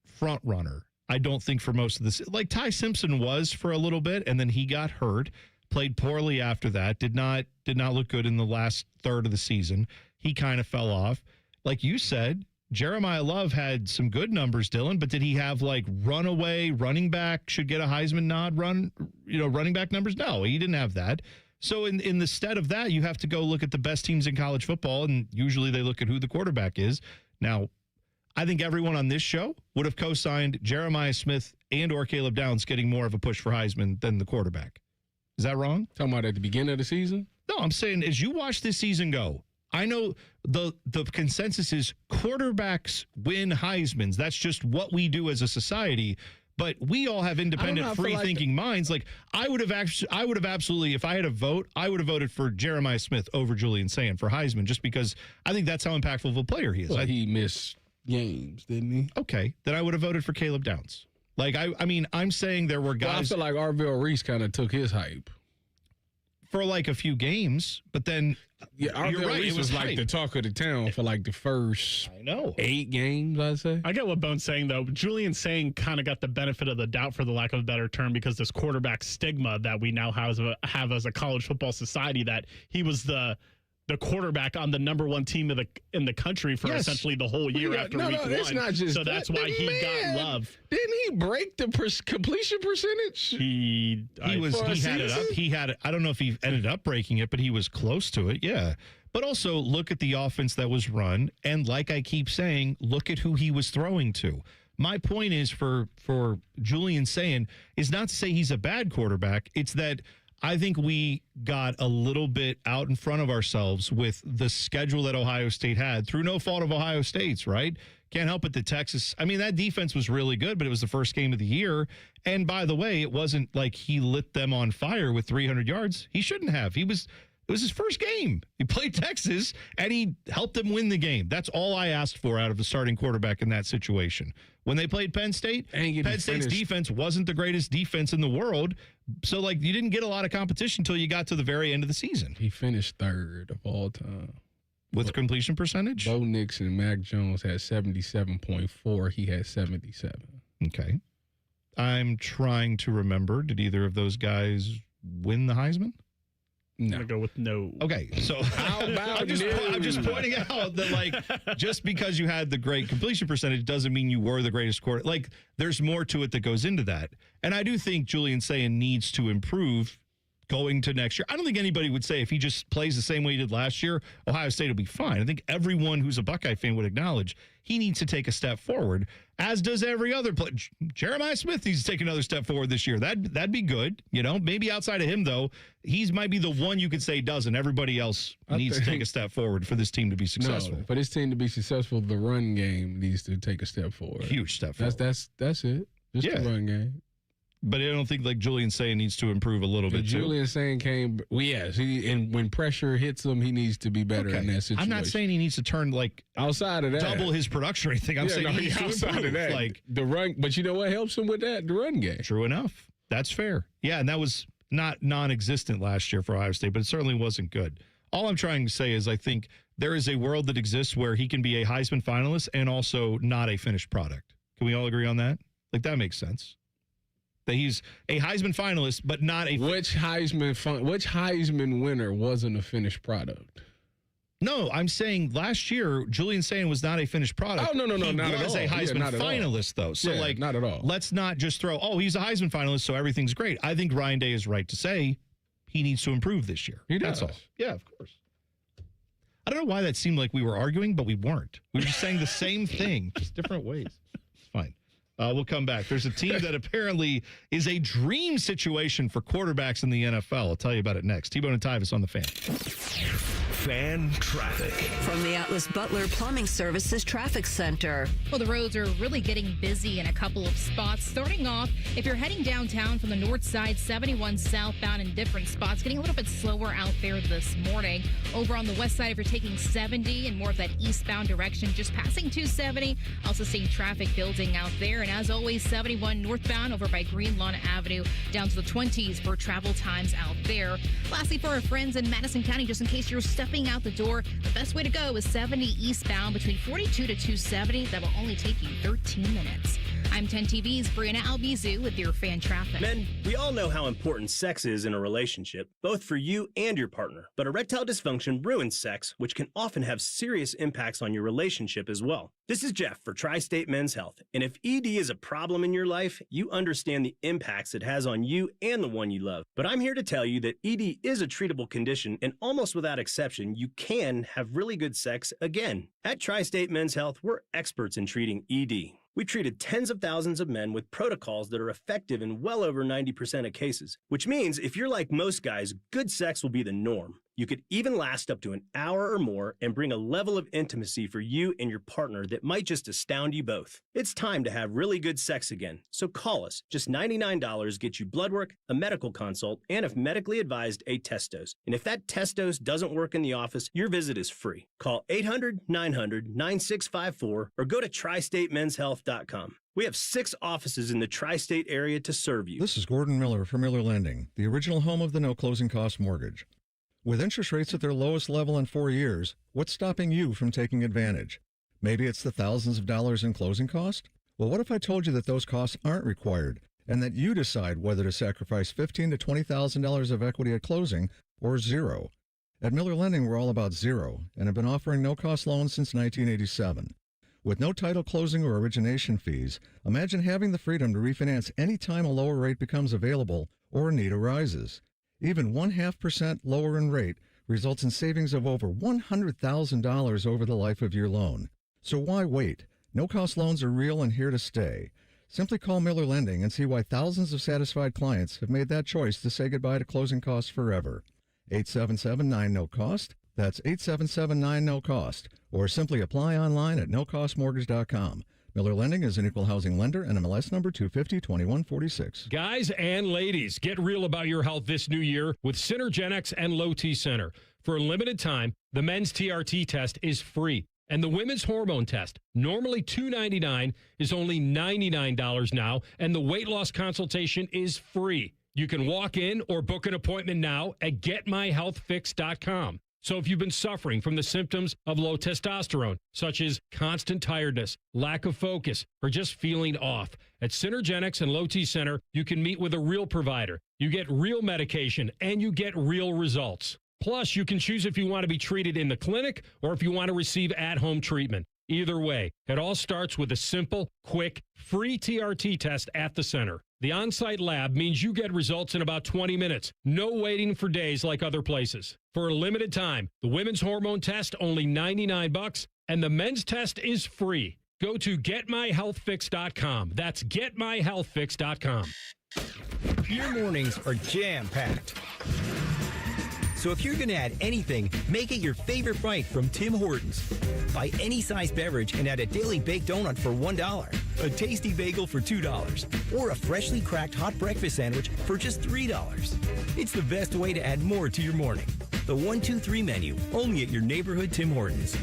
front runner. I don't think for most of this, like Ty Simpson was for a little bit, and then he got hurt, played poorly after that, did not look good in the last third of the season. He kind of fell off. Like you said, Jeremiah Love had some good numbers, Dylan, but did he have runaway running back should get a Heisman nod running back numbers? No, he didn't have that. So in the stead of that, you have to go look at the best teams in college football, and usually they look at who the quarterback is. Now, I think everyone on this show would have co-signed Jeremiah Smith and or Caleb Downs getting more of a push for Heisman than the quarterback. Is that wrong? Talking about at the beginning of the season? No, I'm saying as you watch this season go, I know the consensus is quarterbacks win Heismans. That's just what we do as a society. But we all have independent, free-thinking minds. Like I would have absolutely, if I had a vote, I would have voted for Jeremiah Smith over Julian Sayin for Heisman, just because I think that's how impactful of a player he is. Well, he missed games, didn't he? Okay, then I would have voted for Caleb Downs. I'm saying there were guys. Well, I feel like Arvell Reese kind of took his hype for a few games, but then Arvell right, Reese was like the talk of the town for the first 8 games, I'd say. I get what Bone's saying, though. Julian Sayin kind of got the benefit of the doubt, for the lack of a better term, because this quarterback stigma that we now have as a college football society, that he was the quarterback on the number 1 team in the country for essentially the whole year after week 1. It's not just so that's why he got love. Didn't he break the completion percentage? He had it up. He had it. I don't know if he ended up breaking it, but he was close to it. Yeah. But also look at the offense that was run, and like I keep saying, look at who he was throwing to. My point is for Julian Sayin is not to say he's a bad quarterback. It's that I think we got a little bit out in front of ourselves with the schedule that Ohio State had through no fault of Ohio State's, right? Can't help it that Texas, that defense was really good, but it was the first game of the year. And by the way, it wasn't like he lit them on fire with 300 yards. He shouldn't have. It was his first game. He played Texas, and he helped them win the game. That's all I asked for out of the starting quarterback in that situation. When they played Penn State, Penn State's defense wasn't the greatest defense in the world. So, you didn't get a lot of competition until you got to the very end of the season. He finished 3rd of all time. With completion percentage? Bo Nix and Mac Jones had 77.4. He had 77. Okay. I'm trying to remember. Did either of those guys win the Heisman? I'm going to go with no. Okay, so How about I'm just pointing out that, like, just because you had the great completion percentage doesn't mean you were the greatest quarterback. Like, there's more to it that goes into that. And I do think Julian Sayin needs to improve going to next year. I don't think anybody would say if he just plays the same way he did last year, Ohio State will be fine. I think everyone who's a Buckeye fan would acknowledge he needs to take a step forward, as does every other player. Jeremiah Smith needs to take another step forward this year. That'd be good. You know, maybe outside of him, though, he might be the one you could say doesn't. Everybody else needs to take a step forward for this team to be successful. No, for this team to be successful, the run game needs to take a step forward. Huge step forward. That's it. Just the run game. But I don't think, like, Julian Sayin needs to improve a little bit, too. Julian Sayin came, and when pressure hits him, he needs to be better in that situation. I'm not saying he needs to turn, like, outside of that, double his production or anything. I'm saying he needs to outside improve. of that, like, the run. But you know what helps him with that? The run game. True enough. That's fair. Yeah, and that was not non-existent last year for Ohio State, but it certainly wasn't good. All I'm trying to say is I think there is a world that exists where he can be a Heisman finalist and also not a finished product. Can we all agree on that? Like, that makes sense. That he's a Heisman finalist, but not a... Which Heisman winner wasn't a finished product? No, I'm saying last year, Julian Sayin was not a finished product. Oh, no, not at all. He was a Heisman finalist, though. So, not at all. Let's not just throw, he's a Heisman finalist, so everything's great. I think Ryan Day is right to say he needs to improve this year. He does. That's all. Yeah, of course. I don't know why that seemed like we were arguing, but we weren't. We were just saying the same thing, just different ways. It's fine. We'll come back. There's a team that apparently is a dream situation for quarterbacks in the NFL. I'll tell you about it next. T-Bone and Tyvis on the Fan. Fan traffic. From the Atlas Butler Plumbing Services Traffic Center. Well, the roads are really getting busy in a couple of spots. Starting off, if you're heading downtown from the north side, 71 southbound in different spots, getting a little bit slower out there this morning. Over on the west side, if you're taking 70 and more of that eastbound direction, just passing 270. Also seeing traffic building out there. And as always, 71 northbound over by Green Lawn Avenue, down to the 20s for travel times out there. Lastly, for our friends in Madison County, just in case you're stepping out the door, the best way to go is 70 eastbound between 42 to 270. That will only take you 13 minutes. I'm 10 TV's Brianna Albizu with your fan traffic. Men, we all know how important sex is in a relationship, both for you and your partner. But erectile dysfunction ruins sex, which can often have serious impacts on your relationship as well. This is Jeff for Tri-State Men's Health. And if ED is a problem in your life, you understand the impacts it has on you and the one you love. But I'm here to tell you that ED is a treatable condition, and almost without exception, you can have really good sex again. At Tri-State Men's Health, we're experts in treating ED. We've treated tens of thousands of men with protocols that are effective in well over 90% of cases, which means if you're like most guys, good sex will be the norm. You could even last up to an hour or more and bring a level of intimacy for you and your partner that might just astound you both. It's time to have really good sex again, so call us. Just $99 gets you blood work, a medical consult, and if medically advised, a test dose. And if that test dose doesn't work in the office, your visit is free. Call 800-900-9654 or go to tristatemenshealth.com. We have 6 offices in the tri-state area to serve you. This is Gordon Miller from Miller Lending, the original home of the no closing cost mortgage. With interest rates at their lowest level in 4 years, what's stopping you from taking advantage? Maybe it's the thousands of dollars in closing cost? Well, what if I told you that those costs aren't required and that you decide whether to sacrifice $15,000 to $20,000 of equity at closing or zero? At Miller Lending, we're all about zero and have been offering no-cost loans since 1987. With no title closing or origination fees, imagine having the freedom to refinance any time a lower rate becomes available or a need arises. Even 0.5% lower in rate results in savings of over $100,000 over the life of your loan. So why wait? No-cost loans are real and here to stay. Simply call Miller Lending and see why thousands of satisfied clients have made that choice to say goodbye to closing costs forever. 877-9-NO-COST. That's 877-9-NO-COST. Or simply apply online at nocostmortgage.com. Miller Lending is an equal housing lender and MLS number 250-2146. Guys and ladies, get real about your health this new year with Synergenics and Low T Center. For a limited time, the men's TRT test is free. And the women's hormone test, normally $299, is only $99 now. And the weight loss consultation is free. You can walk in or book an appointment now at getmyhealthfix.com. So if you've been suffering from the symptoms of low testosterone, such as constant tiredness, lack of focus, or just feeling off, At Synergenics and Low T Center, you can meet with a real provider. You get real medication, and you get real results. Plus, you can choose if you want to be treated in the clinic or if you want to receive at-home treatment. Either way, it all starts with a simple, quick, free TRT test at the center. The on-site lab means you get results in about 20 minutes. No waiting for days like other places. For a limited time, the women's hormone test only $99, and the men's test is free. Go to getmyhealthfix.com. That's getmyhealthfix.com. Your mornings are jam-packed. So if you're going to add anything, make it your favorite bite from Tim Hortons. Buy any size beverage and add a daily baked donut for $1, a tasty bagel for $2, or a freshly cracked hot breakfast sandwich for just $3. It's the best way to add more to your morning. The 1-2-3 menu, only at your neighborhood Tim Hortons.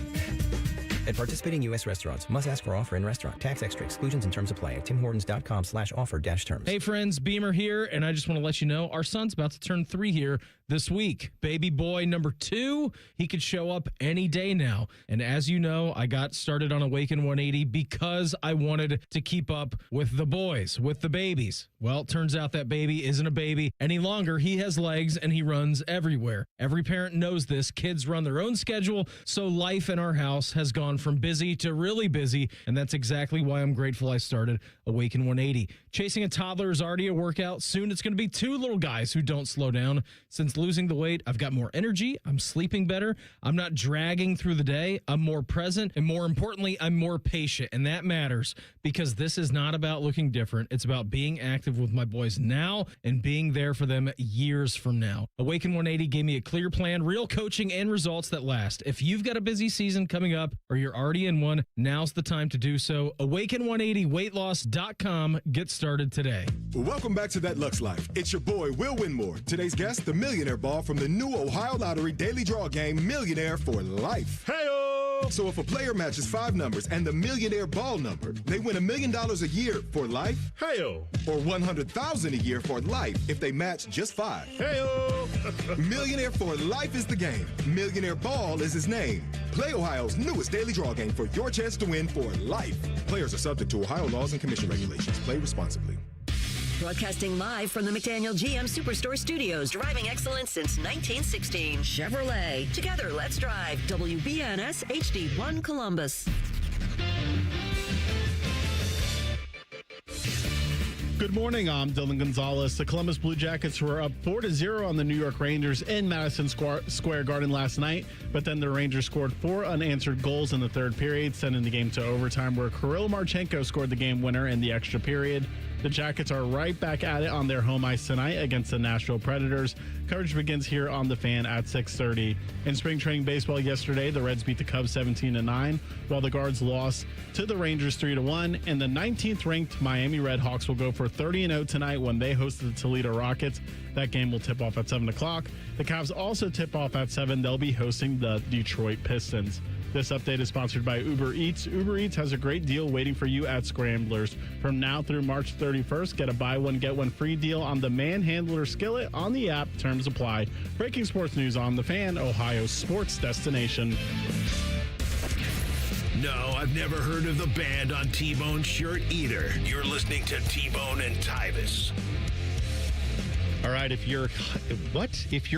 At participating U.S. restaurants, must ask for offer in restaurant. Tax extra exclusions and terms apply at timhortons.com/offer-terms. Hey friends, Beamer here, and I just want to let you know our son's about to turn 3 here this week. Baby boy number 2, he could show up any day now. And as you know, I got started on Awaken 180 because I wanted to keep up with the boys, with the babies. Well, it turns out that baby isn't a baby any longer. He has legs and he runs everywhere. Every parent knows this. Kids run their own schedule, so life in our house has gone from busy to really busy, and that's exactly why I'm grateful I started Awaken 180. Chasing a toddler is already a workout. Soon it's going to be 2 little guys who don't slow down. Since losing the weight, I've got more energy, I'm sleeping better, I'm not dragging through the day, I'm more present, and more importantly, I'm more patient, and that matters because this is not about looking different. It's about being active with my boys now and being there for them years from now. Awaken 180 gave me a clear plan, real coaching, and results that last. If you've got a busy season coming up or you're already in one, now's the time to do so. Awaken180weightloss.com. Get started today. Welcome back to That Lux Life. It's your boy, Will Winmore. Today's guest, the millionaire ball from the new Ohio Lottery Daily Draw game, Millionaire for Life. Hey-o! So if a player matches 5 numbers and the millionaire ball number, they win $1 million a year for life. Hey-o! Or $100,000 a year for life if they match just 5. Hey-o! Millionaire for Life is the game. Millionaire Ball is his name. Play Ohio's newest daily draw game for your chance to win for life. Players are subject to Ohio laws and commission regulations. Play responsibly. Broadcasting live from the McDaniel GM Superstore Studios. Driving excellence since 1916. Chevrolet. Together, let's drive. WBNS HD1 Columbus. Good morning, I'm Dylan Gonzalez. The Columbus Blue Jackets were up 4-0 on the New York Rangers in Madison Square Garden last night, but then the Rangers scored 4 unanswered goals in the third period, sending the game to overtime where Kirill Marchenko scored the game winner in the extra period. The Jackets are right back at it on their home ice tonight against the Nashville Predators. Coverage begins here on The Fan at 6:30. In spring training baseball yesterday, the Reds beat the Cubs 17-9, while the Guards lost to the Rangers 3-1. And the 19th ranked Miami Redhawks will go for 30-0 tonight when they host the Toledo Rockets. That game will tip off at 7 o'clock. The Cavs also tip off at 7. They'll be hosting the Detroit Pistons. This update is sponsored by Uber Eats. Uber Eats has a great deal waiting for you at Scramblers. From now through March 31st, get a buy one, get one free deal on the Manhandler skillet on the app. Terms apply. Breaking sports news on The Fan, Ohio's sports destination. No, I've never heard of the band on T-Bone's shirt either. You're listening to T-Bone and Tyvis. All right, if your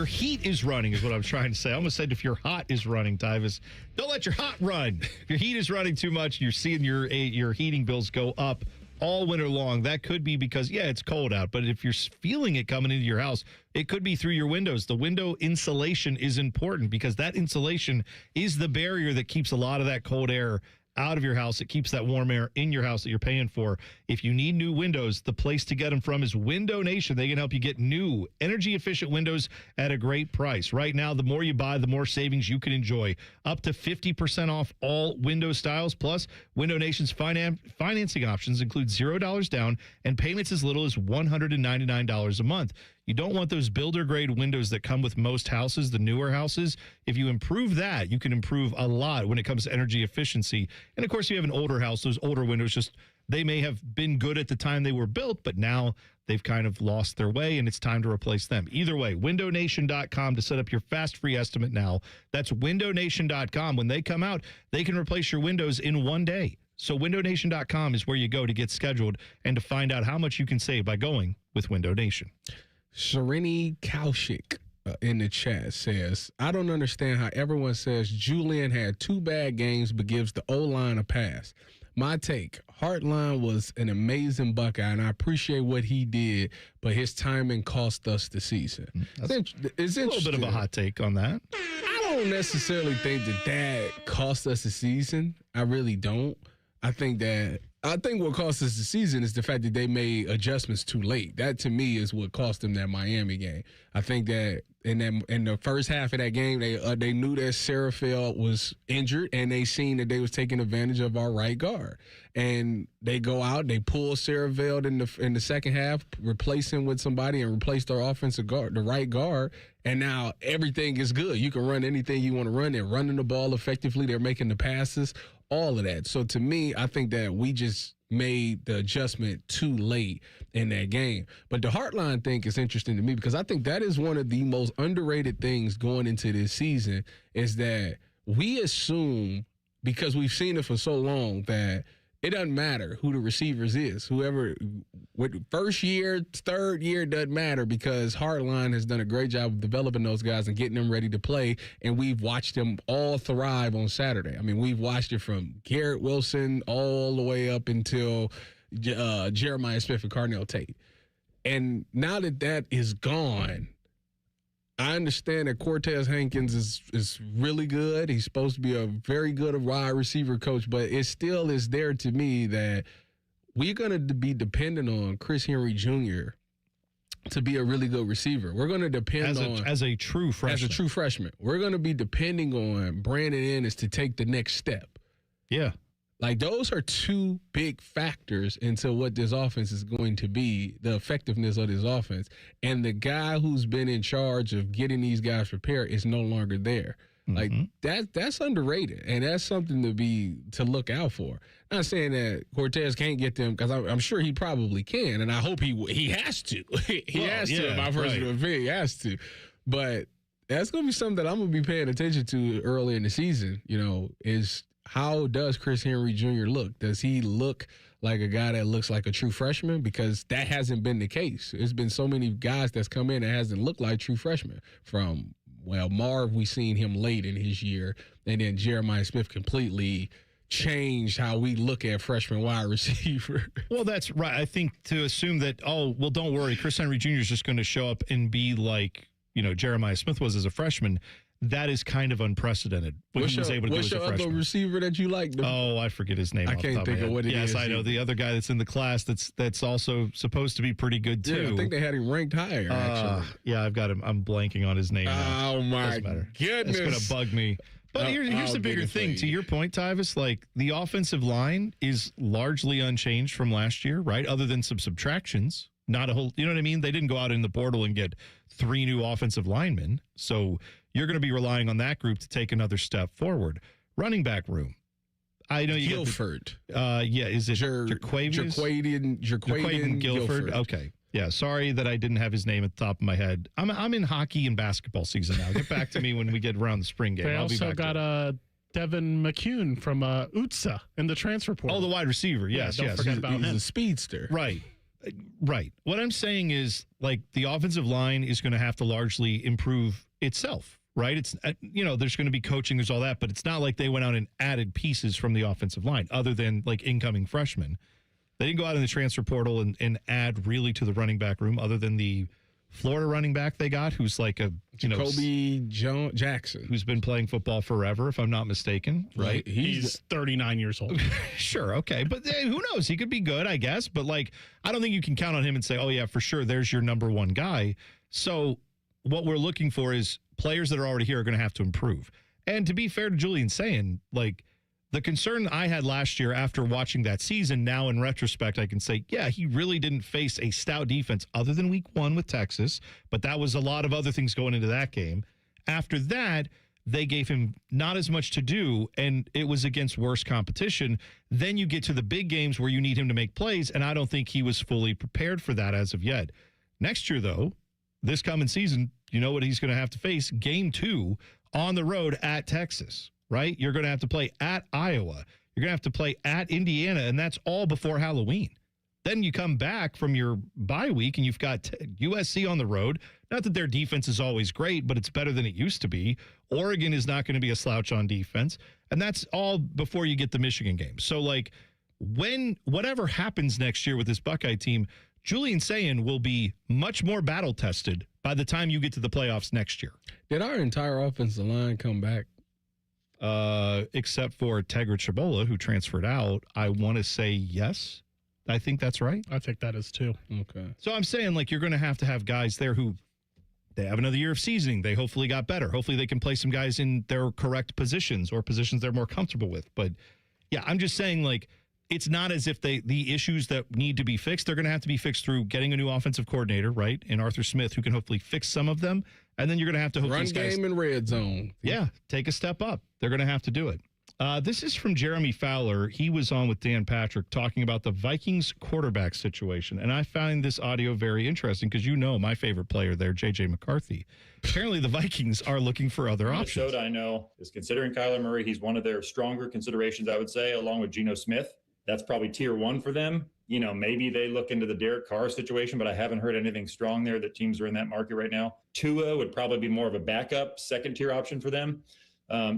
heat is running is what I'm trying to say. I almost said if your hot is running, Tyvis. Don't let your hot run. If your heat is running too much, you're seeing your heating bills go up all winter long. That could be because, it's cold out. But if you're feeling it coming into your house, it could be through your windows. The window insulation is important because that insulation is the barrier that keeps a lot of that cold air out of your house. It keeps that warm air in your house that you're paying for. If you need new windows, the place to get them from is Window Nation. They can help you get new energy efficient windows at a great price. Right now, the more you buy, the more savings you can enjoy. Up to 50% off all window styles. Plus, Window Nation's financing options include $0 down and payments as little as $199 a month. You don't want those builder-grade windows that come with most houses, the newer houses. If you improve that, you can improve a lot when it comes to energy efficiency. And, of course, if you have an older house, those older windows they may have been good at the time they were built, but now they've kind of lost their way, and it's time to replace them. Either way, windownation.com to set up your fast free estimate now. That's windownation.com. When they come out, they can replace your windows in one day. So windownation.com is where you go to get scheduled and to find out how much you can save by going with Window Nation. Serini Kaushik in the chat says, I don't understand how everyone says Julian had 2 bad games but gives the O-line a pass. My take, Hartline was an amazing Buckeye, and I appreciate what he did, but his timing cost us the season. It's a little bit of a hot take on that. I don't necessarily think that cost us the season. I really don't. I think what cost us the season is the fact that they made adjustments too late. That, to me, is what cost them that Miami game. I think that in the first half of that game, they knew that Serafel was injured, and they seen that they was taking advantage of our right guard. And they go out, they pull Serafel in the second half, replace him with somebody, and replace their offensive guard, the right guard. And now everything is good. You can run anything you want to run. They're running the ball effectively. They're making the passes, all of that. So to me, I think that we just made the adjustment too late in that game. But the Heartline thing is interesting to me because I think that is one of the most underrated things going into this season is that we assume, because we've seen it for so long, that it doesn't matter who the receivers is. Whoever, first year, third year, doesn't matter because Hartline has done a great job of developing those guys and getting them ready to play, and we've watched them all thrive on Saturday. I mean, we've watched it from Garrett Wilson all the way up until Jeremiah Smith and Carnell Tate. And now that is gone, I understand that Cortez Hankins is really good. He's supposed to be a very good wide receiver coach, but it still is there to me that we're going to be dependent on Chris Henry Jr. to be a really good receiver. We're going to depend as a true freshman. We're going to be depending on Brandon Ennis to take the next step. Yeah. Like, those are 2 big factors into what this offense is going to be, the effectiveness of this offense. And the guy who's been in charge of getting these guys prepared is no longer there. Like, that's underrated, and that's something to look out for. Not saying that Cortez can't get them, because I'm sure he probably can, and I hope he has to. He has to, in my personal opinion, he has to. But that's going to be something that I'm going to be paying attention to early in the season, is how does Chris Henry Jr. look? Does he look like a guy that looks like a true freshman? Because that hasn't been the case. There's been so many guys that's come in that hasn't looked like true freshmen. From, Marv, we seen him late in his year, and then Jeremiah Smith completely changed how we look at freshman wide receiver. Well, that's right. I think to assume that, don't worry, Chris Henry Jr. is just going to show up and be like, Jeremiah Smith was as a freshman. That is kind of unprecedented. What's your other receiver that you like? Oh, I forget his name. I can't think of what it is. Yes, I know. The other guy that's in the class that's also supposed to be pretty good, too. Yeah, I think they had him ranked higher, actually. Yeah, I've got him. I'm blanking on his name now. Oh, my goodness. It's going to bug me. But here's the bigger thing. To your point, Tyvis, like, the offensive line is largely unchanged from last year, right? Other than some subtractions. Not a whole, you know what I mean? They didn't go out in the portal and get 3 new offensive linemen. So you're going to be relying on that group to take another step forward. Running back room. I know you Guilford. Is it Jaquavian Guilford? Okay. Yeah, sorry that I didn't have his name at the top of my head. I'm in hockey and basketball season now. Get back to me when we get around the spring game. They also got Devin McCune from UTSA in the transfer portal. Oh, the wide receiver. Yes, don't forget about him. He's a speedster. Right. What I'm saying is, like, the offensive line is going to have to largely improve itself, right? It's, there's going to be coaching, there's all that, but it's not like they went out and added pieces from the offensive line other than, like, incoming freshmen. They didn't go out in the transfer portal and add really to the running back room other than the Florida running back they got, who's like a Jacoby Jackson, who's been playing football forever, if I'm not mistaken. Right? He's 39 years old. Sure, okay, but who knows? He could be good, I guess. But like, I don't think you can count on him and say, "Oh yeah, for sure, there's your number one guy." So what we're looking for is players that are already here are going to have to improve. And to be fair to Julian saying, like, the concern I had last year after watching that season, now in retrospect, I can say, yeah, he really didn't face a stout defense other than week 1 with Texas, but that was a lot of other things going into that game. After that, they gave him not as much to do, and it was against worse competition. Then you get to the big games where you need him to make plays, and I don't think he was fully prepared for that as of yet. Next year, though, this coming season, you know what he's going to have to face? Game 2 on the road at Texas. Right? You're going to have to play at Iowa. You're going to have to play at Indiana, and that's all before Halloween. Then you come back from your bye week, and you've got USC on the road. Not that their defense is always great, but it's better than it used to be. Oregon is not going to be a slouch on defense, and that's all before you get the Michigan game. So, like, whatever happens next year with this Buckeye team, Julian Sayin will be much more battle-tested by the time you get to the playoffs next year. Did our entire offensive line come back? Except for Tegra Chabola, who transferred out. I want to say yes. I think that's right. I think that is too. Okay. So I'm saying, like, you're going to have guys there who they have another year of seasoning. They hopefully got better. Hopefully they can play some guys in their correct positions or positions they're more comfortable with. But, yeah, I'm just saying, like, it's not as if the issues that need to be fixed, they're going to have to be fixed through getting a new offensive coordinator, right, and Arthur Smith, who can hopefully fix some of them. And then you're going to have to hope run these guys, game and red zone. Yeah, take a step up. They're going to have to do it. This is from Jeremy Fowler. He was on with Dan Patrick talking about the Vikings quarterback situation. And I find this audio very interesting because you know my favorite player there, J.J. McCarthy. Apparently the Vikings are looking for other options. Minnesota, I know, is considering Kyler Murray. He's one of their stronger considerations, I would say, along with Geno Smith. That's probably tier one for them. You know, maybe they look into the Derek Carr situation, but I haven't heard anything strong there that teams are in that market right now. Tua would probably be more of a backup, second-tier option for them.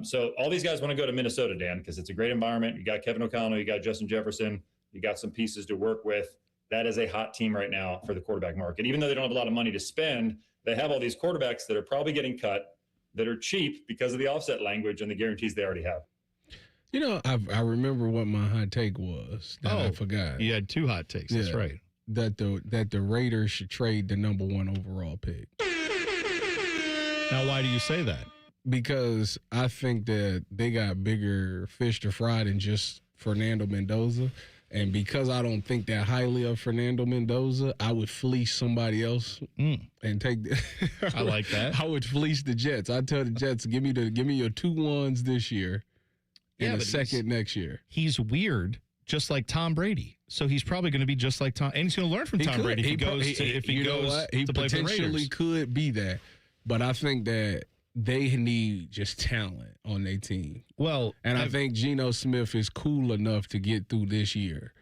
So all these guys want to go to Minnesota, Dan, because it's a great environment. You got Kevin O'Connell, you got Justin Jefferson, you got some pieces to work with. That is a hot team right now for the quarterback market. Even though they don't have a lot of money to spend, they have all these quarterbacks that are probably getting cut, that are cheap because of the offset language and the guarantees they already have. You know, I remember what my hot take was that I forgot. You had two hot takes. That's right. That the Raiders should trade the number 1 overall pick. Now, why do you say that? Because I think that they got bigger fish to fry than just Fernando Mendoza. And because I don't think that highly of Fernando Mendoza, I would fleece somebody else and take. I like that. I would fleece the Jets. I tell the Jets, give me your 2 1s this year, and a second next year. He's weird, just like Tom Brady. So he's probably going to be just like Tom, and he's going to learn from Tom Brady if he goes to play for the Raiders. He potentially could be that, but I think that they need just talent on their team. Well, and I think Geno Smith is cool enough to get through this year.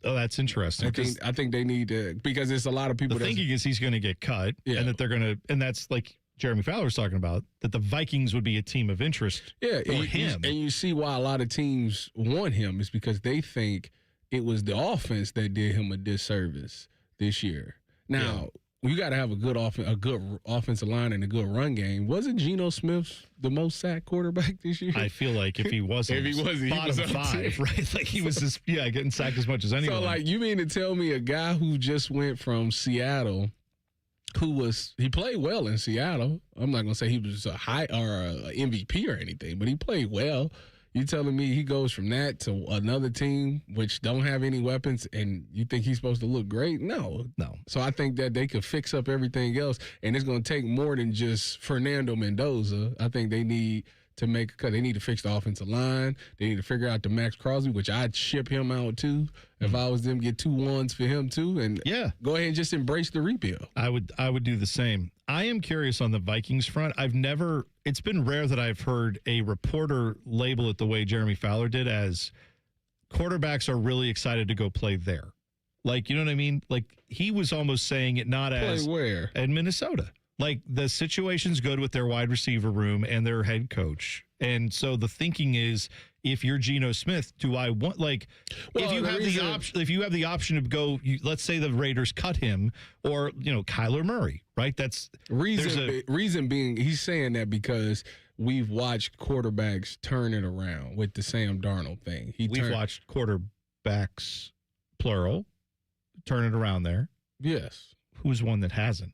Oh, that's interesting. I think they need to, because there's a lot of people. The thinking is he's going to get cut, and that they're going to, and that's like Jeremy Fowler was talking about, that the Vikings would be a team of interest for him. And you see why a lot of teams want him is because they think it was the offense that did him a disservice this year. Now, you got to have a good offensive line and a good run game. Wasn't Geno Smith the most sacked quarterback this year? I feel like if he wasn't, bottom 5, right? Like he was just getting sacked as much as anyone. So, like, you mean to tell me a guy who just went from Seattle, he played well in Seattle. I'm not gonna say he was a high or a MVP or anything, but he played well. You telling me he goes from that to another team which don't have any weapons, and you think he's supposed to look great? No. So I think that they could fix up everything else, and it's going to take more than just Fernando Mendoza. I think they need to make a cut. They need to fix the offensive line. They need to figure out the Max Crosby, which I'd ship him out too if I was them. Get 2 1s for him too, and go ahead and just embrace the rebuild. I would do the same. I am curious on the Vikings front. It's been rare that I've heard a reporter label it the way Jeremy Fowler did, as quarterbacks are really excited to go play there. Like, you know what I mean? Like, he was almost saying it not as where? In Minnesota. Like, the situation's good with their wide receiver room and their head coach. And so the thinking is, if you're Geno Smith, do I want, like, if you have the option to go, let's say the Raiders cut him, or, Kyler Murray, right? That's reason being, he's saying that because we've watched quarterbacks turn it around with the Sam Darnold thing. We've watched quarterbacks, plural, turn it around there. Yes. Who's one that hasn't?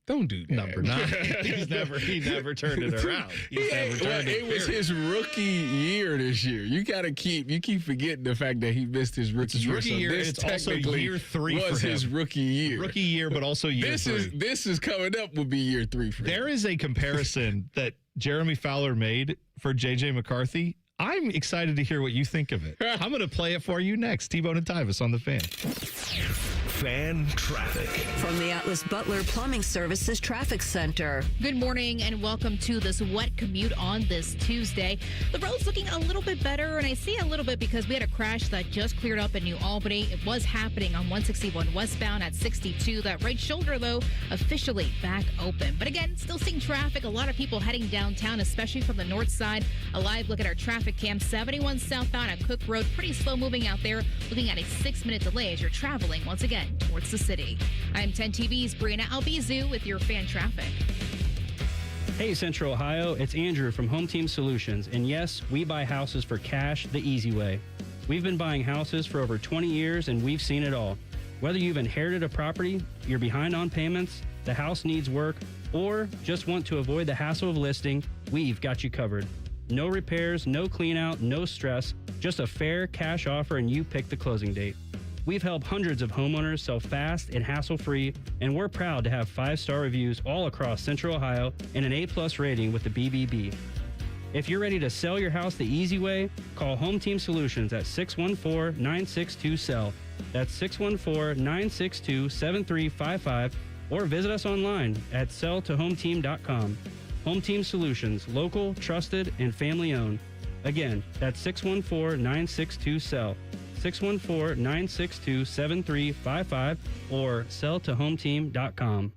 Don't do that. Number 9. He never turned it around. It was his rookie year this year. You keep forgetting the fact that he missed his rookie year. It's also year 3 was for him. His rookie year. Rookie year, but also year 3. This is coming up will be year 3 for him. There is a comparison that Jeremy Fowler made for J.J. McCarthy. I'm excited to hear what you think of it. I'm going to play it for you next. T-Bone and Tyvis on The Fan. Fan Traffic. From the Atlas Butler Plumbing Services Traffic Center. Good morning and welcome to this wet commute on this Tuesday. The road's looking a little bit better, and I see a little bit because we had a crash that just cleared up in New Albany. It was happening on 161 westbound at 62. That right shoulder, though, officially back open. But again, still seeing traffic. A lot of people heading downtown, especially from the north side. A live look at our traffic cam. 71 southbound at Cook Road. Pretty slow moving out there. Looking at a 6-minute delay as you're traveling once again towards the city. I'm 10 TV's Brianna Albizu with your fan traffic. Hey Central Ohio, it's Andrew from Home Team Solutions, and yes, we buy houses for cash the easy way. We've been buying houses for over 20 years and we've seen it all. Whether you've inherited a property, you're behind on payments, the house needs work, or just want to avoid the hassle of listing, we've got you covered. No repairs, no clean out, no stress, just a fair cash offer and you pick the closing date. We've helped hundreds of homeowners sell fast and hassle-free, and we're proud to have 5-star reviews all across Central Ohio and an A+ rating with the BBB. If you're ready to sell your house the easy way, call Home Team Solutions at 614-962-SELL. That's 614-962-7355, or visit us online at selltohometeam.com. Home Team Solutions, local, trusted, and family-owned. Again, that's 614-962-SELL. 614-962-7355 or selltohometeam.com.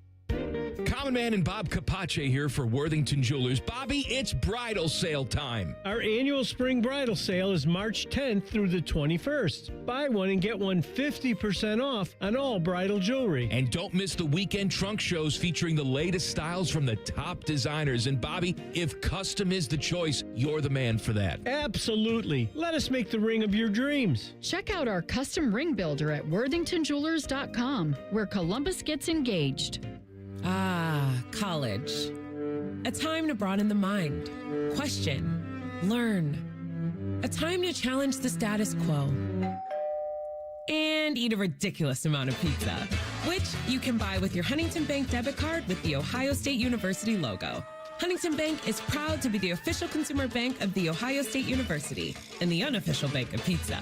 Common Man and Bob Capace here for Worthington Jewelers. Bobby, it's bridal sale time. Our annual spring bridal sale is March 10th through the 21st. Buy one and get one 50% off on all bridal jewelry. And don't miss the weekend trunk shows featuring the latest styles from the top designers. And Bobby, if custom is the choice, you're the man for that. Absolutely. Let us make the ring of your dreams. Check out our custom ring builder at worthingtonjewelers.com, where Columbus gets engaged. Ah, college. A time to broaden the mind, question, learn. A time to challenge the status quo. And eat a ridiculous amount of pizza, which you can buy with your Huntington Bank debit card with the Ohio State University logo. Huntington Bank is proud to be the official consumer bank of the Ohio State University and the unofficial bank of pizza.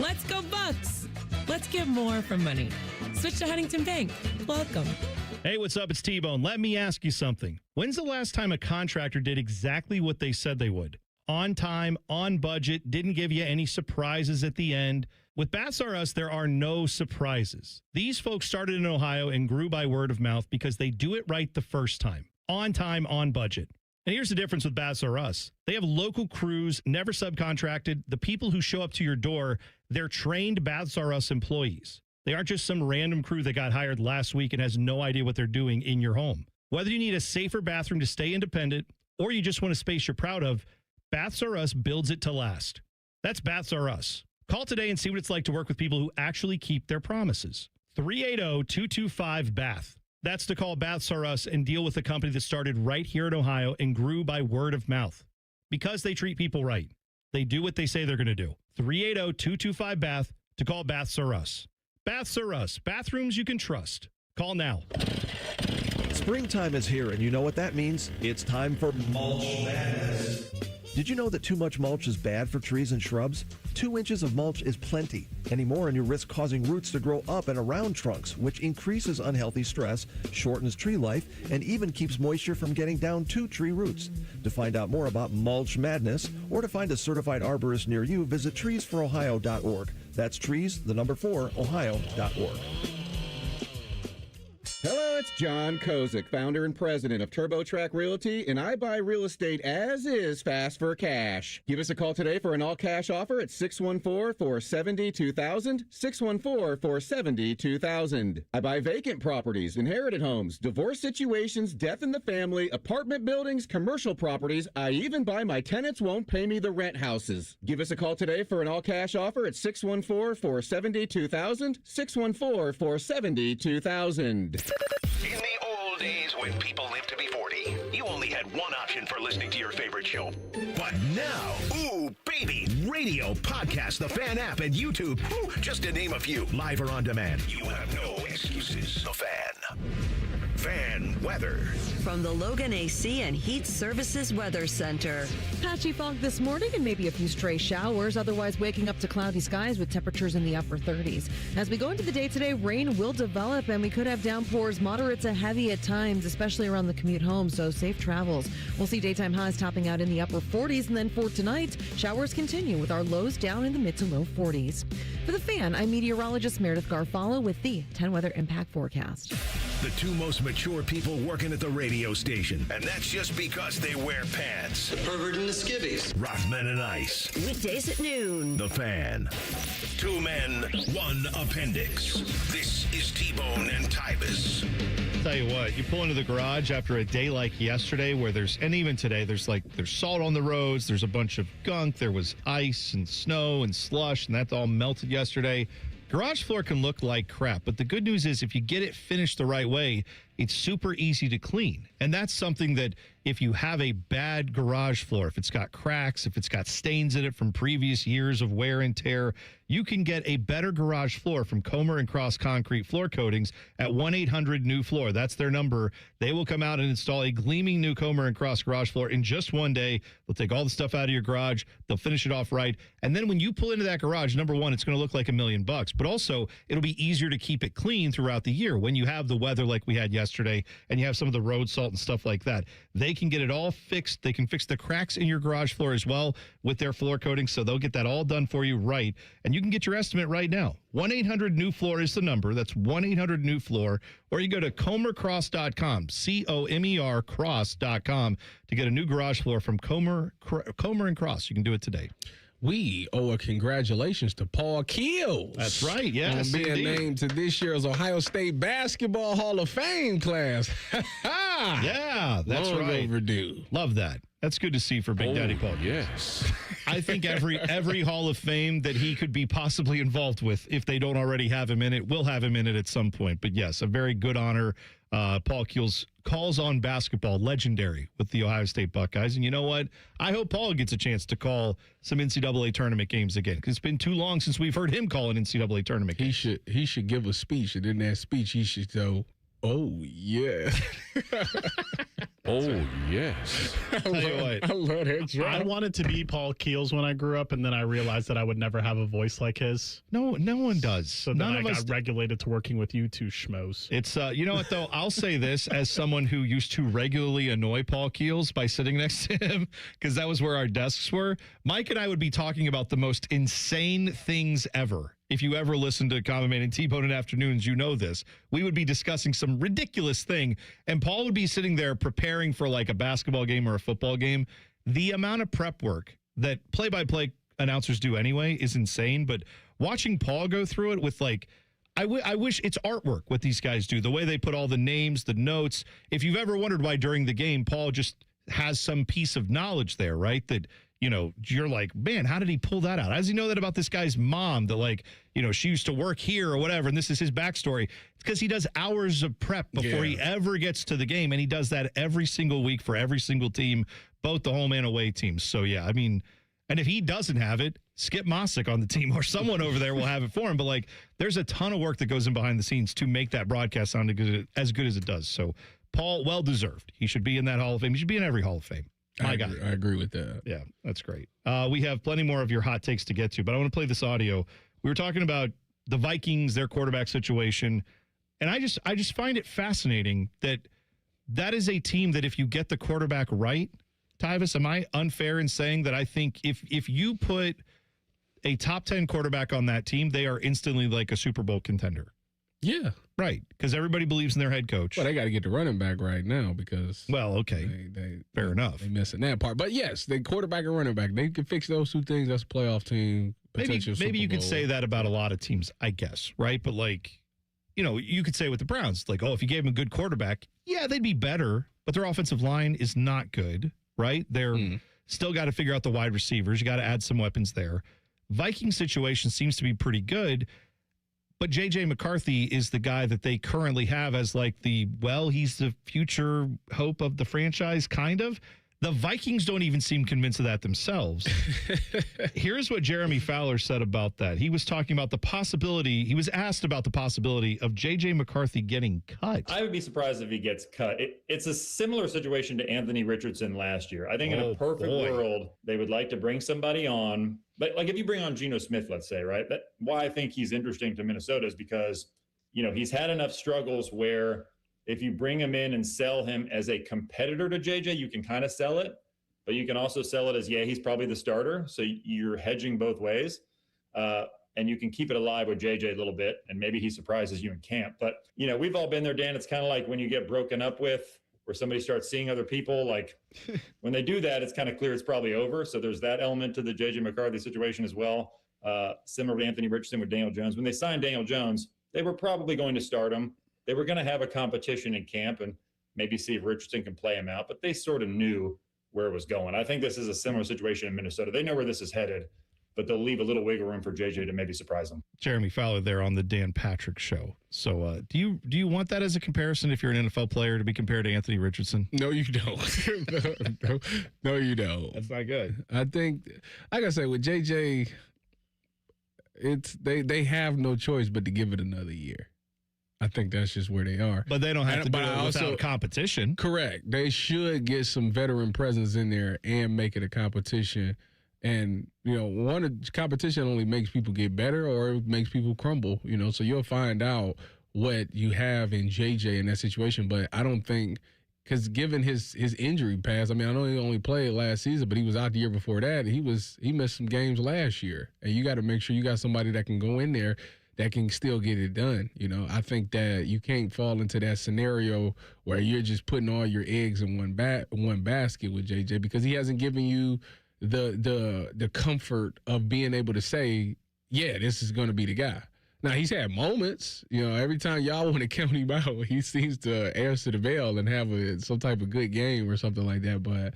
Let's go Bucks! Let's get more from money. Switch to Huntington Bank. Welcome. Hey, what's up? It's T-Bone. Let me ask you something. When's the last time a contractor did exactly what they said they would? On time, on budget, didn't give you any surprises at the end. With Baths R Us, there are no surprises. These folks started in Ohio and grew by word of mouth because they do it right the first time. On time, on budget. And here's the difference with Baths R Us. They have local crews, never subcontracted. The people who show up to your door, they're trained Baths R Us employees. They aren't just some random crew that got hired last week and has no idea what they're doing in your home. Whether you need a safer bathroom to stay independent or you just want a space you're proud of, Baths R Us builds it to last. That's Baths R Us. Call today and see what it's like to work with people who actually keep their promises. 380-225-BATH. That's to call Baths R Us and deal with a company that started right here in Ohio and grew by word of mouth. Because they treat people right. They do what they say they're going to do. 380-225-BATH to call Baths R Us. Baths R Us, bathrooms you can trust. Call now. Springtime is here, and you know what that means? It's time for mulch madness. Did you know that too much mulch is bad for trees and shrubs? 2 inches of mulch is plenty. Any more and you risk causing roots to grow up and around trunks, which increases unhealthy stress, shortens tree life, and even keeps moisture from getting down to tree roots. To find out more about mulch madness or to find a certified arborist near you, visit treesforohio.org. That's trees, the number 4, ohio.org. Hello, it's John Kozik, founder and president of TurboTrack Realty, and I buy real estate as is fast for cash. Give us a call today for an all-cash offer at 614-470-2000, 614-470-2000. I buy vacant properties, inherited homes, divorce situations, death in the family, apartment buildings, commercial properties. I even buy my tenants won't pay me the rent houses. Give us a call today for an all-cash offer at 614-470-2000, 614-470-2000. In the old days when people lived to be 40, you only had one option for listening to your favorite show. But now, ooh, baby, radio, podcast, the Fan app, and YouTube, just to name a few, live or on demand. You have no excuses. The Fan. Fan weather. From the Logan AC and Heat Services Weather Center. Patchy fog this morning and maybe a few stray showers, otherwise waking up to cloudy skies with temperatures in the upper 30s. As we go into the day today, rain will develop and we could have downpours moderate to heavy at times, especially around the commute home, so safe travels. We'll see daytime highs topping out in the upper 40s, and then for tonight, showers continue with our lows down in the mid to low 40s. For the Fan, I'm meteorologist Meredith Garfalo with the 10 Weather Impact Forecast. The two most mature people working at the radio station. And that's just because they wear pants. The pervert and the skivvies. Rothman and Ice. Weekdays at noon. The Fan. Two men, one appendix. This is T-Bone and Tyvis. Tell you what, you pull into the garage after a day like yesterday where and even today, there's salt on the roads, there's a bunch of gunk, there was ice and snow and slush, and that all melted yesterday. Garage floor can look like crap, but the good news is if you get it finished the right way, it's super easy to clean. And that's something that if you have a bad garage floor, if it's got cracks, if it's got stains in it from previous years of wear and tear, you can get a better garage floor from Comer and Cross Concrete Floor Coatings at 1-800-NEW-FLOOR. That's their number. They will come out and install a gleaming new Comer and Cross garage floor in just one day. They'll take all the stuff out of your garage. They'll finish it off right. And then when you pull into that garage, number one, it's going to look like $1 million. But also, it'll be easier to keep it clean throughout the year when you have the weather like we had yesterday and you have some of the road salt and stuff like that. They can get it all fixed. They can fix the cracks in your garage floor as well with their floor coating, so they'll get that all done for you right. And you can get your estimate right now. 1-800-NEW-FLOOR is the number. That's 1-800-NEW-FLOOR. Or you go to comercross.com, C-O-M-E-R cross.com to get a new garage floor from Comer and Cross. You can do it today. We owe a congratulations to Paul Keels. That's right, yes. On being named to this year's Ohio State Basketball Hall of Fame class. Yeah, that's Long right. overdue. Love that. That's good to see for Big Daddy Paul. Yes. I think every Hall of Fame that he could be possibly involved with, if they don't already have him in it, will have him in it at some point. But yes, a very good honor. Paul Keels calls on basketball, legendary with the Ohio State Buckeyes. And you know what? I hope Paul gets a chance to call some NCAA tournament games again, because it's been too long since we've heard him call an NCAA tournament game. He should give a speech, and in that speech, he should go, "Oh, yeah." Oh, yes. Tell you what, I love that job. I wanted to be Paul Keels when I grew up, and then I realized that I would never have a voice like his. No one does. So then I got regulated to working with you two schmoes. It's, you know what, though? I'll say this as someone who used to regularly annoy Paul Keels by sitting next to him, because that was where our desks were. Mike and I would be talking about the most insane things ever. If you ever listen to Common Man and T-Bone in Afternoons, you know this. We would be discussing some ridiculous thing, and Paul would be sitting there preparing for like a basketball game or a football game. The amount of prep work that play-by-play announcers do anyway is insane, but watching Paul go through it with like, I wish it's artwork what these guys do, the way they put all the names, the notes. If you've ever wondered why during the game Paul just has some piece of knowledge there, right, that you know, you're like, man, how did he pull that out? How does he know that about this guy's mom that, like, you know, she used to work here or whatever, and this is his backstory? It's because he does hours of prep before he ever gets to the game, and he does that every single week for every single team, both the home and away teams. So, yeah, I mean, and if he doesn't have it, Skip Mosick on the team or someone over there will have it for him. But, like, there's a ton of work that goes in behind the scenes to make that broadcast sound as good as it does. So, Paul, well-deserved. He should be in that Hall of Fame. He should be in every Hall of Fame. I agree with that. Yeah, that's great. We have plenty more of your hot takes to get to, but I want to play this audio. We were talking about the Vikings, their quarterback situation, and I just find it fascinating that is a team that if you get the quarterback right, Tyvis, am I unfair in saying that I think if you put a top 10 quarterback on that team, they are instantly like a Super Bowl contender? Yeah. Right, because everybody believes in their head coach. Well, they got to get the running back right now because... Well, okay. Fair enough. They're missing that part. But, yes, the quarterback and running back, they can fix those two things. That's a playoff team. Maybe you could say that about a lot of teams, I guess, right? But, like, you know, you could say with the Browns, like, oh, if you gave them a good quarterback, yeah, they'd be better, but their offensive line is not good, right? They're still got to figure out the wide receivers. You got to add some weapons there. Viking situation seems to be pretty good. But J.J. McCarthy is the guy that they currently have as like he's the future hope of the franchise, kind of. The Vikings don't even seem convinced of that themselves. Here's what Jeremy Fowler said about that. He was talking about the possibility, he was asked about the possibility of J.J. McCarthy getting cut. I would be surprised if he gets cut. It's a similar situation to Anthony Richardson last year. I think in a perfect world, they would like to bring somebody on. But like if you bring on Geno Smith, let's say, right? That why I think he's interesting to Minnesota is because, he's had enough struggles where if you bring him in and sell him as a competitor to JJ, you can kind of sell it, but you can also sell it as, he's probably the starter. So you're hedging both ways. And you can keep it alive with JJ a little bit, and maybe he surprises you in camp. But, we've all been there, Dan. It's kind of like when you get broken up with, where somebody starts seeing other people. Like when they do that, it's kind of clear it's probably over. So there's that element to the JJ McCarthy situation as well. Similar to Anthony Richardson with Daniel Jones. When they signed Daniel Jones, they were probably going to start him. They were going to have a competition in camp and maybe see if Richardson can play him out, but they sort of knew where it was going. I think this is a similar situation in Minnesota. They know where this is headed, but they'll leave a little wiggle room for JJ to maybe surprise them. Jeremy Fowler there on the Dan Patrick Show. So do you want that as a comparison if you're an NFL player to be compared to Anthony Richardson? No, you don't. No, you don't. That's not good. I think, like I said, with JJ, it's they have no choice but to give it another year. I think that's just where they are. But they don't have to do it without competition. Correct. They should get some veteran presence in there and make it a competition. And, competition only makes people get better or it makes people crumble, So you'll find out what you have in JJ in that situation. But I don't think, because given his injury past, I know he only played last season, but he was out the year before that. He missed some games last year. And you got to make sure you got somebody that can go in there that can still get it done. I think that you can't fall into that scenario where you're just putting all your eggs in one basket with JJ, because he hasn't given you the comfort of being able to say, this is going to be the guy. Now, he's had moments, every time y'all want to count him out, he seems to answer the bell and have some type of good game or something like that. But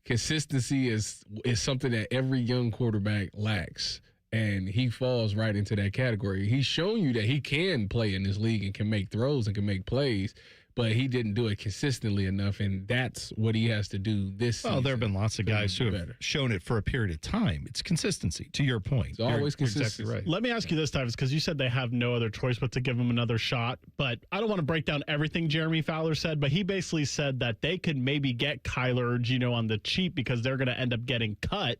consistency is something that every young quarterback lacks. And he falls right into that category. He's shown you that he can play in this league and can make throws and can make plays, but he didn't do it consistently enough, and that's what he has to do this season. Well, there have been lots of guys who have shown it for a period of time. It's consistency, to your point. It's always consistency. Exactly right. Let me ask you this, Tyvis, because you said they have no other choice but to give him another shot. But I don't want to break down everything Jeremy Fowler said, but he basically said that they could maybe get Kyler or Geno on the cheap because they're going to end up getting cut.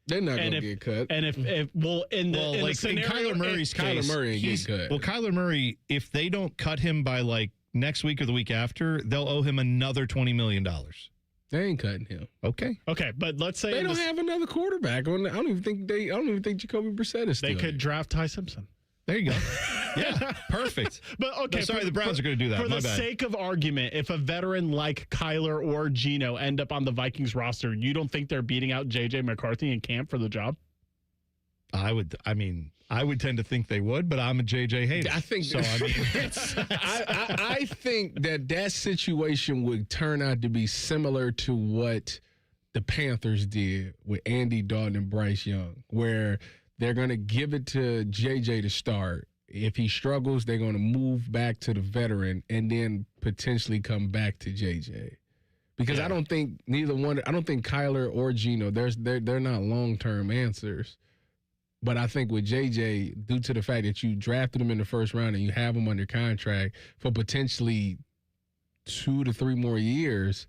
They're not going to get cut. And if in the scenario, in Kyler Murray's case, Kyler Murray ain't getting cut. Well, Kyler Murray, if they don't cut him by next week or the week after, they'll owe him another $20 million. They ain't cutting him. Okay, but let's say they don't have another quarterback. I don't even think Jacoby Brissett is still They could draft Ty Simpson. There you go. Yeah, perfect. But okay, sorry, the Browns are going to do that. For the sake of argument, if a veteran like Kyler or Geno end up on the Vikings roster, you don't think they're beating out J.J. McCarthy in camp for the job? I would tend to think they would, but I'm a JJ hater. I think so. I think that situation would turn out to be similar to what the Panthers did with Andy Dalton and Bryce Young, where they're going to give it to JJ to start. If he struggles, they're going to move back to the veteran and then potentially come back to JJ. Because I don't think I don't think Kyler or Geno, they're not long-term answers. But I think with JJ, due to the fact that you drafted him in the first round and you have him under contract for potentially 2 to 3 more years,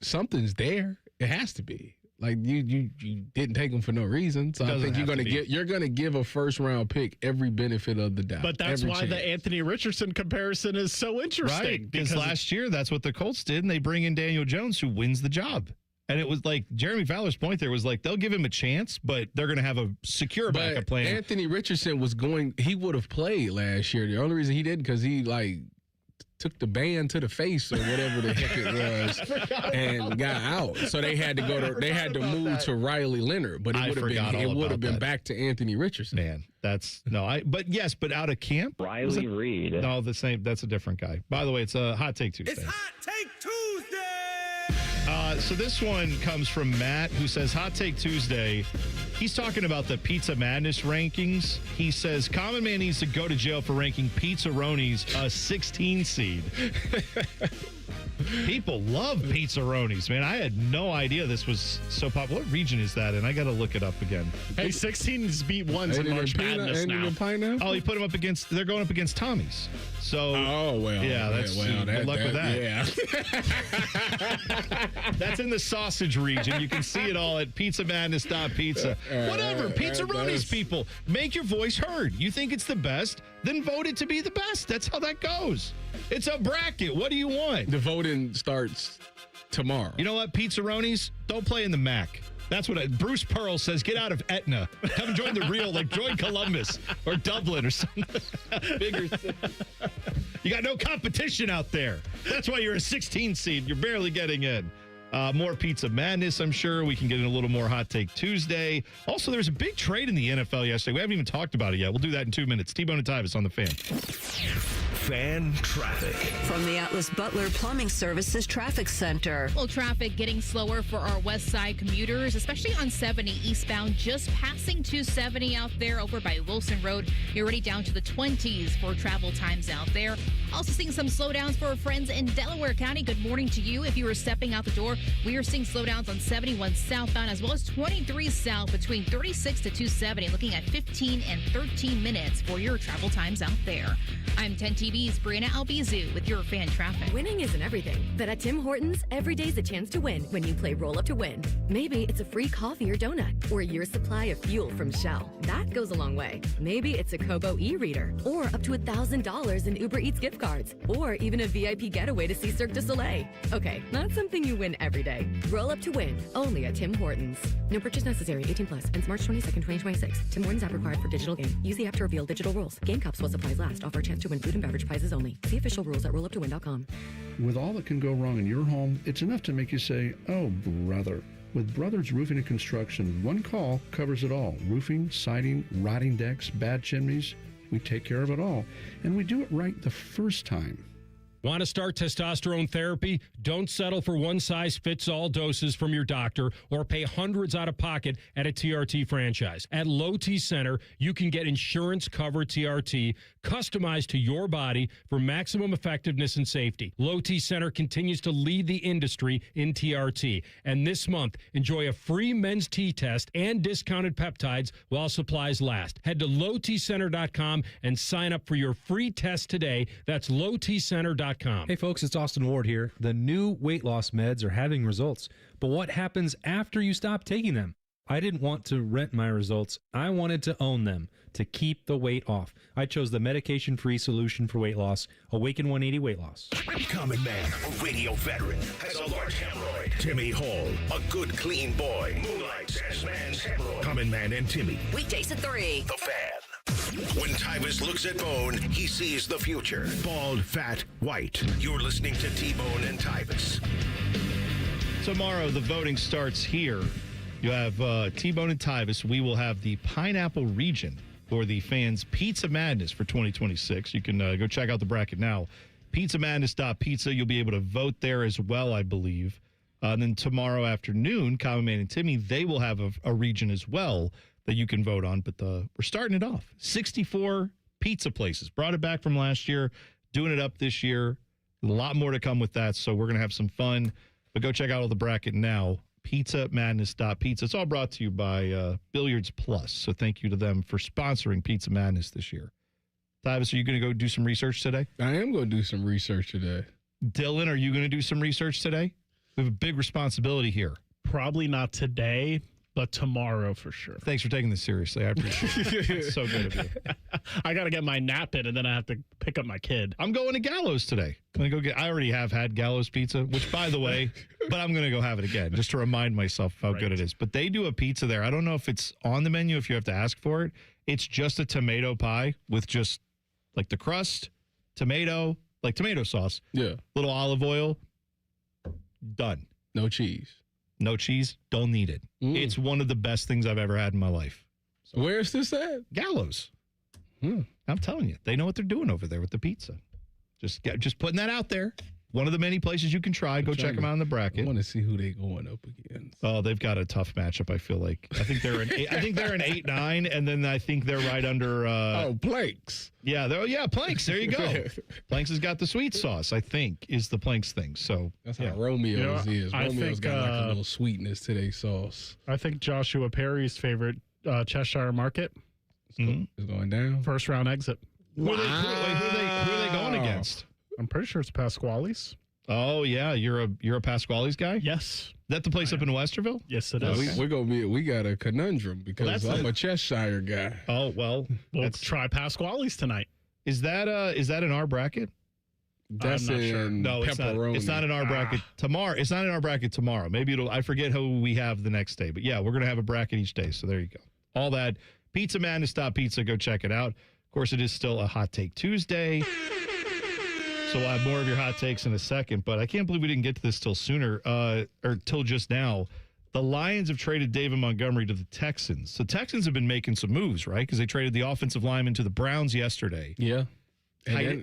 something's there. It has to be. You didn't take him for no reason, so I think you're gonna give a first round pick every benefit of the doubt. But that's why the Anthony Richardson comparison is so interesting. Right, because last year that's what the Colts did, and they bring in Daniel Jones, who wins the job. And it was Jeremy Fowler's point there was they'll give him a chance, but they're going to have a secure backup plan. Anthony Richardson he would have played last year. The only reason he didn't because he took the band to the face or whatever the heck it was and got out. So they had to move to Riley Leonard, but it would have been back to Anthony Richardson. Man, but out of camp, Riley Reed. No, the same. That's a different guy. By the way, it's a Hot Take Tuesday. It's Hot Take Tuesday. So this one comes from Matt, who says, Hot Take Tuesday. He's talking about the Pizza Madness rankings. He says, Common Man needs to go to jail for ranking Pizzaronis a 16 seed. People love pizzaronis, man. I had no idea this was so popular. What region is that in? I got to look it up again. Hey, 16's beat ones in March Madness now. Oh, you put them up against, they're going up against Tommy's. So, yeah, that's, good luck with that. Yeah. That's in the sausage region. You can see it all at pizzamadness.pizza. Whatever, pizzaronis, people. Make your voice heard. You think it's the best? Then vote it to be the best. That's how that goes. It's a bracket. What do you want? The voting starts tomorrow. You know what, pizzaronis? Don't play in the MAC. That's what Bruce Pearl says. Get out of Etna. Come join the real, like join Columbus or Dublin or something. Bigger city. You got no competition out there. That's why you're a 16 seed. You're barely getting in. More Pizza Madness, I'm sure. We can get in a little more Hot Take Tuesday. Also, there's a big trade in the NFL yesterday. We haven't even talked about it yet. We'll do that in 2 minutes. T-Bone and Tyvis on the Fan. Fan traffic. From the Atlas Butler Plumbing Services Traffic Center. Well, traffic getting slower for our west side commuters, especially on 70 eastbound, just passing 270 out there over by Wilson Road. You're already down to the 20s for travel times out there. Also seeing some slowdowns for our friends in Delaware County. Good morning to you. If you were stepping out the door, we are seeing slowdowns on 71 southbound as well as 23 south between 36 to 270, looking at 15 and 13 minutes for your travel times out there. I'm 10 TV's Brianna Albizu with your fan traffic. Winning isn't everything, but at Tim Hortons, every day's a chance to win when you play Roll Up to Win. Maybe it's a free coffee or donut, or a year's supply of fuel from Shell. That goes a long way. Maybe it's a Kobo e-reader, or up to $1,000 in Uber Eats gift cards, or even a VIP getaway to see Cirque du Soleil. Okay, not something you win every day. Roll Up to Win, only at Tim Hortons. No purchase necessary, 18 plus, ends March 22nd, 2026. Tim Hortons app required for digital game. Use the app to reveal digital rules. Game cups while supplies last. Offer a chance to win food and beverage prizes only. See official rules at rolluptowin.com. With all that can go wrong in your home, it's enough to make you say, oh, brother. With Brothers Roofing and Construction, one call covers it all. Roofing, siding, rotting decks, bad chimneys. We take care of it all. And we do it right the first time. Want to start testosterone therapy? Don't settle for one-size-fits-all doses from your doctor or pay hundreds out of pocket at a TRT franchise. At Low T Center, you can get insurance-covered TRT customized to your body for maximum effectiveness and safety. Low T Center continues to lead the industry in TRT. And this month, enjoy a free men's T test and discounted peptides while supplies last. Head to lowtcenter.com and sign up for your free test today. That's lowtcenter.com. Hey folks, it's Austin Ward here. The new weight loss meds are having results, but what happens after you stop taking them? I didn't want to rent my results. I wanted to own them to keep the weight off. I chose the medication-free solution for weight loss, Awaken 180 Weight Loss. Common Man, a radio veteran, has a large hemorrhoid. Timmy Hall, a good clean boy, moonlights as man's hemorrhoid. Common Man and Timmy. Weekdays at 3. The Fan. When Tyvis looks at Bone, he sees the future. Bald, fat, white. You're listening to T-Bone and Tyvis. Tomorrow, the voting starts here. You have T-Bone and Tyvis. We will have the Pineapple region for the fans' Pizza Madness for 2026. You can go check out the bracket now. pizzamadness.pizza. You'll be able to vote there as well, I believe. And then tomorrow afternoon, Common Man and Timmy, they will have a region as well that you can vote on. But we're starting it off. 64 pizza places. Brought it back from last year. Doing it up this year. A lot more to come with that. So we're going to have some fun. But go check out all the bracket now. pizzamadness.pizza. It's all brought to you by Billiards Plus. So thank you to them for sponsoring Pizza Madness this year. Tyvis, are you going to go do some research today? I am going to do some research today. Dylan, are you going to do some research today? We have a big responsibility here. Probably not today, but tomorrow for sure. Thanks for taking this seriously. I appreciate it. It's so good of you. I got to get my nap in, and then I have to pick up my kid. I'm going to Gallows today. I'm going to go I already have had Gallows pizza, which, by the way, but I'm going to go have it again just to remind myself how good it is. But they do a pizza there. I don't know if it's on the menu, if you have to ask for it. It's just a tomato pie with just like the crust, tomato, like tomato sauce. Yeah. Little olive oil. Done. No cheese. No cheese. Don't need it. It's one of the best things I've ever had in my life. So, where is this at? Gallows. I'm telling you, they know what they're doing over there with the pizza. Just putting that out there. one of the many places you can try. Go check them out in the bracket. I want to see who they going up against. Oh, they've got a tough matchup. I feel like. I think they're an 8-9, and then I think they're right under. Planks. Yeah, Planks. There you go. Planks has got the sweet sauce. I think is the Planks thing. So that's how Romeo's is. I Romeo's think, got like a little sweetness to their sauce. I think Joshua Perry's favorite Cheshire Market is going down. First round exit. Who are they going against? I'm pretty sure it's Pasquale's. Oh yeah, you're a Pasquale's guy. Yes. That the place up in Westerville? Yes, it is. We got a conundrum because I'm a Cheshire guy. Oh well, we'll try Pasquale's tonight. Is that in our bracket? That's I'm not in sure. No, pepperoni. it's not in our bracket tomorrow. It's not in our bracket tomorrow. Maybe I forget who we have the next day. But yeah, we're gonna have a bracket each day. So there you go. All that Pizza Man to Stop Pizza. Go check it out. Of course, it is still a Hot Take Tuesday. So we'll have more of your hot takes in a second, but I can't believe we didn't get to this till sooner, or till just now. The Lions have traded David Montgomery to the Texans. So Texans have been making some moves, right? Because they traded the offensive lineman to the Browns yesterday. Yeah.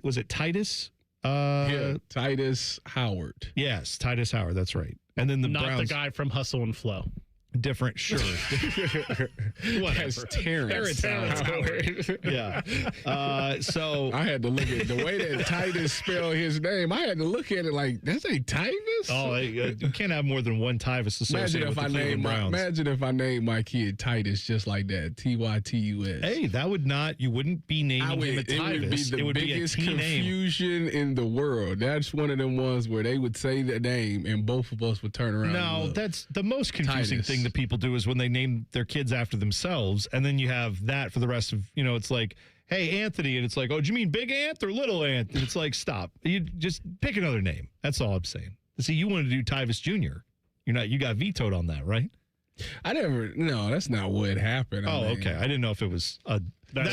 Was it Tyvis? Yeah, Tyvis Howard. Yes, Tyvis Howard. That's right. And then the Not Browns. the guy from Hustle and Flow. Different, sure. That's Terrence Howard. Yeah. So I had to look at the way that Titus spelled his name. I had to look at it like, that's a Tyvis? Oh, you can't have more than one Tyvis associated with the Cleveland Browns. Imagine if I named my kid Titus just like that, Tytus. Hey, you wouldn't be naming him a Tyvis. It would be the biggest confusion in the world. That's one of them ones where they would say the name and both of us would turn around. No, that's the most confusing thing that people do is when they name their kids after themselves, and then you have that for the rest of, it's like, hey, Anthony, and it's like, oh, do you mean Big Ant or Little Ant? And it's like, stop. You just pick another name. That's all I'm saying. See, you wanted to do Tyvis Jr. You got vetoed on that, right? No, that's not what happened. Okay. I didn't know if it was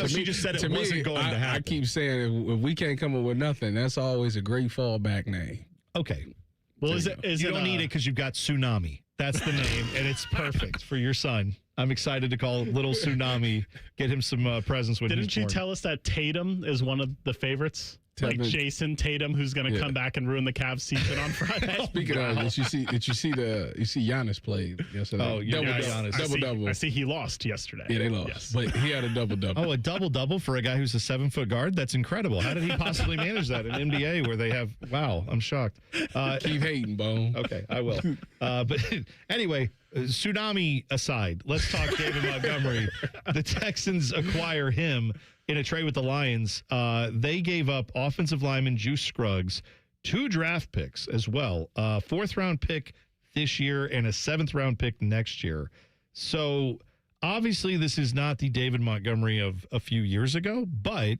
she just said it wasn't going to happen. I keep saying if we can't come up with nothing, that's always a great fallback name. Okay. Well, you don't need it because you've got Tsunami. That's the name, and it's perfect for your son. I'm excited to call little Tsunami, get him some presents when Didn't you tell us that Tatum is one of the favorites? Like Jason Tatum, who's going to come back and ruin the Cavs season on Friday. Speaking of, did you see Giannis played yesterday? Oh, Giannis. Double. I see he lost yesterday. Yeah, they lost. Yes. But he had a double-double. Oh, a double-double for a guy who's a 7-foot guard? That's incredible. How did he possibly manage that in NBA where they have, wow, I'm shocked. Keep hating, Bone. Okay, I will. But anyway, Tsunami aside, let's talk David Montgomery. The Texans acquire him in a trade with the Lions. They gave up offensive lineman Juice Scruggs, 2 draft picks as well, a 4th-round pick this year and a 7th-round pick next year. So obviously this is not the David Montgomery of a few years ago, but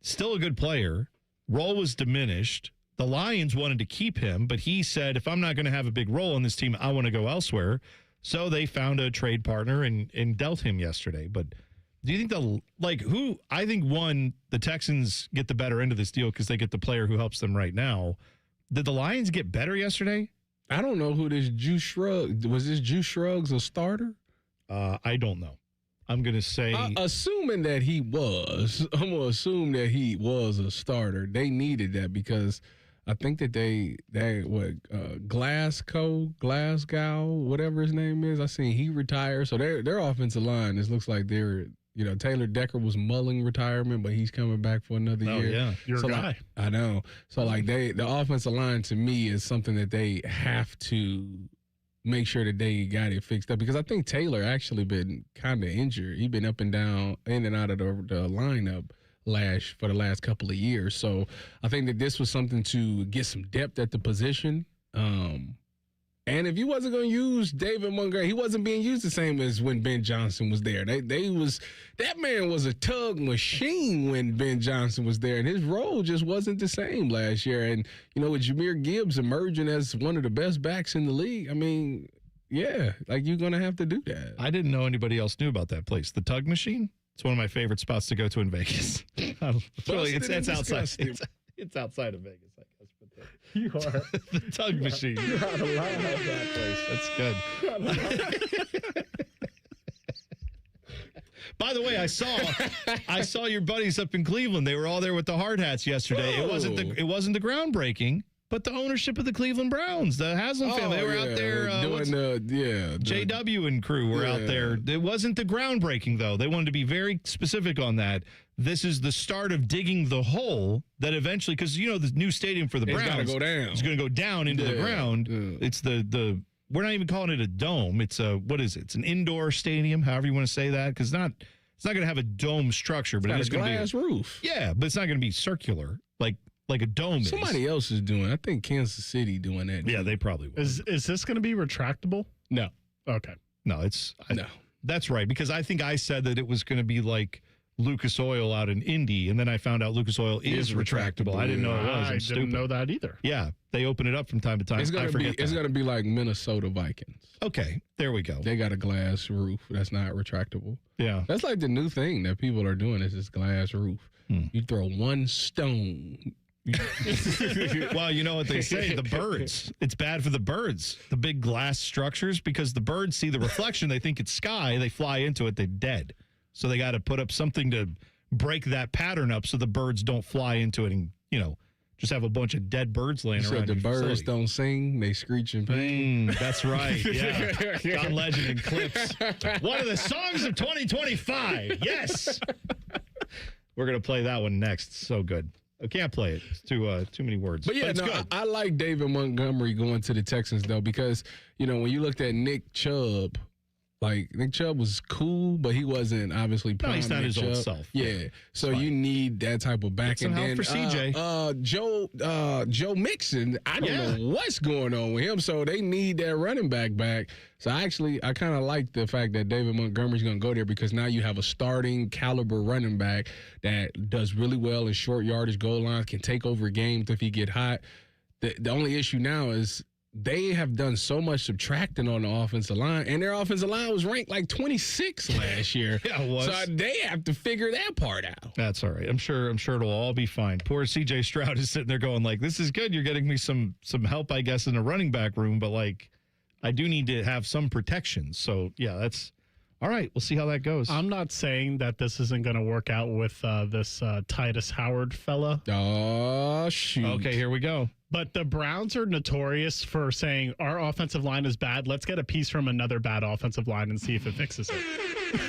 still a good player. Role was diminished. The Lions wanted to keep him, but he said, if I'm not going to have a big role in this team, I want to go elsewhere. So they found a trade partner and dealt him yesterday. But do you think I think the Texans get the better end of this deal because they get the player who helps them right now. Did the Lions get better yesterday? I don't know who this Juice Scruggs was. This Juice Scruggs a starter? I don't know. I'm going to say, assuming that he was, I'm going to assume that he was a starter. They needed that because I think that Glasgow, whatever his name is, I seen he retired. So their offensive line, it looks like they're, Taylor Decker was mulling retirement, but he's coming back for another year. Yeah, your guy. I know. So the offensive line to me is something that they have to make sure that they got it fixed up, because I think Taylor actually been kind of injured. He's been up and down, in and out of the lineup for the last couple of years. So I think that this was something to get some depth at the position. And if you wasn't going to use David Montgomery, he wasn't being used the same as when Ben Johnson was there. That man was a tug machine when Ben Johnson was there, and his role just wasn't the same last year. And, with Jahmyr Gibbs emerging as one of the best backs in the league, I mean, yeah, you're going to have to do that. I didn't know anybody else knew about that place. The Tug Machine? It's one of my favorite spots to go to in Vegas. It's outside. It's outside of Vegas, I guess. But you are the Tug Machine. You're out of line on that place. That's good. By the way, I saw your buddies up in Cleveland. They were all there with the hard hats yesterday. Whoa. It wasn't the groundbreaking. But the ownership of the Cleveland Browns, the Haslam family, they were out there doing JW and crew were out there. It wasn't the groundbreaking, though. They wanted to be very specific on that. This is the start of digging the hole that eventually, because, the new stadium for the Browns got to go down. It's going to go down into the ground. Yeah. It's the we're not even calling it a dome. It's what is it? It's an indoor stadium, however you want to say that, because it's not going to have a dome structure, but it is going to be a glass roof. Yeah, but it's not going to be circular like a dome is. Somebody else is doing. I think Kansas City doing that. Yeah, they probably will. Is this going to be retractable? No. Okay. No, no. That's right, because I think I said that it was going to be like Lucas Oil out in Indy, and then I found out Lucas Oil is retractable. I didn't know it was. I didn't know that either. Yeah, they open it up from time to time. It's going to be like Minnesota Vikings. Okay, there we go. They got a glass roof that's not retractable. Yeah. That's like the new thing that people are doing is this glass roof. You throw one stone. Well, you know what they say, the birds. It's bad for the birds, the big glass structures, because the birds see the reflection. They think it's sky. They fly into it. They're dead. So they got to put up something to break that pattern up so the birds don't fly into it and, just have a bunch of dead birds laying around. So the birds don't sing, they screech in pain. That's right. Yeah. John Legend and Clips. One of the songs of 2025. Yes. We're going to play that one next. So good. I can't play it. It's too many words. But yeah, good. I like David Montgomery going to the Texans, though, because, when you looked at Nick Chubb, Nick Chubb was cool, but he wasn't obviously prime. No, he's not Nick his Chubb. old self. Yeah. So you need that type of back. And then for CJ. Joe Mixon, I don't know what's going on with him. So they need that running back. So I kind of like the fact that David Montgomery's going to go there, because now you have a starting caliber running back that does really well in short yardage goal lines, can take over games if he get hot. The only issue now is they have done so much subtracting on the offensive line, and their offensive line was ranked like 26 last year. Yeah, it was. So they have to figure that part out. That's all right. I'm sure it'll all be fine. Poor CJ Stroud is sitting there going this is good. You're getting me some help, I guess, in the running back room, but I do need to have some protection. So yeah, that's all right. We'll see how that goes. I'm not saying that this isn't going to work out with this Tyvis Howard fella. Oh, shoot. Okay, here we go. But the Browns are notorious for saying our offensive line is bad. Let's get a piece from another bad offensive line and see if it fixes it.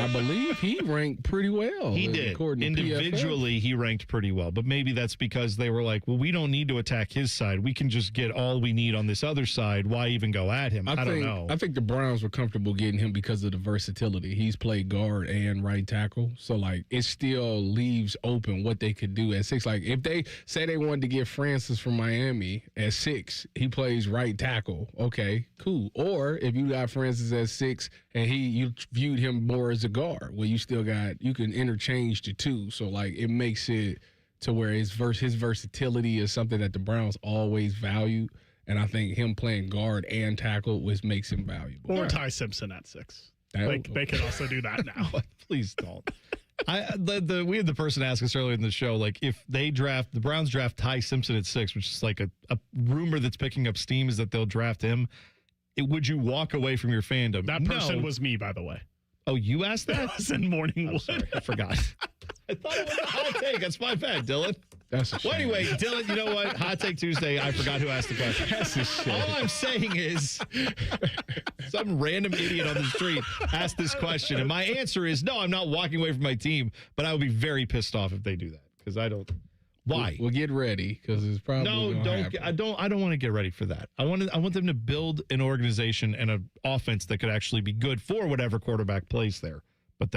I believe he ranked pretty well. He did. Individually, he ranked pretty well. But maybe that's because they were like, well, we don't need to attack his side. We can just get all we need on this other side. Why even go at him? I don't know. I think the Browns were comfortable getting him because of the versatility. He's played guard and right tackle. So, it still leaves open what they could do at 6. If they say they wanted to get Francis from Miami at 6, he plays right tackle. Okay, cool. Or if you got Francis at 6 and you viewed him more as a guard, well, you can interchange the two. So it makes it to where his versatility is something that the Browns always valued. And I think him playing guard and tackle makes him valuable. Or Ty Simpson at 6. They can also do that now. Please don't. We had the person ask us earlier in the show, if the Browns draft Ty Simpson at 6, which is a rumor that's picking up steam, is that they'll draft him. Would you walk away from your fandom? That person was me, by the way. Oh, you asked that? That was in Morningwood. Sorry, I forgot. I thought it was a hot take. That's my bad, Dylan. That's a shame. Well, anyway, Dylan, you know what? Hot Take Tuesday, I forgot who asked the question. That's a shame. All I'm saying is some random idiot on the street asked this question, and my answer is no, I'm not walking away from my team, but I would be very pissed off if they do that, because I don't. Why? We'll get ready, because it's probably I don't want to get ready for that. I want them to build an organization and an offense that could actually be good for whatever quarterback plays there. But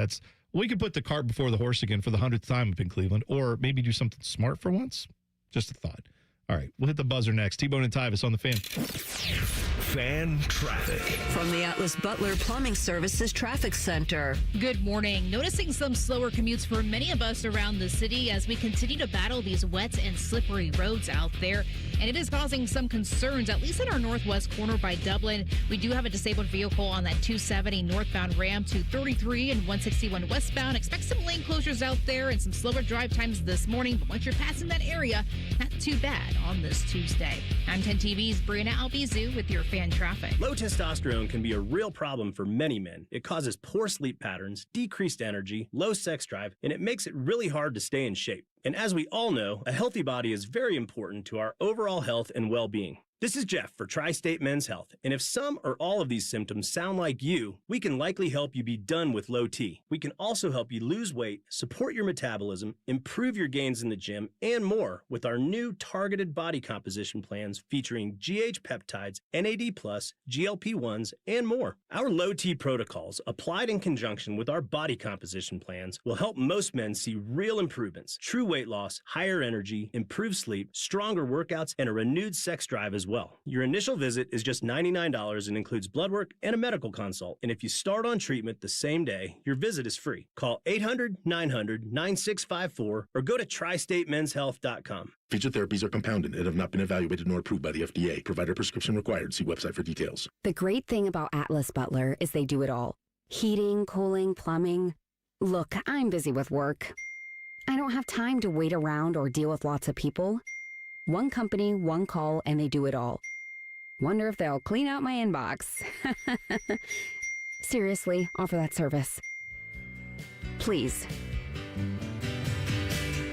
we could put the cart before the horse again for the 100th time up in Cleveland, or maybe do something smart for once. Just a thought. All right, we'll hit the buzzer next. T-Bone and Tyvis on the Fan. Fan traffic. From the Atlas Butler Plumbing Services Traffic Center. Good morning. Noticing some slower commutes for many of us around the city as we continue to battle these wet and slippery roads out there. And it is causing some concerns, at least in our northwest corner by Dublin. We do have a disabled vehicle on that 270 northbound ramp to 33 and 161 westbound. Expect some lane closures out there and some slower drive times this morning. But once you're passing that area, that too bad on this Tuesday. I'm 10 TV's Brianna Albizu with your fan traffic. Low testosterone can be a real problem for many men. It causes poor sleep patterns, decreased energy, low sex drive, and it makes it really hard to stay in shape. And as we all know, a healthy body is very important to our overall health and well-being. This is Jeff for Tri-State Men's Health, and if some or all of these symptoms sound like you, we can likely help you be done with low T. We can also help you lose weight, support your metabolism, improve your gains in the gym, and more with our new targeted body composition plans featuring GH peptides, NAD+, GLP-1s, and more. Our low T protocols, applied in conjunction with our body composition plans, will help most men see real improvements, true weight loss, higher energy, improved sleep, stronger workouts, and a renewed sex drive as well. Your initial visit is just $99 and includes blood work and a medical consult. And if you start on treatment the same day, your visit is free. Call 800-900-9654 or go to tristatemenshealth.com. Featured therapies are compounded and have not been evaluated nor approved by the FDA. Provider prescription required. See website for details. The great thing about Atlas Butler is they do it all. Heating, cooling, plumbing. Look, I'm busy with work. I don't have time to wait around or deal with lots of people. One company, one call, and they do it all. Wonder if they'll clean out my inbox. Seriously, offer that service. Please.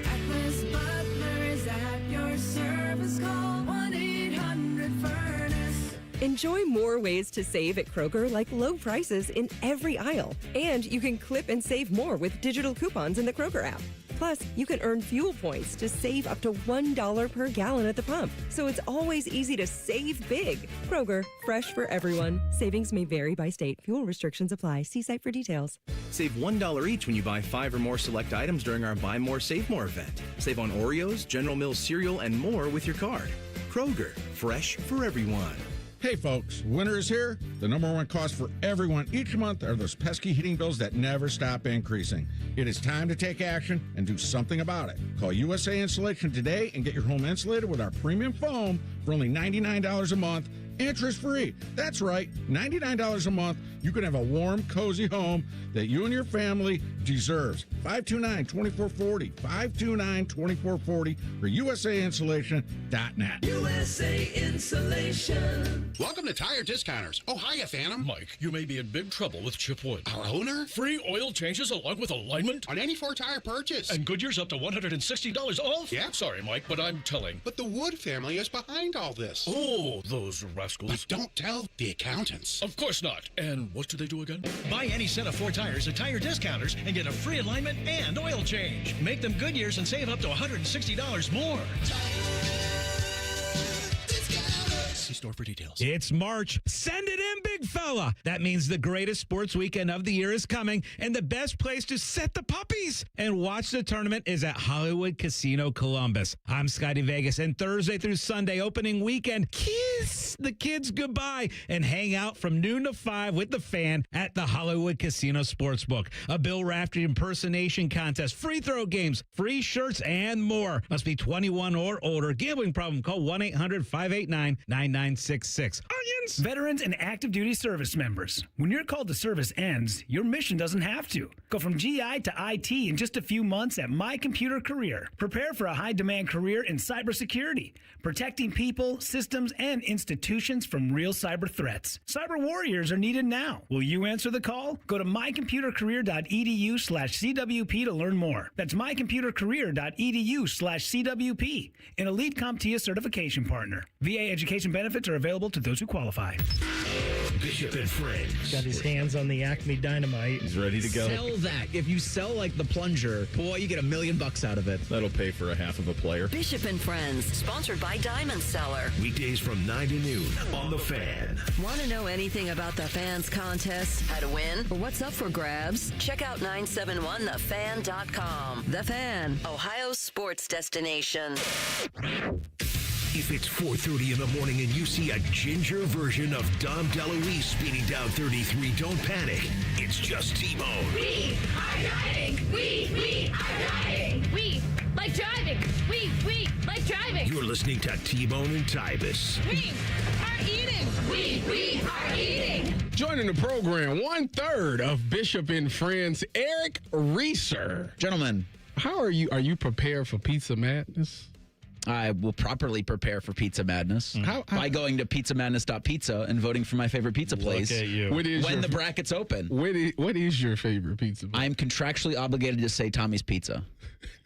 Atlas Butler is at your service. Call 1-800-FURNACE. Enjoy more ways to save at Kroger, like low prices in every aisle. And you can clip and save more with digital coupons in the Kroger app. Plus, you can earn fuel points to save up to $1 per gallon at the pump. So it's always easy to save big. Kroger, fresh for everyone. Savings may vary by state. Fuel restrictions apply. See site for details. Save $1 each when you buy 5 or more select items during our Buy More, Save More event. Save on Oreos, General Mills cereal, and more with your card. Kroger, fresh for everyone. Hey folks, winter is here. The number one cost for everyone each month are those pesky heating bills that never stop increasing. It is time to take action and do something about it. Call USA Insulation today and get your home insulated with our premium foam for only $99 a month, interest-free. That's right, $99 a month. You can have a warm, cozy home that you and your family deserves. 529-2440, 529-2440 or USAinsulation.net. USA Insulation. Welcome to Tire Discounters. Oh, hiya, Phantom. Mike, you may be in big trouble with Chip Wood. Our owner? Free oil changes along with alignment on any 4-tire purchase. And Goodyear's up to $160 off? Yeah. Sorry, Mike, but I'm telling. But the Wood family is behind all this. Oh, those rascals. But don't tell the accountants. Of course not. And what do they do again? Buy any set of 4 tires at Tire Discounters and get a free alignment and oil change. Make them Goodyears and save up to $160 more. See store for details. It's March. Send it in, big fella. That means the greatest sports weekend of the year is coming, and the best place to set the puppies and watch the tournament is at Hollywood Casino Columbus. I'm Scotty Vegas, and Thursday through Sunday opening weekend, kiss the kids goodbye and hang out from noon to 5 with the fan at the Hollywood Casino Sportsbook. A Bill Raftery impersonation contest, free throw games, free shirts, and more. Must be 21 or older. Gambling problem? Call 1-800-589-9966. Onions! Veterans and active duty service members. When your call to service ends, your mission doesn't have to. Go from GI to IT in just a few months at My Computer Career. Prepare for a high-demand career in cybersecurity, protecting people, systems, and institutions from real cyber threats. Cyber warriors are needed now. Will you answer the call? Go to mycomputercareer.edu/CWP to learn more. That's mycomputercareer.edu/CWP, an elite CompTIA certification partner. VA education benefits are available to those who qualify. Bishop and Friends. Got his hands on the Acme Dynamite. He's ready to go. Sell that. If you sell like the plunger, boy, you get $1 million out of it. That'll pay for a half of a player. Bishop and Friends, sponsored by Diamond Seller. Weekdays from 9 to noon on The Fan. Want to know anything about the Fans contest, how to win, or what's up for grabs? Check out 971thefan.com. The Fan, Ohio's sports destination. If it's 4:30 in the morning and you see a ginger version of Dom DeLuise speeding down 33, don't panic. It's just T-Bone. We are driving. We are driving. We like driving. We like driving. You're listening to T-Bone and Tyvis. We are eating. We are eating. Joining the program, 1/3 of Bishop and Friends, Eric Reeser. Gentlemen. How are you? Are you prepared for Pizza Madness? I will properly prepare for Pizza Madness by going to pizzamadness.pizza and voting for my favorite pizza place Look at you. when the brackets open. What is your favorite pizza place? I am contractually obligated to say Tommy's Pizza.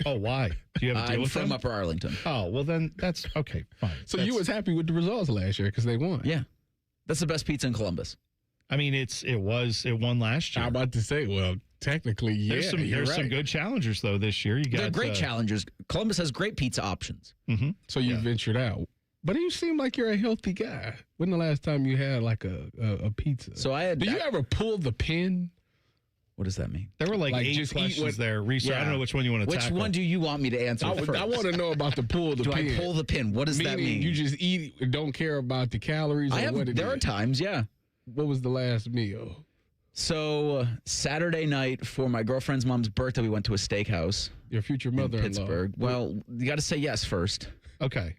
Oh, why? Do you have a deal I'm with from them? Upper Arlington. Oh, well then that's okay, fine. So you was happy with the results last year because they won. Yeah. That's the best pizza in Columbus. I mean, it won last year. I'm about to say, well, technically, yeah. There's some good challengers though this year. They're great challengers. Columbus has great pizza options. Mm-hmm. So you ventured out. But you seem like you're a healthy guy. When the last time you had like a pizza? So I had. Do you ever pull the pin? What does that mean? There were like 8 just questions there. Research. I don't know which one you want to tackle. Which one do you want me to answer first? I want to know about the pull the pin. Do I pull the pin? What does that mean? You just eat, don't care about the calories? There are times, yeah. What was the last meal? So Saturday night for my girlfriend's mom's birthday, we went to a steakhouse. Your future mother-in-law. In Pittsburgh. Well, you got to say yes first. Okay.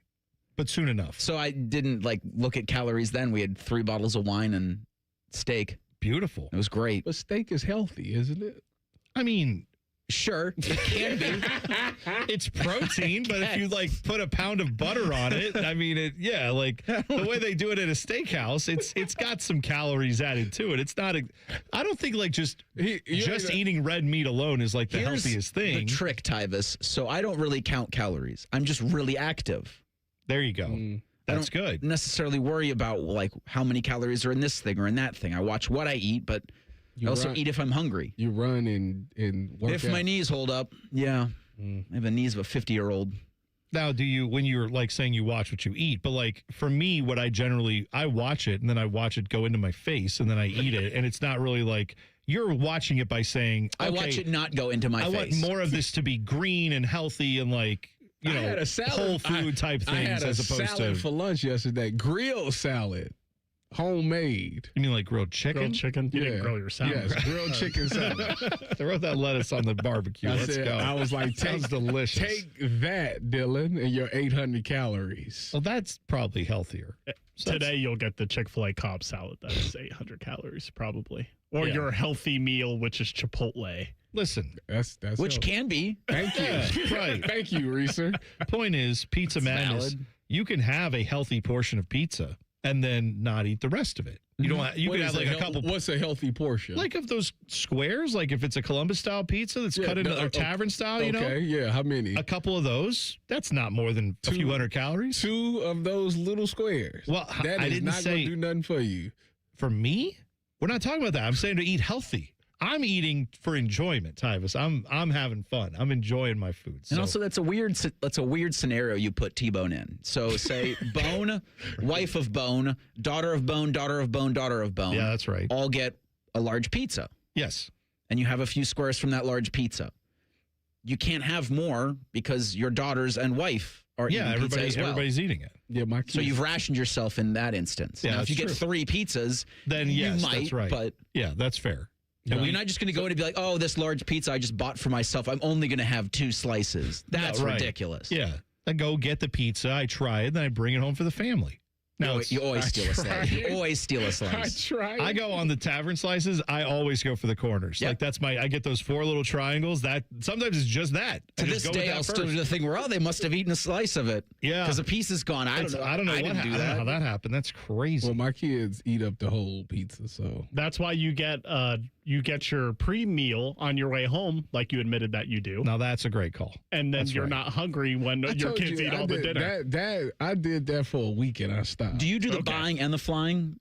But soon enough. So I didn't look at calories then. We had 3 bottles of wine and steak. Beautiful. It was great. But steak is healthy, isn't it? I mean, sure, it can be. It's protein, but if you put a pound of butter on it, I mean, the way they do it at a steakhouse, it's got some calories added to it. It's not I don't think just eating red meat alone is the healthiest thing. The trick, Tyvis. So I don't really count calories. I'm just really active. There you go. That's good. I don't necessarily worry about how many calories are in this thing or in that thing. I watch what I eat, but I also eat if I'm hungry. You run and work If out. my knees hold up, yeah. I have the knees of a 50-year-old. Now, when you're saying you watch what you eat, but for me, what I watch it and then I watch it go into my face and then I eat it. And it's not really you're watching it by saying, okay, I watch it not go into my face. I want more of this to be green and healthy and had a salad, whole food type things I had a as opposed salad to for lunch yesterday. Grilled salad. Homemade. You mean grilled chicken? Grilled chicken? You didn't grill your salad. Yes, grilled chicken salad. Throw that lettuce on the barbecue. Let's go. I was like, sounds delicious. Take that, Dylan, and your 800 calories. Well, that's probably healthier. So Today you'll get the Chick-fil-A Cobb salad. That is 800 calories probably. Or your healthy meal, which is Chipotle. Listen, that's which can be. Thank you. Right. Thank you, Reeser. Point is, Pizza Madness, you can have a healthy portion of pizza and then not eat the rest of it. You don't. You can have a couple. What's a healthy portion? Of those squares, if it's a Columbus style pizza that's cut into or tavern style, Okay, yeah. How many? A couple of those. That's not more than a few hundred calories. 2 of those little squares. Well, that I is didn't not say going to do nothing for you. For me, we're not talking about that. I'm saying to eat healthy. I'm eating for enjoyment, Tyvis. I'm having fun. I'm enjoying my food. And also, that's a weird scenario you put T-Bone in. So say Bone, wife of Bone, daughter of Bone, daughter of Bone, daughter of Bone. Yeah, that's right. All get a large pizza. Yes. And you have a few squares from that large pizza. You can't have more because your daughters and wife are eating pizza as well. Everybody's eating it. Yeah, my so you've rationed yourself in that instance. Yeah, now, if you true. get 3 pizzas, then you might, that's right. But yeah, that's fair. And you're not just going to go in and be like, oh, this large pizza I just bought for myself, I'm only going to have 2 slices. That's ridiculous. Yeah. I go get the pizza, I try it, then I bring it home for the family. Now you always steal a slice. You always steal a slice. I go on the tavern slices. I always go for the corners. Yep. That's I get those 4 little triangles. That sometimes it's just that. To this day, I'll still do the thing where they must have eaten a slice of it. Yeah, because the piece is gone. I don't know. I don't know how that happened. That's crazy. Well, my kids eat up the whole pizza, so that's why you get your pre-meal on your way home, like you admitted that you do. Now that's a great call. And then you're not hungry when your kids eat all the dinner. I did that for a week and I stopped. Do you do the buying and the flying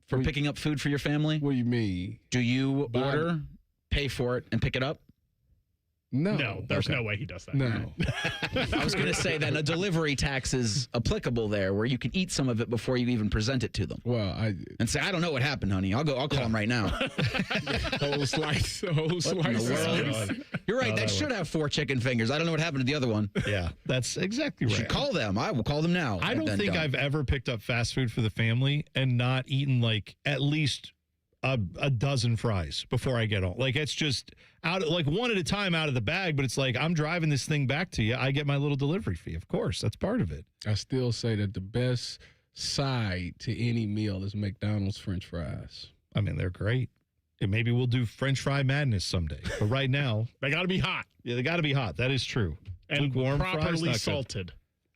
for picking up food for your family? What do you mean? Do you order, pay for it, and pick it up? No. There's no way he does that. No. I was going to say that a delivery tax is applicable there where you can eat some of it before you even present it to them. Well, and say, I don't know what happened, honey. I'll call him right now. Whole slice. You're right. That should have 4 chicken fingers. I don't know what happened to the other one. Yeah, that's exactly right. You should call them. I will call them now. I don't think I've ever picked up fast food for the family and not eaten at least a dozen fries before I get home. It's just out one at a time out of the bag, but it's I'm driving this thing back to you. I get my little delivery fee. Of course, that's part of it. I still say that the best side to any meal is McDonald's French fries. I mean, they're great. And maybe we'll do French fry madness someday. But right now, they got to be hot. Yeah, they got to be hot. That is true. And lukewarm properly fries, salted.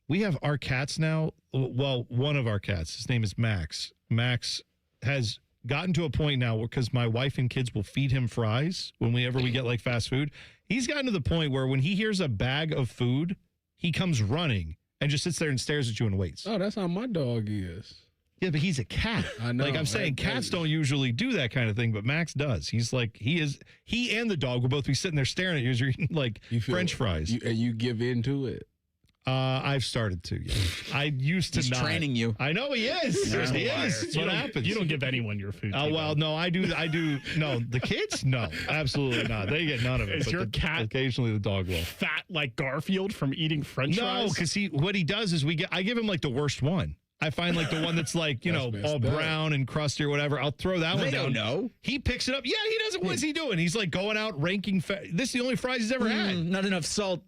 We have our cats now. Well, one of our cats, his name is Max. Max has gotten to a point now where, because my wife and kids will feed him fries whenever we get like fast food. He's gotten to the point where when he hears a bag of food, he comes running and just sits there and stares at you and waits. Oh, that's how my dog is. Yeah, but he's a cat. I know. Like I'm saying, cats don't usually do that kind of thing, but Max does. He's like, he and the dog will both be sitting there staring at you as you're eating like French fries. And you give in to it. I've started to. Yeah. I used to He's not. training you. I know he is. You're a He liar. is. That's what happens. You don't give anyone your food. Oh, well, no, I do. No, the kids? No, absolutely not. They get none of it. Is but your cat occasionally the dog will. fat like Garfield from eating French fries? No, because what he does is I give him like the worst one. I find like the one that's like, all brown and crusty or whatever. I'll throw that one down. No. He picks it up. Yeah, he doesn't. What is he doing? He's like going out ranking. This is the only fries he's ever had. Not enough salt.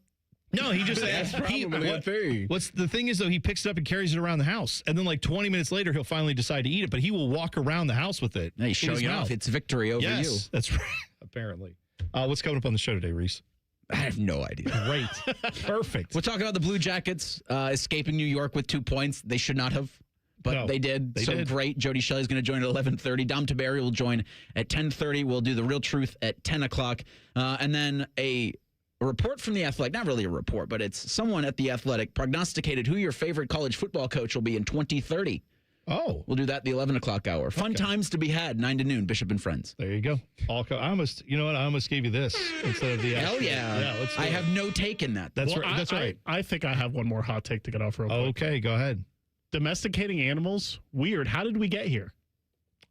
No, he just That's probably a thing. What's the thing is though, he picks it up and carries it around the house, and then like 20 minutes later, he'll finally decide to eat it. But he will walk around the house with it. Hey, he's showing off. It's victory over you. That's right. Apparently. What's coming up on the show today, Reese? I have no idea. Great, perfect. We'll talk about the Blue Jackets escaping New York with 2 points. They should not have. But they did. They so did. Great. Jody Shelley's going to join at 11:30. Dom Taberi will join at 10:30. We'll do the Real Truth at 10 o'clock. And then a report from The Athletic. Not really a report, but it's someone at The Athletic prognosticated who your favorite college football coach will be in 2030. Oh. We'll do that at the 11 o'clock hour. Fun times to be had, 9 to noon, Bishop and Friends. There you go. I almost gave you this instead of the Hell yeah. Yeah, let's do I it. have no take in that. That's right. That's right. I think I have one more hot take to get off real quick. Okay, go ahead. Domesticating animals, weird. How did we get here?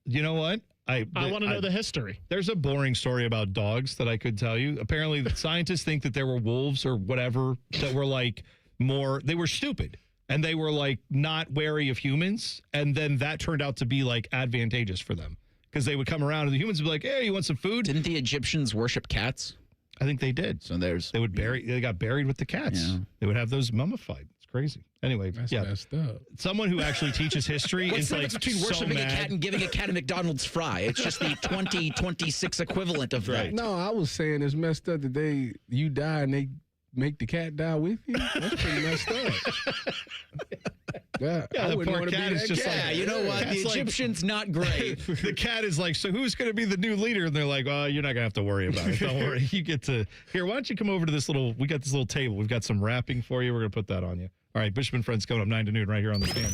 You know what? I want to know the history. There's a boring story about dogs that I could tell you. Apparently, the scientists think that there were wolves or whatever that were like they were stupid and they were like not wary of humans. And then that turned out to be like advantageous for them because they would come around and the humans would be like, hey, you want some food? Didn't the Egyptians worship cats? I think they did. So they got buried with the cats. Yeah. They would have those mummified. It's crazy. Anyway, That's messed up. Someone who actually teaches history What's is the like difference between so worshiping mad. a cat and giving a cat a McDonald's fry? It's just the 2026 equivalent of that. No, I was saying it's messed up that you die and they make the cat die with you. That's pretty messed up. Yeah, I the wouldn't poor want to cat be is that just cat. Yeah, you know what? The Cat's like- Egyptians not great. The cat is like, so who's going to be the new leader? And they're like, oh, you're not going to have to worry about it. Don't worry. You get to, here, why don't you come over to we got this little table. We've got some wrapping for you. We're going to put that on you. All right, Bishop and Friends coming up 9 to noon right here on the Fan.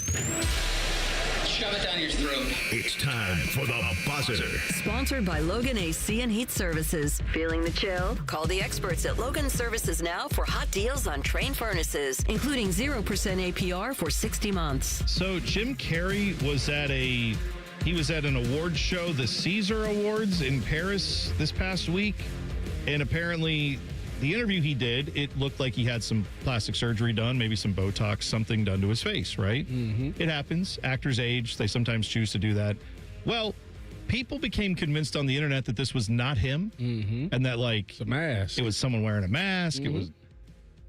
Shove it down your throat. It's time for the buzzer. Sponsored by Logan AC and Heat Services. Feeling the chill? Call the experts at Logan Services now for hot deals on Train furnaces, including 0% APR for 60 months. So Jim Carrey was at an award show, the Caesar Awards in Paris this past week, and apparently the interview he did, it looked like he had some plastic surgery done, maybe some Botox, something done to his face, right? Mm-hmm. It happens. Actors age. They sometimes choose to do that. Well, people became convinced on the internet that this was not him and that, like, It's a mask. it was someone wearing a mask. It was.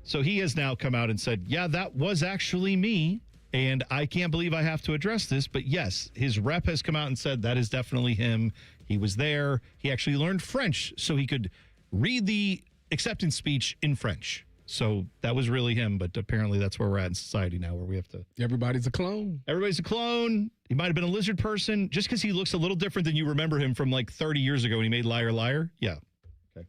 So he has now come out and said, yeah, that was actually me. And I can't believe I have to address this. But yes, his rep has come out and said that is definitely him. He was there. He actually learned French so he could read the acceptance speech in French. So that was really him. But apparently that's where we're at in society now, where we have to. Everybody's a clone. Everybody's a clone. He might have been a lizard person just because he looks a little different than you remember him from like 30 years ago when he made Liar Liar. Yeah. Okay.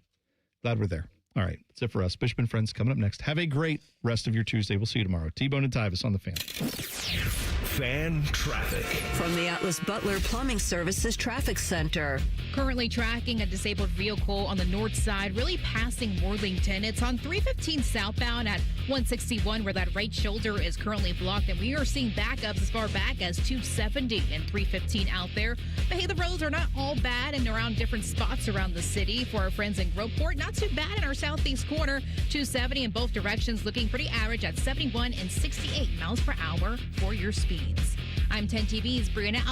Glad we're there. All right. That's it for us. Bishop and Friends coming up next. Have a great rest of your Tuesday. We'll see you tomorrow. T-Bone and Tyvis on the Fan. Fan traffic. From the Atlas Butler Plumbing Services Traffic Center. Currently tracking a disabled vehicle on the north side, really passing Worthington. It's on 315 southbound at 161 where that right shoulder is currently blocked. And we are seeing backups as far back as 270 and 315 out there. But hey, the roads are not all bad and around different spots around the city. For our friends in Groveport, not too bad in our southeast corner. 270 in both directions, looking pretty average at 71 and 68 miles per hour for your speeds. I'm 10 TV's Brianna.